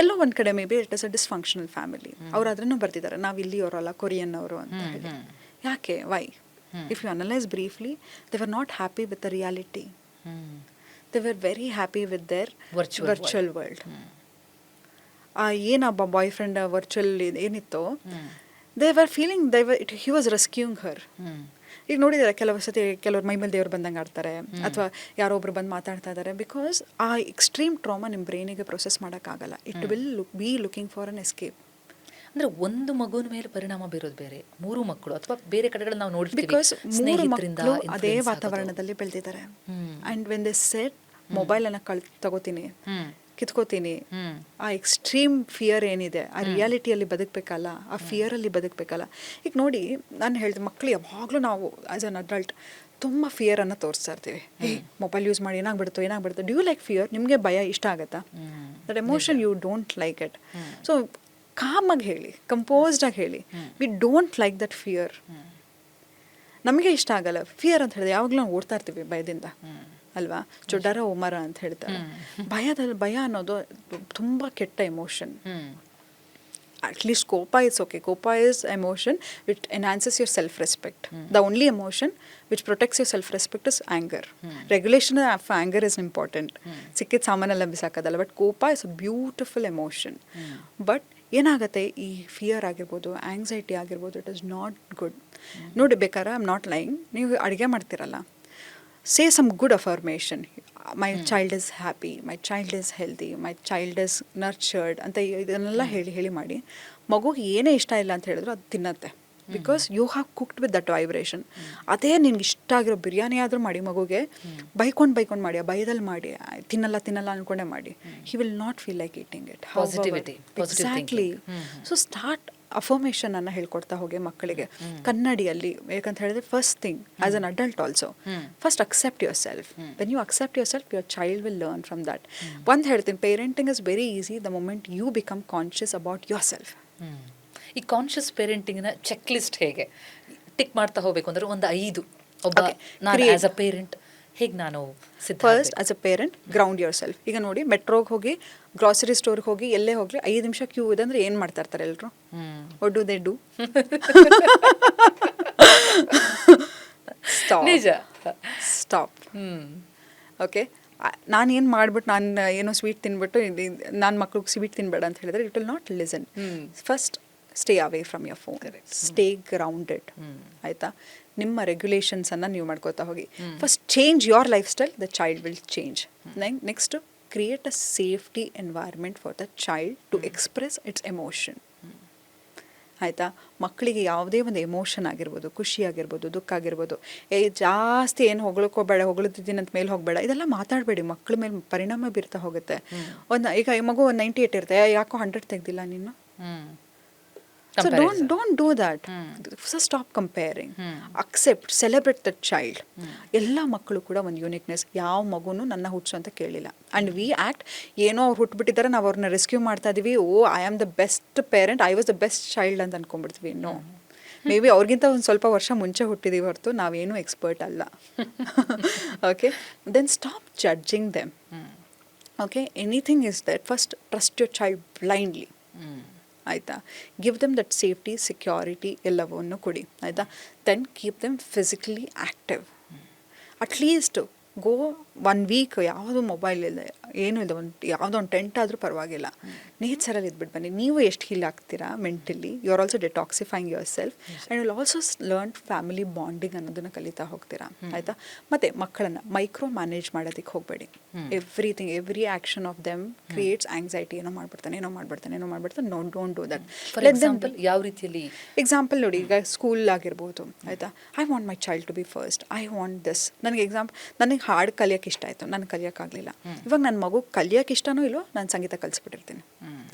ಎಲ್ಲೋ ಒಂದು ಕಡೆ maybe it is a dysfunctional family. ಅವ್ರು ಅದನ್ನು ಬರ್ತಿದ್ದಾರೆ, ನಾವು ಇಲ್ಲಿಯವರಲ್ಲ, ಕೊರಿಯನ್ ಅವರು ಅಂತ ಹೇಳಿ. ಯಾಕೆ, why? If you analyse briefly, they were not happy with the reality, they were very happy with their virtual world. ಏನಬ್ಬ ಬಾಯ್ ಫ್ರೆಂಡ್ ವರ್ಚುವಲ್ ಏನಿತ್ತು, they were feeling he was rescuing her. ಈಗ ನೋಡಿದರೆ ಕೆಲವು ಸತಿ ಕೆಲವ್ರು ಮೈಮೇಲೆ ದೇವ್ರು ಬಂದಂಗೆ ಆಡ್ತಾರೆ, ಅಥವಾ ಯಾರೊಬ್ರು ಬಂದು ಮಾತಾಡ್ತಾ ಇದ್ದಾರೆ. ಬಿಕಾಸ್ ಆ ಎಕ್ಸ್ಟ್ರೀಮ್ ಟ್ರಾಮಾ ನಿಮ್ಮ ಬ್ರೈನಿಗೆ ಪ್ರೊಸೆಸ್ ಮಾಡೋಕ್ಕಾಗಲ್ಲ. It will be looking for an escape. ಅಂದ್ರೆ ಒಂದು ಮಗುವಿನ ಮೇಲೆ ಪರಿಣಾಮ ಬೀರೋದು ಬೇರೆ, ಮೂರು ಮಕ್ಕಳು ಅಥವಾ ಬೇರೆ ಕಡೆಗಳಲ್ಲಿ ನಾವು ನೋಡ್ತೀವಿ ಬಿಕಾಸ್ ಮೂರು ಮಕ್ಕಳು ಅದೇ influence ವಾತಾವರಣದಲ್ಲಿ ಬೆಳೆದಿದ್ದಾರೆ. ಆ್ಯಂಡ್ ವೆನ್ ದೇ ಸೆಟ್ ಮೊಬೈಲನ್ನು ತಗೋತೀನಿ, ಕಿತ್ಕೋತೀನಿ, ಆ ಎಕ್ಸ್ಟ್ರೀಮ್ ಫಿಯರ್ ಏನಿದೆ, ಆ ರಿಯಾಲಿಟಿಯಲ್ಲಿ ಬದುಕಬೇಕಲ್ಲ, ಆ ಫಿಯರಲ್ಲಿ ಬದುಕಬೇಕಲ್ಲ. ಈಗ ನೋಡಿ, ನಾನು ಹೇಳಿದೆ ಮಕ್ಕಳು ಯಾವಾಗಲೂ ನಾವು ಆ್ಯಸ್ ಅನ್ ಅಡಲ್ಟ್ ತುಂಬ ಫಿಯರನ್ನು ತೋರಿಸ್ತಾ ಇರ್ತೀವಿ. ಮೊಬೈಲ್ ಯೂಸ್ ಮಾಡಿ ಏನಾಗ್ಬಿಡುತ್ತೋ. Do like fear? ನಿಮಗೆ ಭಯ ಇಷ್ಟ ಆಗುತ್ತಾ? That emotion you don't like it. So ಕಾಮಾಗಿ ಹೇಳಿ, ಕಂಪೋಸ್ಡಾಗಿ ಹೇಳಿ, we don't like that fear. ನಮಗೆ ಇಷ್ಟ ಆಗಲ್ಲ ಫಿಯರ್ ಅಂತ ಹೇಳಿದ್ರೆ. ಯಾವಾಗಲೂ ನಾವು ಓಡ್ತಾ ಇರ್ತೀವಿ ಭಯದಿಂದ ಅಲ್ವಾ? ಚೊಡ್ಡಾರ ಉಮರ ಅಂತ ಹೇಳ್ತಾರೆ. ಭಯ ಅನ್ನೋದು ತುಂಬ ಕೆಟ್ಟ ಎಮೋಷನ್. ಅಟ್ಲೀಸ್ಟ್ ಕೋಪ ಇಸ್ ಓಕೆ. ಕೋಪ is emotion which enhances your self respect. The only emotion which protects your self respect is anger. Regulation of anger is important. ಸಿಕ್ಕಿದ ಸಾಮಾನೆಲ್ಲ ಬಿಸಾಕೋದಲ್ಲ. ಬಟ್ ಕೋಪ is a beautiful emotion. But ಏನಾಗುತ್ತೆ, ಈ fear ಆಗಿರ್ಬೋದು, anxiety ಆಗಿರ್ಬೋದು, it is not good. ನೋಡಿ, ಬೇಕಾದ್ರೆ I am not lying, ನೀವು ಅಡುಗೆ ಮಾಡ್ತಿರಲ್ಲ, say some good affirmation. My child is happy, my child is healthy, my child is nurtured ಅಂತ ಇದನ್ನೆಲ್ಲ ಹೇಳಿ ಮಾಡಿ ಮಗುಗೆ ಏನೇ ಇಷ್ಟ ಇಲ್ಲ ಅಂತ ಹೇಳಿದ್ರು ಅದು ತಿನ್ನತ್ತೆ. Because you have cooked with that vibration. ಅದೇ ನಿನ್ಗೆ ಇಷ್ಟ ಆಗಿರೋ ಬಿರಿಯಾನಿ ಆದರೂ ಮಾಡಿ ಮಗುಗೆ ಬೈಕೊಂಡು ಮಾಡಿ, ಆ ಭಯದಲ್ಲಿ ಮಾಡಿ, ತಿನ್ನಲ್ಲ ಅಂದ್ಕೊಂಡೇ ಮಾಡಿ, he will not feel like eating it. Exactly. So start ಅಫರ್ಮೇಷನನ್ನು ಹೇಳ್ಕೊಡ್ತಾ ಹೋಗಿ ಮಕ್ಕಳಿಗೆ ಕನ್ನಡಿಯಲ್ಲಿ. ಯಾಕಂತ ಹೇಳಿದ್ರೆ first thing as an adult also, first accept yourself. When you accept yourself, your child will learn from that. ಒಂದು ಹೇಳ್ತೀನಿ, parenting is very easy the moment you become conscious about yourself. ಈ conscious ಪೇರೆಂಟಿಂಗ್ನ checklist ಹೇಗೆ tick ಮಾಡ್ತಾ ಹೋಗಬೇಕು ಅಂದ್ರೆ ಒಂದು 5 ಒಬ್ಬ ನಾನು ಆಸ್ ಅ ಪೇರೆಂಟ್ ಹೇಗೆ ನಾನು first as a parent ground your self. ಈಗ ನೋಡಿ, ಮೆಟ್ರೋಗೆ ಹೋಗಿ, ಗ್ರಾಸರಿ ಸ್ಟೋರ್ಗೆ ಹೋಗಿ, ಎಲ್ಲೇ ಹೋಗಲಿ 5 ನಿಮಿಷ ಕ್ಯೂ ಇದೆ ಅಂದರೆ ಏನು ಮಾಡ್ತಾ ಇರ್ತಾರೆ ಎಲ್ಲರೂ? ಒಡ್ಡು ದೆಡ್ಡು ಸ್ಟಾಪ್. ಓಕೆ, ನಾನು ಏನು ಮಾಡ್ಬಿಟ್ಟು, ನಾನು ಏನೋ ಸ್ವೀಟ್ ತಿನ್ಬಿಟ್ಟು ನಾನು ಮಕ್ಳಿಗೆ ಸ್ವೀಟ್ ತಿನ್ಬೇಡ ಅಂತ ಹೇಳಿದ್ರೆ it will not listen. First stay away from your phone, stay grounded. ಆಯಿತಾ? ನಿಮ್ಮ ರೆಗ್ಯುಲೇಷನ್ಸನ್ನು ನೀವು ಮಾಡ್ಕೋತಾ ಹೋಗಿ. First change your life style, the child will change. Next, create a safety environment for the child to express its emotion. ಆಯಿತಾ? ಮಕ್ಕಳಿಗೆ ಯಾವುದೇ ಒಂದು ಎಮೋಷನ್ ಆಗಿರ್ಬೋದು, ಖುಷಿ ಆಗಿರ್ಬೋದು, ದುಃಖ ಆಗಿರ್ಬೋದು, ಜಾಸ್ತಿ ಏನು ಹೊಗಳಕ್ಕೋಬೇಡ, ಹೊಗಳಿದ್ದೀನಿ ಅಂತ ಮೇಲೆ ಹೋಗಬೇಡ, ಇದೆಲ್ಲ ಮಾತಾಡಬೇಡಿ. ಮಕ್ಕಳ ಮೇಲೆ ಪರಿಣಾಮ ಬೀರ್ತಾ ಹೋಗುತ್ತೆ. ಈಗ ಮಗು 98 ಇರುತ್ತೆ, ಯಾಕೋ 100 ತೆಗ್ದಿಲ್ಲ ನೀನು. So don't do that. So stop comparing. Accept, celebrate the child. ಎಲ್ಲ ಮಕ್ಕಳು ಕೂಡ ಒಂದು ಯೂನಿಕ್ನೆಸ್. ಯಾವ ಮಗುನು ನನ್ನ ಹುಟ್ಟಿಸು ಅಂತ ಕೇಳಿಲ್ಲ. ಆ್ಯಂಡ್ ವಿ ಆ್ಯಕ್ಟ್ ಏನೋ ಅವ್ರು ಹುಟ್ಟುಬಿಟ್ಟಿದ್ದಾರೆ, ನಾವು ಅವ್ರನ್ನ ರೆಸ್ಕ್ಯೂ ಮಾಡ್ತಾ ಇದೀವಿ. I am the best parent, I was the best child ಅಂತ ಅನ್ಕೊಂಡ್ಬಿಡ್ತೀವಿ. ನೋ, ಮೇ ಬಿ ಅವ್ರಿಗಿಂತ ಒಂದು ಸ್ವಲ್ಪ ವರ್ಷ ಮುಂಚೆ ಹುಟ್ಟಿದೀವಿ ಹೊರತು ನಾವೇನು ಎಕ್ಸ್ಪರ್ಟ್ ಅಲ್ಲ. Okay, then stop judging them. Okay, anything is that, first trust your child blindly. ಆಯಿತಾ? Give them that safety, security ಎಲ್ಲವನ್ನು ಕೊಡಿ. ಆಯಿತಾ? Then keep them physically active. At least go 1 week ಯಾವುದೂ ಮೊಬೈಲ್ ಇಲ್ಲ, ಏನೂ ಇಲ್ಲ, ಯಾವುದೋ ಒಂದು ಟೆಂಟ್ ಆದರೂ ಪರವಾಗಿಲ್ಲ, ನೇಚರಲ್ಲಿ ಇದ್ಬಿಟ್ಟು ಬನ್ನಿ. ನೀವು ಎಷ್ಟು ಹೀಲ್ ಆಗ್ತೀರಾ mentally, you are also detoxifying yourself and will also learn family bonding ಅನ್ನೋದನ್ನು ಕಲಿತಾ ಹೋಗ್ತೀರಾ. ಆಯಿತಾ? ಮತ್ತು ಮಕ್ಕಳನ್ನು ಮೈಕ್ರೋ ಮ್ಯಾನೇಜ್ ಮಾಡೋದಕ್ಕೆ ಹೋಗಬೇಡಿ. Everything, every action of them creates anxiety. ಏನೋ ಮಾಡ್ಬಿಡ್ತಾನೆ, ಡೋಂಟ್ ಡೂ ದಟ್. ಯಾವ ರೀತಿಯಲ್ಲಿ ಎಕ್ಸಾಂಪಲ್ ನೋಡಿ, ಈಗ ಸ್ಕೂಲ್ ಆಗಿರ್ಬೋದು. ಆಯಿತಾ? I want my child to be first, I want this. ನನಗೆ ಹಾಡು ಕಲಿಯೋಕೆ ಇಷ್ಟ ಆಯಿತು, ನಾನು ಕಲಿಯೋಕ್ಕಾಗಲಿಲ್ಲ. ಇವಾಗ ನನ್ನ ಮಗು ಕಲಿಯೋಕೆ ಇಷ್ಟನೋ ಇಲ್ಲೋ, ನಾನು ಸಂಗೀತ ಕಲಿಸ್ಬಿಟ್ಟಿರ್ತೀನಿ.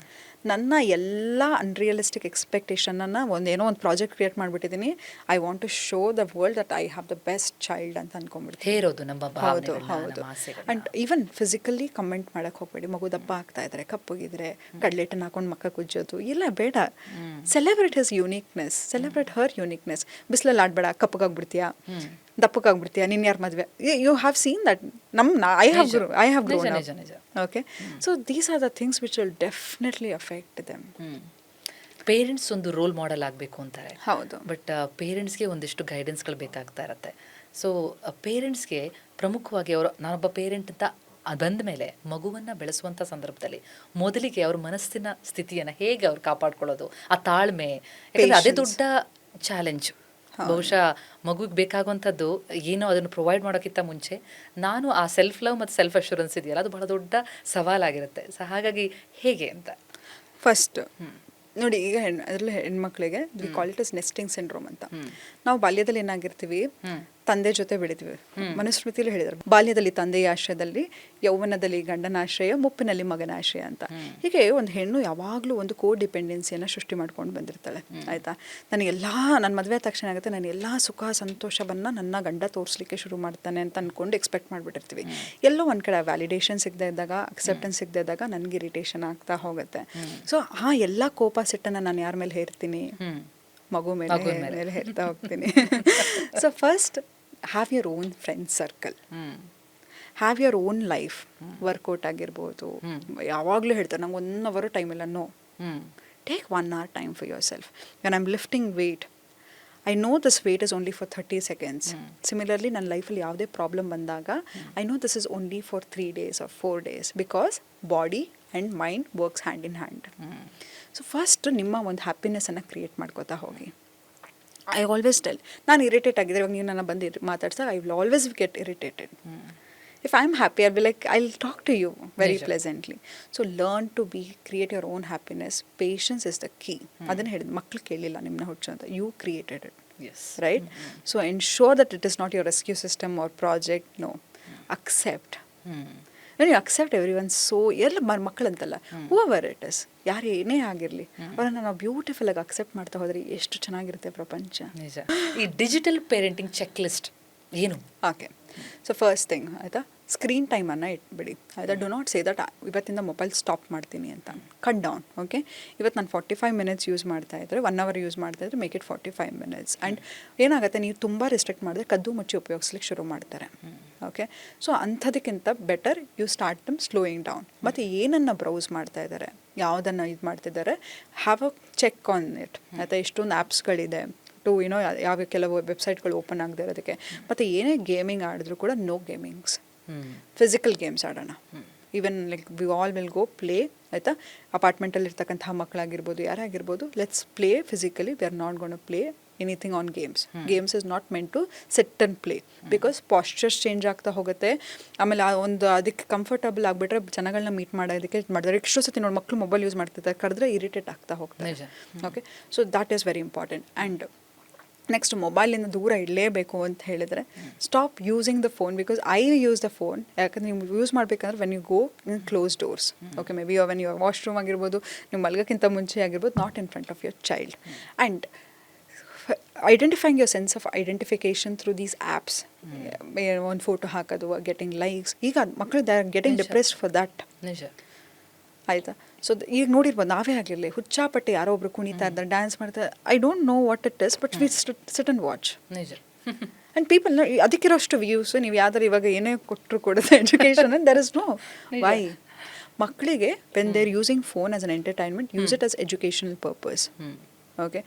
ನನ್ನ ಎಲ್ಲ ಅನ್ರಿಯಲಿಸ್ಟಿಕ್ ಎಕ್ಸ್ಪೆಕ್ಟೇಷನನ್ನು ಏನೋ ಒಂದು ಪ್ರಾಜೆಕ್ಟ್ ಕ್ರಿಯೇಟ್ ಮಾಡಿಬಿಟ್ಟಿದ್ದೀನಿ. I want to show the world that I have the best child ಅಂತ ಅನ್ಕೊಂಡ್ಬಿಡ್ತೀನಿ. ಹೌದು. ಆ್ಯಂಡ್ ಈವನ್ ಫಿಸಿಕಲಿ ಕಮೆಂಟ್ ಮಾಡೋಕ್ಕೆ ಹೋಗಬೇಡಿ. ಮಗು ದಪ್ಪ ಆಗ್ತಾ ಇದ್ದಾರೆ, ಕಪ್ಪಗಿದ್ರೆ, ಕಡ್ಲೆಟನ್ನು ಹಾಕೊಂಡು ಮಕ್ಕ ಕುಜ್ಜೋದು ಇಲ್ಲ, ಬೇಡ. Celebrate his uniqueness, celebrate her uniqueness. ಬಿಸಿಲಲ್ಲಿ ಆಡಬೇಡ, ಕಪ್ಪಗಾಗ್ಬಿಡ್ತೀಯಾ, ದಪ್ಪಕ್ಕಾಗ್ಬಿಡ್ತೀಯಾ, ನಿನ್ನ ಯಾರು ಮದುವೆ. You have seen that. I have grown up. Okay, so these are the things which will definitely affect them. Parents ಒಂದು ರೋಲ್ ಮಾಡೆಲ್ ಆಗಬೇಕು ಅಂತಾರೆ. ಹೌದು. ಬಟ್ ಪೇರೆಂಟ್ಸ್ಗೆ ಒಂದಿಷ್ಟು ಗೈಡೆನ್ಸ್ಗಳು ಬೇಕಾಗ್ತಾ ಇರುತ್ತೆ. ಸೊ ಪೇರೆಂಟ್ಸ್ಗೆ ಪ್ರಮುಖವಾಗಿ ನಾನೊಬ್ಬ ಪೇರೆಂಟ್ ಅಂತ ಬಂದ ಮೇಲೆ ಮಗುವನ್ನು ಬೆಳೆಸುವಂಥ ಸಂದರ್ಭದಲ್ಲಿ ಮೊದಲಿಗೆ ಅವ್ರ ಮನಸ್ಸಿನ ಸ್ಥಿತಿಯನ್ನು ಹೇಗೆ ಅವ್ರು ಕಾಪಾಡ್ಕೊಳ್ಳೋದು, ಆ ತಾಳ್ಮೆ, ಯಾಕಂದರೆ ಅದೇ ದೊಡ್ಡ ಚಾಲೆಂಜ್. ಬಹುಶಃ ಮಗುಗೆ ಬೇಕಾಗುವಂಥದ್ದು ಏನೋ ಅದನ್ನು ಪ್ರೊವೈಡ್ ಮಾಡೋಕ್ಕಿಂತ ಮುಂಚೆ ನಾನು ಆ ಸೆಲ್ಫ್ ಲವ್ ಮತ್ತು ಸೆಲ್ಫ್ ಅಶ್ಯೂರೆನ್ಸ್ ಇದೆಯಲ್ಲ ಅದು ಬಹಳ ದೊಡ್ಡ ಸವಾಲಾಗಿರುತ್ತೆ. ಸೊ ಹಾಗಾಗಿ ಹೇಗೆ ಅಂತ ಫಸ್ಟ್ ನೋಡಿ, ಈಗ ಅದರಲ್ಲಿ ಹೆಣ್ಮಕ್ಳಿಗೆ we call it is nesting syndrome ಅಂತ. ನಾವು ಬಾಲ್ಯದಲ್ಲಿ ಏನಾಗಿರ್ತೀವಿ, ತಂದೆ ಜೊತೆ ಬೆಳಿತೀವಿ. ಮನುಸ್ಮೃತಿಯಲ್ಲಿ ಹೇಳಿದ್ರು, ಬಾಲ್ಯದಲ್ಲಿ ತಂದೆಯ ಆಶ್ರಯದಲ್ಲಿ, ಯೌವನದಲ್ಲಿ ಗಂಡನ ಆಶ್ರಯ, ಮುಪ್ಪಿನಲ್ಲಿ ಮಗನ ಆಶ್ರಯ ಅಂತ. ಹೀಗೆ ಒಂದು ಹೆಣ್ಣು ಯಾವಾಗಲೂ ಒಂದು ಕೋ ಡಿಪೆಂಡೆನ್ಸಿಯನ್ನು ಸೃಷ್ಟಿ ಮಾಡ್ಕೊಂಡು ಬಂದಿರ್ತಾಳೆ. ಆಯಿತಾ, ನನ್ನ ಮದುವೆ ತಕ್ಷಣ ಆಗುತ್ತೆ, ನಾನು ಎಲ್ಲ ಸುಖ ಸಂತೋಷವನ್ನು ನನ್ನ ಗಂಡ ತೋರಿಸ್ಲಿಕ್ಕೆ ಶುರು ಮಾಡ್ತಾನೆ ಅಂತ ಅಂದ್ಕೊಂಡು ಎಕ್ಸ್ಪೆಕ್ಟ್ ಮಾಡಿಬಿಟ್ಟಿರ್ತೀವಿ. ಎಲ್ಲೋ ಒಂದು ಕಡೆ ವ್ಯಾಲಿಡೇಷನ್ ಸಿಗದೆ ಇದ್ದಾಗ, ಅಕ್ಸೆಪ್ಟೆನ್ಸ್ ಸಿಗದೆ ಇದ್ದಾಗ ನನಗೆ ಇರಿಟೇಷನ್ ಆಗ್ತಾ ಹೋಗುತ್ತೆ. ಸೊ ಆ ಎಲ್ಲ ಕೋಪ ಸಿಟ್ಟನ್ನು ನಾನು ಯಾರ ಮೇಲೆ ಹೇರ್ತೀನಿ? ಮಗು ಮೇಲೆ ಹೇಳ್ತಾ ಹೋಗ್ತೀನಿ. So first have your own friend circle, have your own life. Workout ಆಗಿರ್ಬೋದು, ಯಾವಾಗಲೂ ಹೇಳ್ತಾರೆ ನಂಗೆ 1 hour ಟೈಮ್ ಇಲ್ಲ. No, take 1 hour time for yourself. When I am lifting weight, I know this weight is only for 30 seconds. Similarly ನನ್ನ ಲೈಫಲ್ಲಿ ಯಾವುದೇ problem ಬಂದಾಗ I know this is only for 3 days or 4 days, because body and mind works hand in hand. So first ನಿಮ್ಮ ಒಂದು ಹ್ಯಾಪಿನೆಸ್ಸನ್ನು create ಮಾಡ್ಕೋತಾ ಹೋಗಿ. I always tell, ನಾನು ಇರಿಟೇಟ್ ಆಗಿದ್ದರೆ, ಇವಾಗ ನೀವು ನನ್ನ ಬಂದು ಮಾತಾಡ್ಸಾಗ I will always get irritated. If I am happy, I will like I will talk to you very pleasantly. So learn to be, create your own happiness. Patience is the key. ಅದನ್ನು ಹೇಳಿದ್ದು, ಮಕ್ಕಳು ಕೇಳಿಲ್ಲ ನಿಮ್ಮನ್ನ ಹುಚ್ಚು ಅಂತ. You created it, right? So ensure that it is not your rescue system or project. No, accept. ನೀವು accept everyone. So ಎಲ್ಲ ಮಕ್ಕಳಂತಲ್ಲ, ಹೂವರ್ ಇಟ್ ಇಸ್, ಯಾರು ಏನೇ ಆಗಿರಲಿ, ಅವರನ್ನು ನಾವು ಬ್ಯೂಟಿಫುಲ್ ಆಗಿ ಅಕ್ಸೆಪ್ಟ್ ಮಾಡ್ತಾ ಹೋದರೆ ಎಷ್ಟು ಚೆನ್ನಾಗಿರುತ್ತೆ ಪ್ರಪಂಚ. ನಿಜ. ಈ ಡಿಜಿಟಲ್ ಪೇರೆಂಟಿಂಗ್ ಚೆಕ್ ಲಿಸ್ಟ್ ಏನು? ಓಕೆ, ಸೊ ಫಸ್ಟ್ ಥಿಂಗ್, ಆಯಿತಾ, ಸ್ಕ್ರೀನ್ ಟೈಮನ್ನು ಇಟ್ಬಿಡಿ. ಆಯಿತಾ, ಡು ನಾಟ್ ಸೇ ದಟ್ ಇವತ್ತಿಂದ ಮೊಬೈಲ್ ಸ್ಟಾಪ್ ಮಾಡ್ತೀನಿ ಅಂತ. Cut down. ಓಕೆ, ಇವತ್ತು ನಾನು 45 minutes ಯೂಸ್ ಮಾಡ್ತಾ ಇದ್ದರೆ, 1 hour ಯೂಸ್ ಮಾಡ್ತಾ ಇದ್ದರೆ, ಮೇಕ್ ಇಟ್ 45 minutes. ಆ್ಯಂಡ್ ಏನಾಗುತ್ತೆ, ನೀವು ತುಂಬ ರಿಸ್ಟ್ರಿಕ್ಟ್ ಮಾಡಿದ್ರೆ ಕದ್ದು ಮುಚ್ಚಿ ಉಪಯೋಗಿಸ್ಲಿಕ್ಕೆ ಶುರು ಮಾಡ್ತಾರೆ. ಓಕೆ, ಸೊ ಅಂಥದಕ್ಕಿಂತ better you start them slowing down. ಮತ್ತು ಏನನ್ನು ಬ್ರೌಸ್ ಮಾಡ್ತಾ ಇದ್ದಾರೆ, ಯಾವುದನ್ನು ಇದು ಮಾಡ್ತಿದ್ದಾರೆ, have a check on it. ಆಯಿತಾ, ಎಷ್ಟೊಂದು ಆ್ಯಪ್ಸ್ಗಳಿದೆ ಟು ಏನೋ, ಯಾವ ಕೆಲವು ವೆಬ್ಸೈಟ್ಗಳು ಓಪನ್ ಆಗದೆ ಇರೋದಕ್ಕೆ. ಮತ್ತು ಏನೇ ಗೇಮಿಂಗ್ ಆಡಿದ್ರು ಕೂಡ ನೋ ಗೇಮಿಂಗ್ಸ್, ಫಿಸಿಕಲ್ ಗೇಮ್ಸ್ ಆಡೋಣ. Even like we all will go play. ಆಯಿತಾ, ಅಪಾರ್ಟ್ಮೆಂಟಲ್ಲಿ ಇರ್ತಕ್ಕಂತಹ ಮಕ್ಕಳಾಗಿರ್ಬೋದು, ಯಾರಾಗಿರ್ಬೋದು, let's play physically. We are not gonna play anything on games. Games is not meant to sit and play, because postures change ಆಗ್ತಾ ಹೋಗುತ್ತೆ. ಆಮೇಲೆ ಅದಕ್ಕೆ ಕಂಫರ್ಟಬಲ್ ಆಗಿಬಿಟ್ರೆ ಜನಗಳನ್ನ ಮೀಟ್ ಮಾಡೋದಕ್ಕೆ ಮಾಡಿದ್ರೆ, ಎಷ್ಟೋ ಸತಿ ನೋಡಿ ಮಕ್ಕಳು ಮೊಬೈಲ್ ಯೂಸ್ ಮಾಡ್ತಿರ್ತಾರೆ, ಕರೆದ್ರೆ ಇರಿಟೇಟ್ ಆಗ್ತಾ ಹೋಗ್ತಾರೆ. Okay, so that is very important. And next, ಮೊಬೈಲಿಂದ ದೂರ ಇಡಲೇಬೇಕು ಅಂತ ಹೇಳಿದರೆ, stop using the phone. Because I use the phone. ಯಾಕಂದರೆ ನೀವು ಯೂಸ್ ಮಾಡಬೇಕಂದ್ರೆ when you go in close doors. Okay, maybe when you washroom ಆಗಿರ್ಬೋದು, ನೀವು ಮಲ್ಗೋಕ್ಕಿಂತ ಮುಂಚೆ ಆಗಿರ್ಬೋದು, not in front of your child. And identifying your sense of identification through these apps. ಒಂದು photo ಹಾಕೋದು, ಗೆಟಿಂಗ್ ಲೈಕ್ಸ್. ಈಗ ಮಕ್ಕಳು they are getting depressed for that. ಆಯಿತಾ, ಸೊ ಈಗ ನೋಡಿರ್ಬೋದು, ನಾವೇ ಆಗಿರಲಿ, ಹುಚ್ಚಾಪಟ್ಟೆ ಯಾರೋ ಒಬ್ರು ಕುಣಿತಾ ಇದ್ದಾರೆ, ಡ್ಯಾನ್ಸ್ ಮಾಡ್ತಾರೆ. I don't know what it is, but we sit and watch. And people, ಅದಕ್ಕಿರೋಷ್ಟು ವ್ಯೂಸ್ ನೀವು ಯಾವ್ದಾರು ಇವಾಗ ಏನೇ ಕೊಟ್ಟರು ಕೊಡುತ್ತೆ education, there is no way. ಮಕ್ಕಳಿಗೆ when they're using phone as an entertainment, use it as educational purpose. Okay,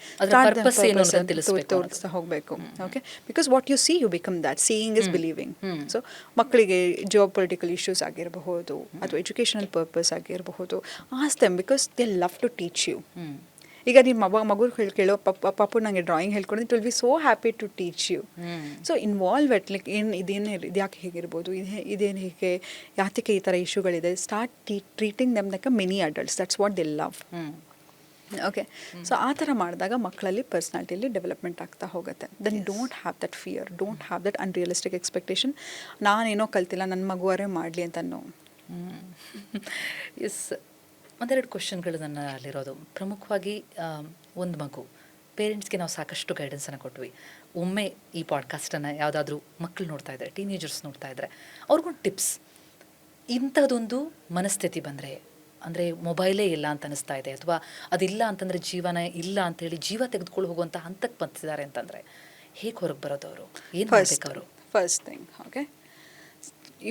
ತೋರಿಸ್ತಾ ಹೋಗಬೇಕು. Okay, because what you see you become that. Seeing is believing. So ಮಕ್ಕಳಿಗೆ ಜಿಯೋ ಪೊಲಿಟಿಕಲ್ ಇಶ್ಯೂಸ್ ಆಗಿರಬಹುದು, ಅಥವಾ educational purpose ಆಗಿರಬಹುದು, ask them, because they love to teach you. ಈಗ ನಿಮ್ಮ ಮಗು ಕೇಳೋ, ಪಾಪು ನನಗೆ ಡ್ರಾಯಿಂಗ್ ಹೇಳ್ಕೊಡೋದು, it will be so happy to teach you. So involve it. Like ಇದು ಯಾಕೆ ಹೇಗಿರ್ಬೋದು, ಇದೇನು ಹೀಗೆ, ಯಾತಕ್ಕೆ ಈ ಥರ ಇಶ್ಯೂಗಳಿದೆ. Start treating them like a mini adults. That's what they love. Okay, so ಆ ಥರ ಮಾಡಿದಾಗ ಮಕ್ಕಳಲ್ಲಿ ಪರ್ಸ್ನಾಲಿಟಿಯಲ್ಲಿ ಡೆವಲಪ್ಮೆಂಟ್ ಆಗ್ತಾ ಹೋಗುತ್ತೆ. Then don't have that fear, don't have that unrealistic expectation. ನಾನೇನೋ ಕಲ್ತಿಲ್ಲ, ನನ್ನ ಮಗುವರೇ ಮಾಡಲಿ ಅಂತ. ನೋ. ಎಸ್, ಒಂದೆರಡು ಕ್ವಶನ್ಗಳು ನನ್ನ ಅಲ್ಲಿರೋದು. ಪ್ರಮುಖವಾಗಿ ಒಂದು ಮಗು, ಪೇರೆಂಟ್ಸ್ಗೆ ನಾವು ಸಾಕಷ್ಟು ಗೈಡೆನ್ಸನ್ನು ಕೊಟ್ವಿ. ಒಮ್ಮೆ ಈ ಪಾಡ್ಕಾಸ್ಟನ್ನು ಯಾವುದಾದ್ರೂ ಮಕ್ಕಳು ನೋಡ್ತಾ ಇದ್ದಾರೆ, ಟೀನೇಜರ್ಸ್ ನೋಡ್ತಾ ಇದ್ದಾರೆ, ಅವ್ರಿಗೊಂದು ಟಿಪ್ಸ್. ಇಂಥದ್ದೊಂದು ಮನಸ್ಥಿತಿ ಬಂದರೆ, ಅಂದರೆ ಮೊಬೈಲೇ ಇಲ್ಲ ಅಂತ ಅನಿಸ್ತಾ ಇದೆ, ಅಥವಾ ಅದಿಲ್ಲ ಅಂತಂದರೆ ಜೀವನ ಇಲ್ಲ ಅಂತೇಳಿ ಜೀವ ತೆಗೆದುಕೊಂಡು ಹೋಗುವಂಥ ಹಂತಕ್ಕೆ ಬಂತಿದ್ದಾರೆ ಅಂತಂದರೆ, ಹೇಗೆ ಹೊರಗೆ ಬರೋದು ಅವರು? ಏನು ಮಾಡಬೇಕು ಅವರು? First thing, okay,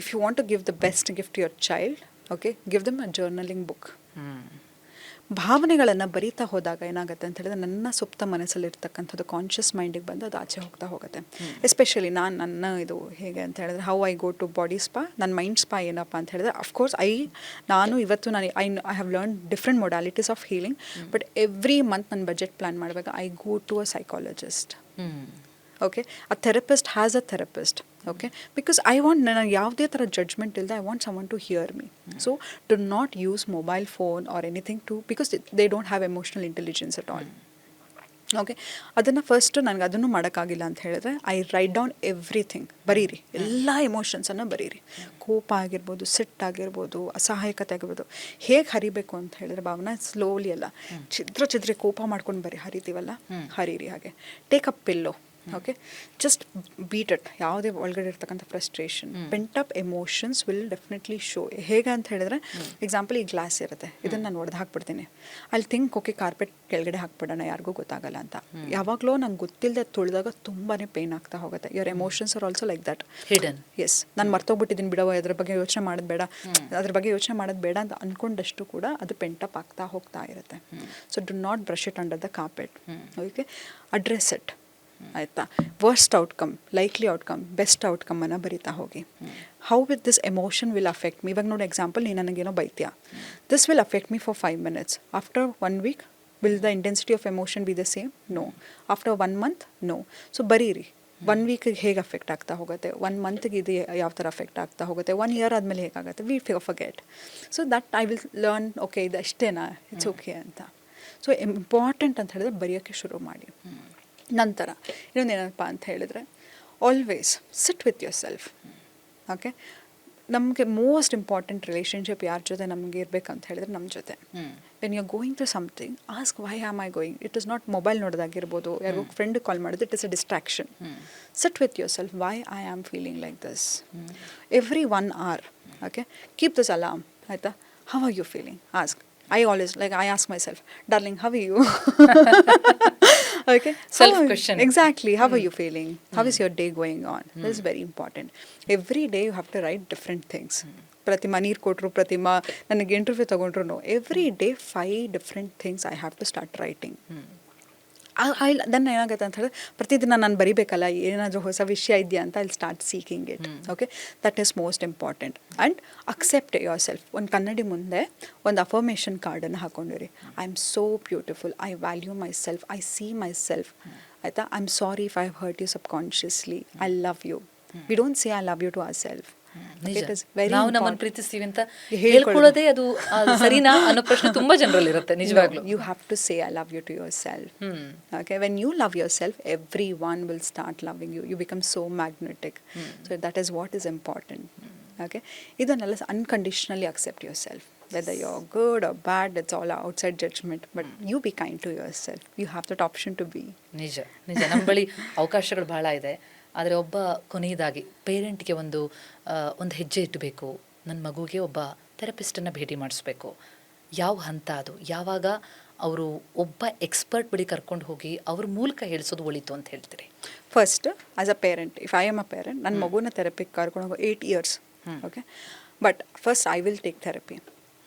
if you want to give the best gift to your child, okay, give them a journaling book. ಭಾವನೆಗಳನ್ನು ಬರೀತಾ ಹೋದಾಗ ಏನಾಗುತ್ತೆ ಅಂತ ಹೇಳಿದ್ರೆ ನನ್ನ ಸುಪ್ತ ಮನಸ್ಸಲ್ಲಿರ್ತಕ್ಕಂಥದ್ದು ಕಾನ್ಷಿಯಸ್ ಮೈಂಡಿಗೆ ಬಂದು ಅದು ಆಚೆ ಹೋಗ್ತಾ ಹೋಗುತ್ತೆ. ಎಸ್ಪೆಷಲಿ ನನ್ನ ಇದು ಹೇಗೆ ಅಂತ ಹೇಳಿದ್ರೆ how I go to body spa, ನನ್ನ ಮೈಂಡ್ ಸ್ಪಾ ಏನಪ್ಪ ಅಂತ ಹೇಳಿದ್ರೆ ಅಫ್ಕೋರ್ಸ್ ನಾನು have learn different modalities of healing. But every month ನನ್ನ ಬಜೆಟ್ ಪ್ಲಾನ್ ಮಾಡುವಾಗ I go to a psychologist. Okay, a therapist has a therapist. Okay, because I want, ನನಗೆ ಯಾವುದೇ ಥರ ಜಡ್ಜ್ಮೆಂಟ್ ಇಲ್ಲದೆ I want someone to hear me. So do not use mobile phone or anything too, because they don't have emotional intelligence at all. Okay, ಅದನ್ನು first ನನಗೆ ಅದನ್ನು ಮಾಡೋಕ್ಕಾಗಿಲ್ಲ ಅಂತ ಹೇಳಿದ್ರೆ ಐ ರೈಟ್ ಡೌನ್ ಎವ್ರಿಥಿಂಗ್. ಬರೀರಿ, ಎಲ್ಲ ಎಮೋಷನ್ಸನ್ನು ಬರೀರಿ. ಕೋಪ ಆಗಿರ್ಬೋದು, ಸಿಟ್ಟಾಗಿರ್ಬೋದು, ಅಸಹಾಯಕತೆ ಆಗಿರ್ಬೋದು, ಹೇಗೆ ಹರಿಬೇಕು ಅಂತ ಹೇಳಿದ್ರೆ ಭಾವನಾ ಸ್ಲೋಲಿ ಅಲ್ಲ, ಚಿದ್ರೆ ಕೋಪ ಮಾಡ್ಕೊಂಡು ಹರಿತೀವಲ್ಲ, ಹರೀರಿ. ಹಾಗೆ take up pillow. Okay, just beet it. ಯಾವುದೇ ಒಳಗಡೆ ಇರ್ತಕ್ಕಂಥ frustration, paint up emotions will definitely show. ಹೇಗೆ ಅಂತ ಹೇಳಿದ್ರೆ ಎಕ್ಸಾಂಪಲ್, ಈ ಗ್ಲಾಸ್ ಇರುತ್ತೆ, ಇದನ್ನು ನಾನು ಒಡೆದು ಹಾಕ್ಬಿಡ್ತೀನಿ. ಅಲ್ಲಿ ಥಿಂಕ್ ಓಕೆ ಕಾರ್ಪೆಟ್ ಕೆಳಗಡೆ ಹಾಕ್ಬಿಡೋಣ, ಯಾರಿಗೂ ಗೊತ್ತಾಗಲ್ಲ ಅಂತ. ಯಾವಾಗಲೂ ನಂಗೆ ಗೊತ್ತಿಲ್ಲದೆ ತುಳಿದಾಗ ತುಂಬಾ ಪೇನ್ ಆಗ್ತಾ ಹೋಗುತ್ತೆ. Your emotions are also like that, hidden. Yes, ನಾನು ಮರ್ತೋಗ್ಬಿಟ್ಟಿದ್ದೀನಿ ಬಿಡವ, ಅದ್ರ ಬಗ್ಗೆ ಯೋಚನೆ ಮಾಡೋದು ಬೇಡ ಅಂತ ಅಂದ್ಕೊಂಡಷ್ಟು ಕೂಡ ಅದು ಪೆಂಟಪ್ ಆಗ್ತಾ ಹೋಗ್ತಾ ಇರುತ್ತೆ. So do not brush it under the carpet. Okay, address it. ಆಯಿತಾ? Worst outcome, likely outcome, best ಔಟ್ಕಮ್ಮನ್ನು ಬರಿತಾ ಹೋಗಿ. How with this emotion will affect me. ಇವಾಗ ನೋಡಿ ಎಕ್ಸಾಂಪಲ್, ನೀನು ನನಗೇನೋ ಬೈತೀಯಾ, this will affect me for 5 minutes. After 1 week will the intensity of emotion be the same? No. After 1 month? No. So ಬರೀರಿ. 1 week ಹೇಗೆ ಅಫೆಕ್ಟ್ ಆಗ್ತಾ ಹೋಗುತ್ತೆ, 1 month ಇದು ಯಾವ ಥರ ಅಫೆಕ್ಟ್ ಆಗ್ತಾ ಹೋಗುತ್ತೆ, 1 year ಆದಮೇಲೆ ಹೇಗಾಗುತ್ತೆ, we forget. So that I will learn, okay ಇದು ಅಷ್ಟೇನಾ, ಇಟ್ಸ್ ಓಕೆ ಅಂತ. ಸೊ ಇಂಪಾರ್ಟೆಂಟ್ ಅಂತ ಹೇಳಿದ್ರೆ ಬರೆಯೋಕ್ಕೆ ಶುರು ಮಾಡಿ. ನಂತರ ಇನ್ನೊಂದೇನಪ್ಪ ಅಂತ ಹೇಳಿದ್ರೆ always sit with yourself. Okay, ನಮಗೆ ಮೋಸ್ಟ್ ಇಂಪಾರ್ಟೆಂಟ್ ರಿಲೇಷನ್ಶಿಪ್ ಯಾರ ಜೊತೆ ನಮಗೆ ಇರಬೇಕಂತ ಹೇಳಿದ್ರೆ ನಮ್ಮ ಜೊತೆ. When you are going through something, ask why am I going. It is not mobile ನೋಡೋದಾಗಿರ್ಬೋದು, ಯಾರಿಗೂ ಫ್ರೆಂಡ್ ಕಾಲ್ ಮಾಡೋದು, it is a distraction. Sit with yourself, why I am feeling like this. Every 1 hour, okay, keep this alarm. ಆಯಿತಾ? How are you feeling? Ask. I always, like, I ask myself, darling, how are you? Okay, self question. Exactly, how are you feeling? How is your day going on? This is very important. Every day you have to write different things. ಪ್ರತಿಮಾ ನೀರು ಕೊಟ್ಟರು, ಪ್ರತಿಮಾ ನನಗೆ interview ತೊಗೊಂಡ್ರು, every day 5 different things I have to start writing. ದನ್ನ ಏನಾಗುತ್ತೆ ಅಂತ ಹೇಳಿದ್ರೆ ಪ್ರತಿದಿನ ನಾನು ಬರಿಬೇಕಲ್ಲ, ಏನಾದರೂ ಹೊಸ ವಿಷಯ ಇದೆಯಾ ಅಂತ I start seeking it. Okay, that is most important. And accept yourself. ಒಂದು ಕನ್ನಡಿ ಮುಂದೆ ಒಂದು ಅಫರ್ಮೇಷನ್ ಕಾರ್ಡನ್ನು ಹಾಕೊಂಡಿರಿ. I am so beautiful, I value myself, I see myself. ಆಯಿತಾ? I am sorry if I have hurt you subconsciously, I love you. We don't say I love you to ourself. ನಾವು ನಮ್ಮನ್ನು ಪ್ರೀತಿಸ್ತೀವಿ ಅಂತ ಹೇಳ್ಕೊಳ್ಳೋದೇ ಅದು ಸರಿನಾ ಅನ್ನೋ ಪ್ರಶ್ನೆ ತುಂಬಾ ಜನರಲ್ಲಿ ಇರುತ್ತೆ. ನಿಜವಾಗ್ಲೂ you have to say I love you to yourself. Okay, when you love yourself, everyone will start loving you. You become so magnetic. So that is what is important. Okay, ಇದನ್ನೆಲ್ಲ unconditionally accept yourself. Whether you're good or bad, it's all outside judgment. But you be kind to yourself. You have that option to be. ನಿಜ. ನಮ್ಮ ಬಳಿ ಅವಕಾಶಗಳು ಬಹಳ ಇದೆ. ಆದರೆ ಒಬ್ಬ ಕೊನೆಯದಾಗಿ ಪೇರೆಂಟ್ಗೆ ಒಂದು ಹೆಜ್ಜೆ ಇಟ್ಟಬೇಕು, ನನ್ನ ಮಗುಗೆ ಒಬ್ಬ ಥೆರಪಿಸ್ಟನ್ನು ಭೇಟಿ ಮಾಡಿಸ್ಬೇಕು, ಯಾವ ಹಂತ ಅದು, ಯಾವಾಗ ಅವರು ಒಬ್ಬ ಎಕ್ಸ್ಪರ್ಟ್ ಬಳಿ ಕರ್ಕೊಂಡು ಹೋಗಿ ಅವ್ರ ಮೂಲಕ ಹೇಳಿಸೋದು ಒಳಿತು ಅಂತ ಹೇಳ್ತೀರಿ? First, as a parent, if I am a parent, ನನ್ನ ಮಗುನ ಥೆರಪಿಗೆ ಕರ್ಕೊಂಡು ಹೋಗೋ 8 years. Okay, but first I will take therapy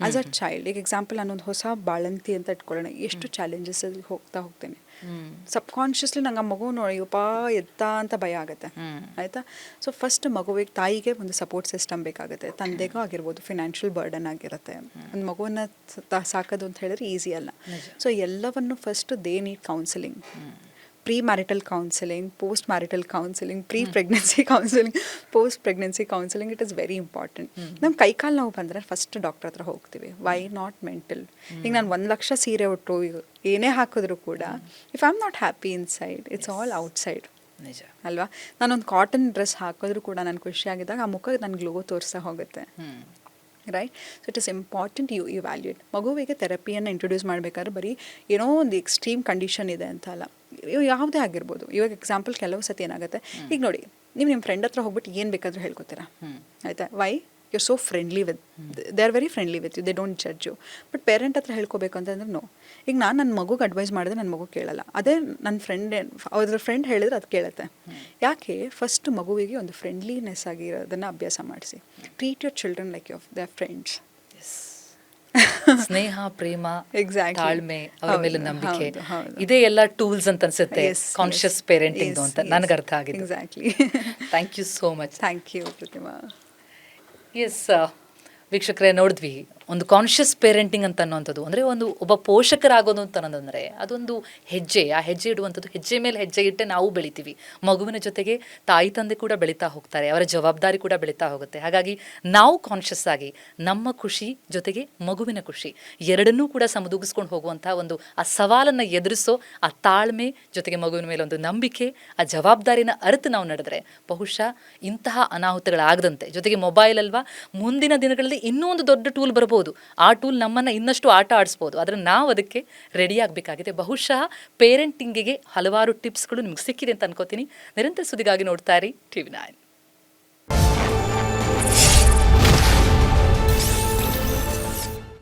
as a child. ಈಗ ಎಕ್ಸಾಂಪಲ್, ನಾನೊಂದು ಹೊಸ ಬಾಳಂತಿ ಅಂತ ಇಟ್ಕೊಳ್ಳೋಣ, ಎಷ್ಟು ಚಾಲೆಂಜಸ್ ಅಲ್ಲಿ ಹೋಗ್ತೇನೆ. ಸಬ್ಕಾನ್ಷಿಯಸ್ಲಿ ನಂಗೆ ಆ ಮಗು ನೋಡಿಯಪ್ಪ ಎತ್ತ ಅಂತ ಭಯ ಆಗುತ್ತೆ. ಆಯಿತಾ? ಸೊ ಫಸ್ಟ್ ಮಗುವಿಗೆ, ತಾಯಿಗೆ ಒಂದು ಸಪೋರ್ಟ್ ಸಿಸ್ಟಮ್ ಬೇಕಾಗುತ್ತೆ. ತಂದೆಗೂ ಆಗಿರ್ಬೋದು ಫಿನಾನ್ಷಿಯಲ್ ಬರ್ಡನ್ ಆಗಿರುತ್ತೆ. ಒಂದು ಮಗುವನ್ನು ಸಾಕೋದು ಅಂತ ಹೇಳಿದ್ರೆ ಈಸಿ ಅಲ್ಲ. ಸೊ ಎಲ್ಲವನ್ನು first they need counselling. Pre marital counselling, post marital counselling, pre pregnancy counselling, post pregnancy counselling. It is very important. ನಮ್ಮ ಕೈಕಾಲು ನೋವು ಬಂದರೆ ಫಸ್ಟ್ ಡಾಕ್ಟರ್ ಹತ್ರ ಹೋಗ್ತೀವಿ. Why not mental? ಈಗ ನಾನು 1 ಲಕ್ಷ ಸೀರೆ ಉಟ್ಟು ಏನೇ ಹಾಕಿದ್ರು ಕೂಡ if I am not happy inside, it's all outside. ನಿಜ ಅಲ್ವಾ? ನಾನೊಂದು ಕಾಟನ್ ಡ್ರೆಸ್ ಹಾಕಿದ್ರು ಕೂಡ ನಾನು ಖುಷಿಯಾಗಿದ್ದಾಗ ಆ ಮುಖ ನನ್ನ ಗ್ಲೋ ತೋರಿಸ್ತಾ ಹೋಗುತ್ತೆ. Right? So it is important you evaluate. ಮಗುವಿಗೆ ಥೆರಪಿಯನ್ನು ಇಂಟ್ರೊಡ್ಯೂಸ್ ಮಾಡಬೇಕಾದ್ರೆ ಬರೀ ಏನೋ ಒಂದು ಎಕ್ಸ್ಟ್ರೀಮ್ ಕಂಡೀಷನ್ ಇದೆ ಅಂತ ಅಲ್ಲ, ಯಾವುದೇ ಆಗಿರ್ಬೋದು. ಇವಾಗ ಎಕ್ಸಾಂಪಲ್, ಕೆಲವು ಸತಿ ಏನಾಗುತ್ತೆ, ಈಗ ನೋಡಿ, ನೀವು ನಿಮ್ಮ ಫ್ರೆಂಡ್ ಹತ್ರ ಹೋಗ್ಬಿಟ್ಟು ಏನು ಬೇಕಾದರೂ ಹೇಳ್ಕೊತೀರಾ. ಆಯಿತಾ? Y? you're so friendly with, they're very friendly with you, they don't judge you. But parent ಹತ್ರ ಹೇಳ್ಕೋಬೇಕು ಅಂತಂದ್ರೆ ನೋ. ಈಗ ನಾನು ನನ್ನ ಮಗುಗೆ ಅಡ್ವೈಸ್ ಮಾಡಿದ್ರೆ ನನ್ನ ಮಗು ಕೇಳಲ್ಲ. ಅದೇ ನನ್ನ ಅದ್ರ ಫ್ರೆಂಡ್ ಹೇಳಿದ್ರೆ ಅದು ಕೇಳುತ್ತೆ. ಯಾಕೆ? ಫಸ್ಟ್ ಮಗುವಿಗೆ ಒಂದು ಫ್ರೆಂಡ್ಲಿನೆಸ್ ಆಗಿರೋದನ್ನು ಅಭ್ಯಾಸ ಮಾಡಿಸಿ. Treat your children like your there friends. Sneha, Prema, Exactly. ತಾಳ್ಮೆ, ಅವರ ಮೇಲೆ ಹೌದು, ನಂಬಿಕೆ, ಹೌದು, ಹೌದು. ಇದೇ ಎಲ್ಲ ಟೂಲ್ಸ್ ಅಂತ ಅನ್ಸುತ್ತೆ Yes, conscious yes, parenting yes, ಅಂತ yes. ನನಗೆ ಅರ್ಥ ಆಗಿದ್ದು. Exactly. Thank you so much. Thank you Pratima. Yes ವೀಕ್ಷಕರೇ, ನೋಡಿದ್ವಿ ಒಂದು ಕಾನ್ಷಿಯಸ್ ಪೇರೆಂಟಿಂಗ್ ಅಂತ ಅನ್ನೋವಂಥದ್ದು ಅಂದರೆ ಒಬ್ಬ ಪೋಷಕರಾಗೋದು ಅಂತ ಅನ್ನೋದಂದರೆ ಅದೊಂದು ಹೆಜ್ಜೆ. ಆ ಹೆಜ್ಜೆ ಇಡುವಂಥದ್ದು, ಹೆಜ್ಜೆ ಮೇಲೆ ಹೆಜ್ಜೆ ಇಟ್ಟೆ ನಾವು ಬೆಳಿತೀವಿ. ಮಗುವಿನ ಜೊತೆಗೆ ತಾಯಿ ತಂದೆ ಕೂಡ ಬೆಳೀತಾ ಹೋಗ್ತಾರೆ, ಅವರ ಜವಾಬ್ದಾರಿ ಕೂಡ ಬೆಳೀತಾ ಹೋಗುತ್ತೆ. ಹಾಗಾಗಿ ನಾವು ಕಾನ್ಷಿಯಸ್ ಆಗಿ ನಮ್ಮ ಖುಷಿ ಜೊತೆಗೆ ಮಗುವಿನ ಖುಷಿ ಎರಡನ್ನೂ ಕೂಡ ಸಮದೂಗಿಸ್ಕೊಂಡು ಹೋಗುವಂಥ ಒಂದು ಆ ಸವಾಲನ್ನು ಎದುರಿಸೋ ಆ ತಾಳ್ಮೆ ಜೊತೆಗೆ ಮಗುವಿನ ಮೇಲೆ ಒಂದು ನಂಬಿಕೆ, ಆ ಜವಾಬ್ದಾರಿನ ಅರಿತು ನಾವು ನಡೆದ್ರೆ ಬಹುಶಃ ಇಂತಹ ಅನಾಹುತಗಳಾಗದಂತೆ. ಜೊತೆಗೆ ಮೊಬೈಲ್ ಅಲ್ವಾ, ಮುಂದಿನ ದಿನಗಳಲ್ಲಿ ಇನ್ನೂ ಒಂದು ದೊಡ್ಡ ಟೂಲ್ ಬರ್ಬೋದು. ಆ ಟೂಲ್ ನಮ್ಮನ್ನು ಇನ್ನಷ್ಟು ಆಟ ಆಡಿಸ್ಬೋದು, ಆದರೆ ನಾವು ಅದಕ್ಕೆ ರೆಡಿ ಆಗಬೇಕಾಗಿದೆ. ಬಹುಶಃ ಪೇರೆಂಟಿಂಗಿಗೆ ಹಲವಾರು ಟಿಪ್ಸ್ಗಳು ನಿಮ್ಗೆ ಸಿಕ್ಕಿದೆ ಅಂತ ಅನ್ಕೋತೀನಿ. ನಿರಂತರ ಸುದ್ದಿಗಾಗಿ ನೋಡ್ತಾ ಇರಿ TV9.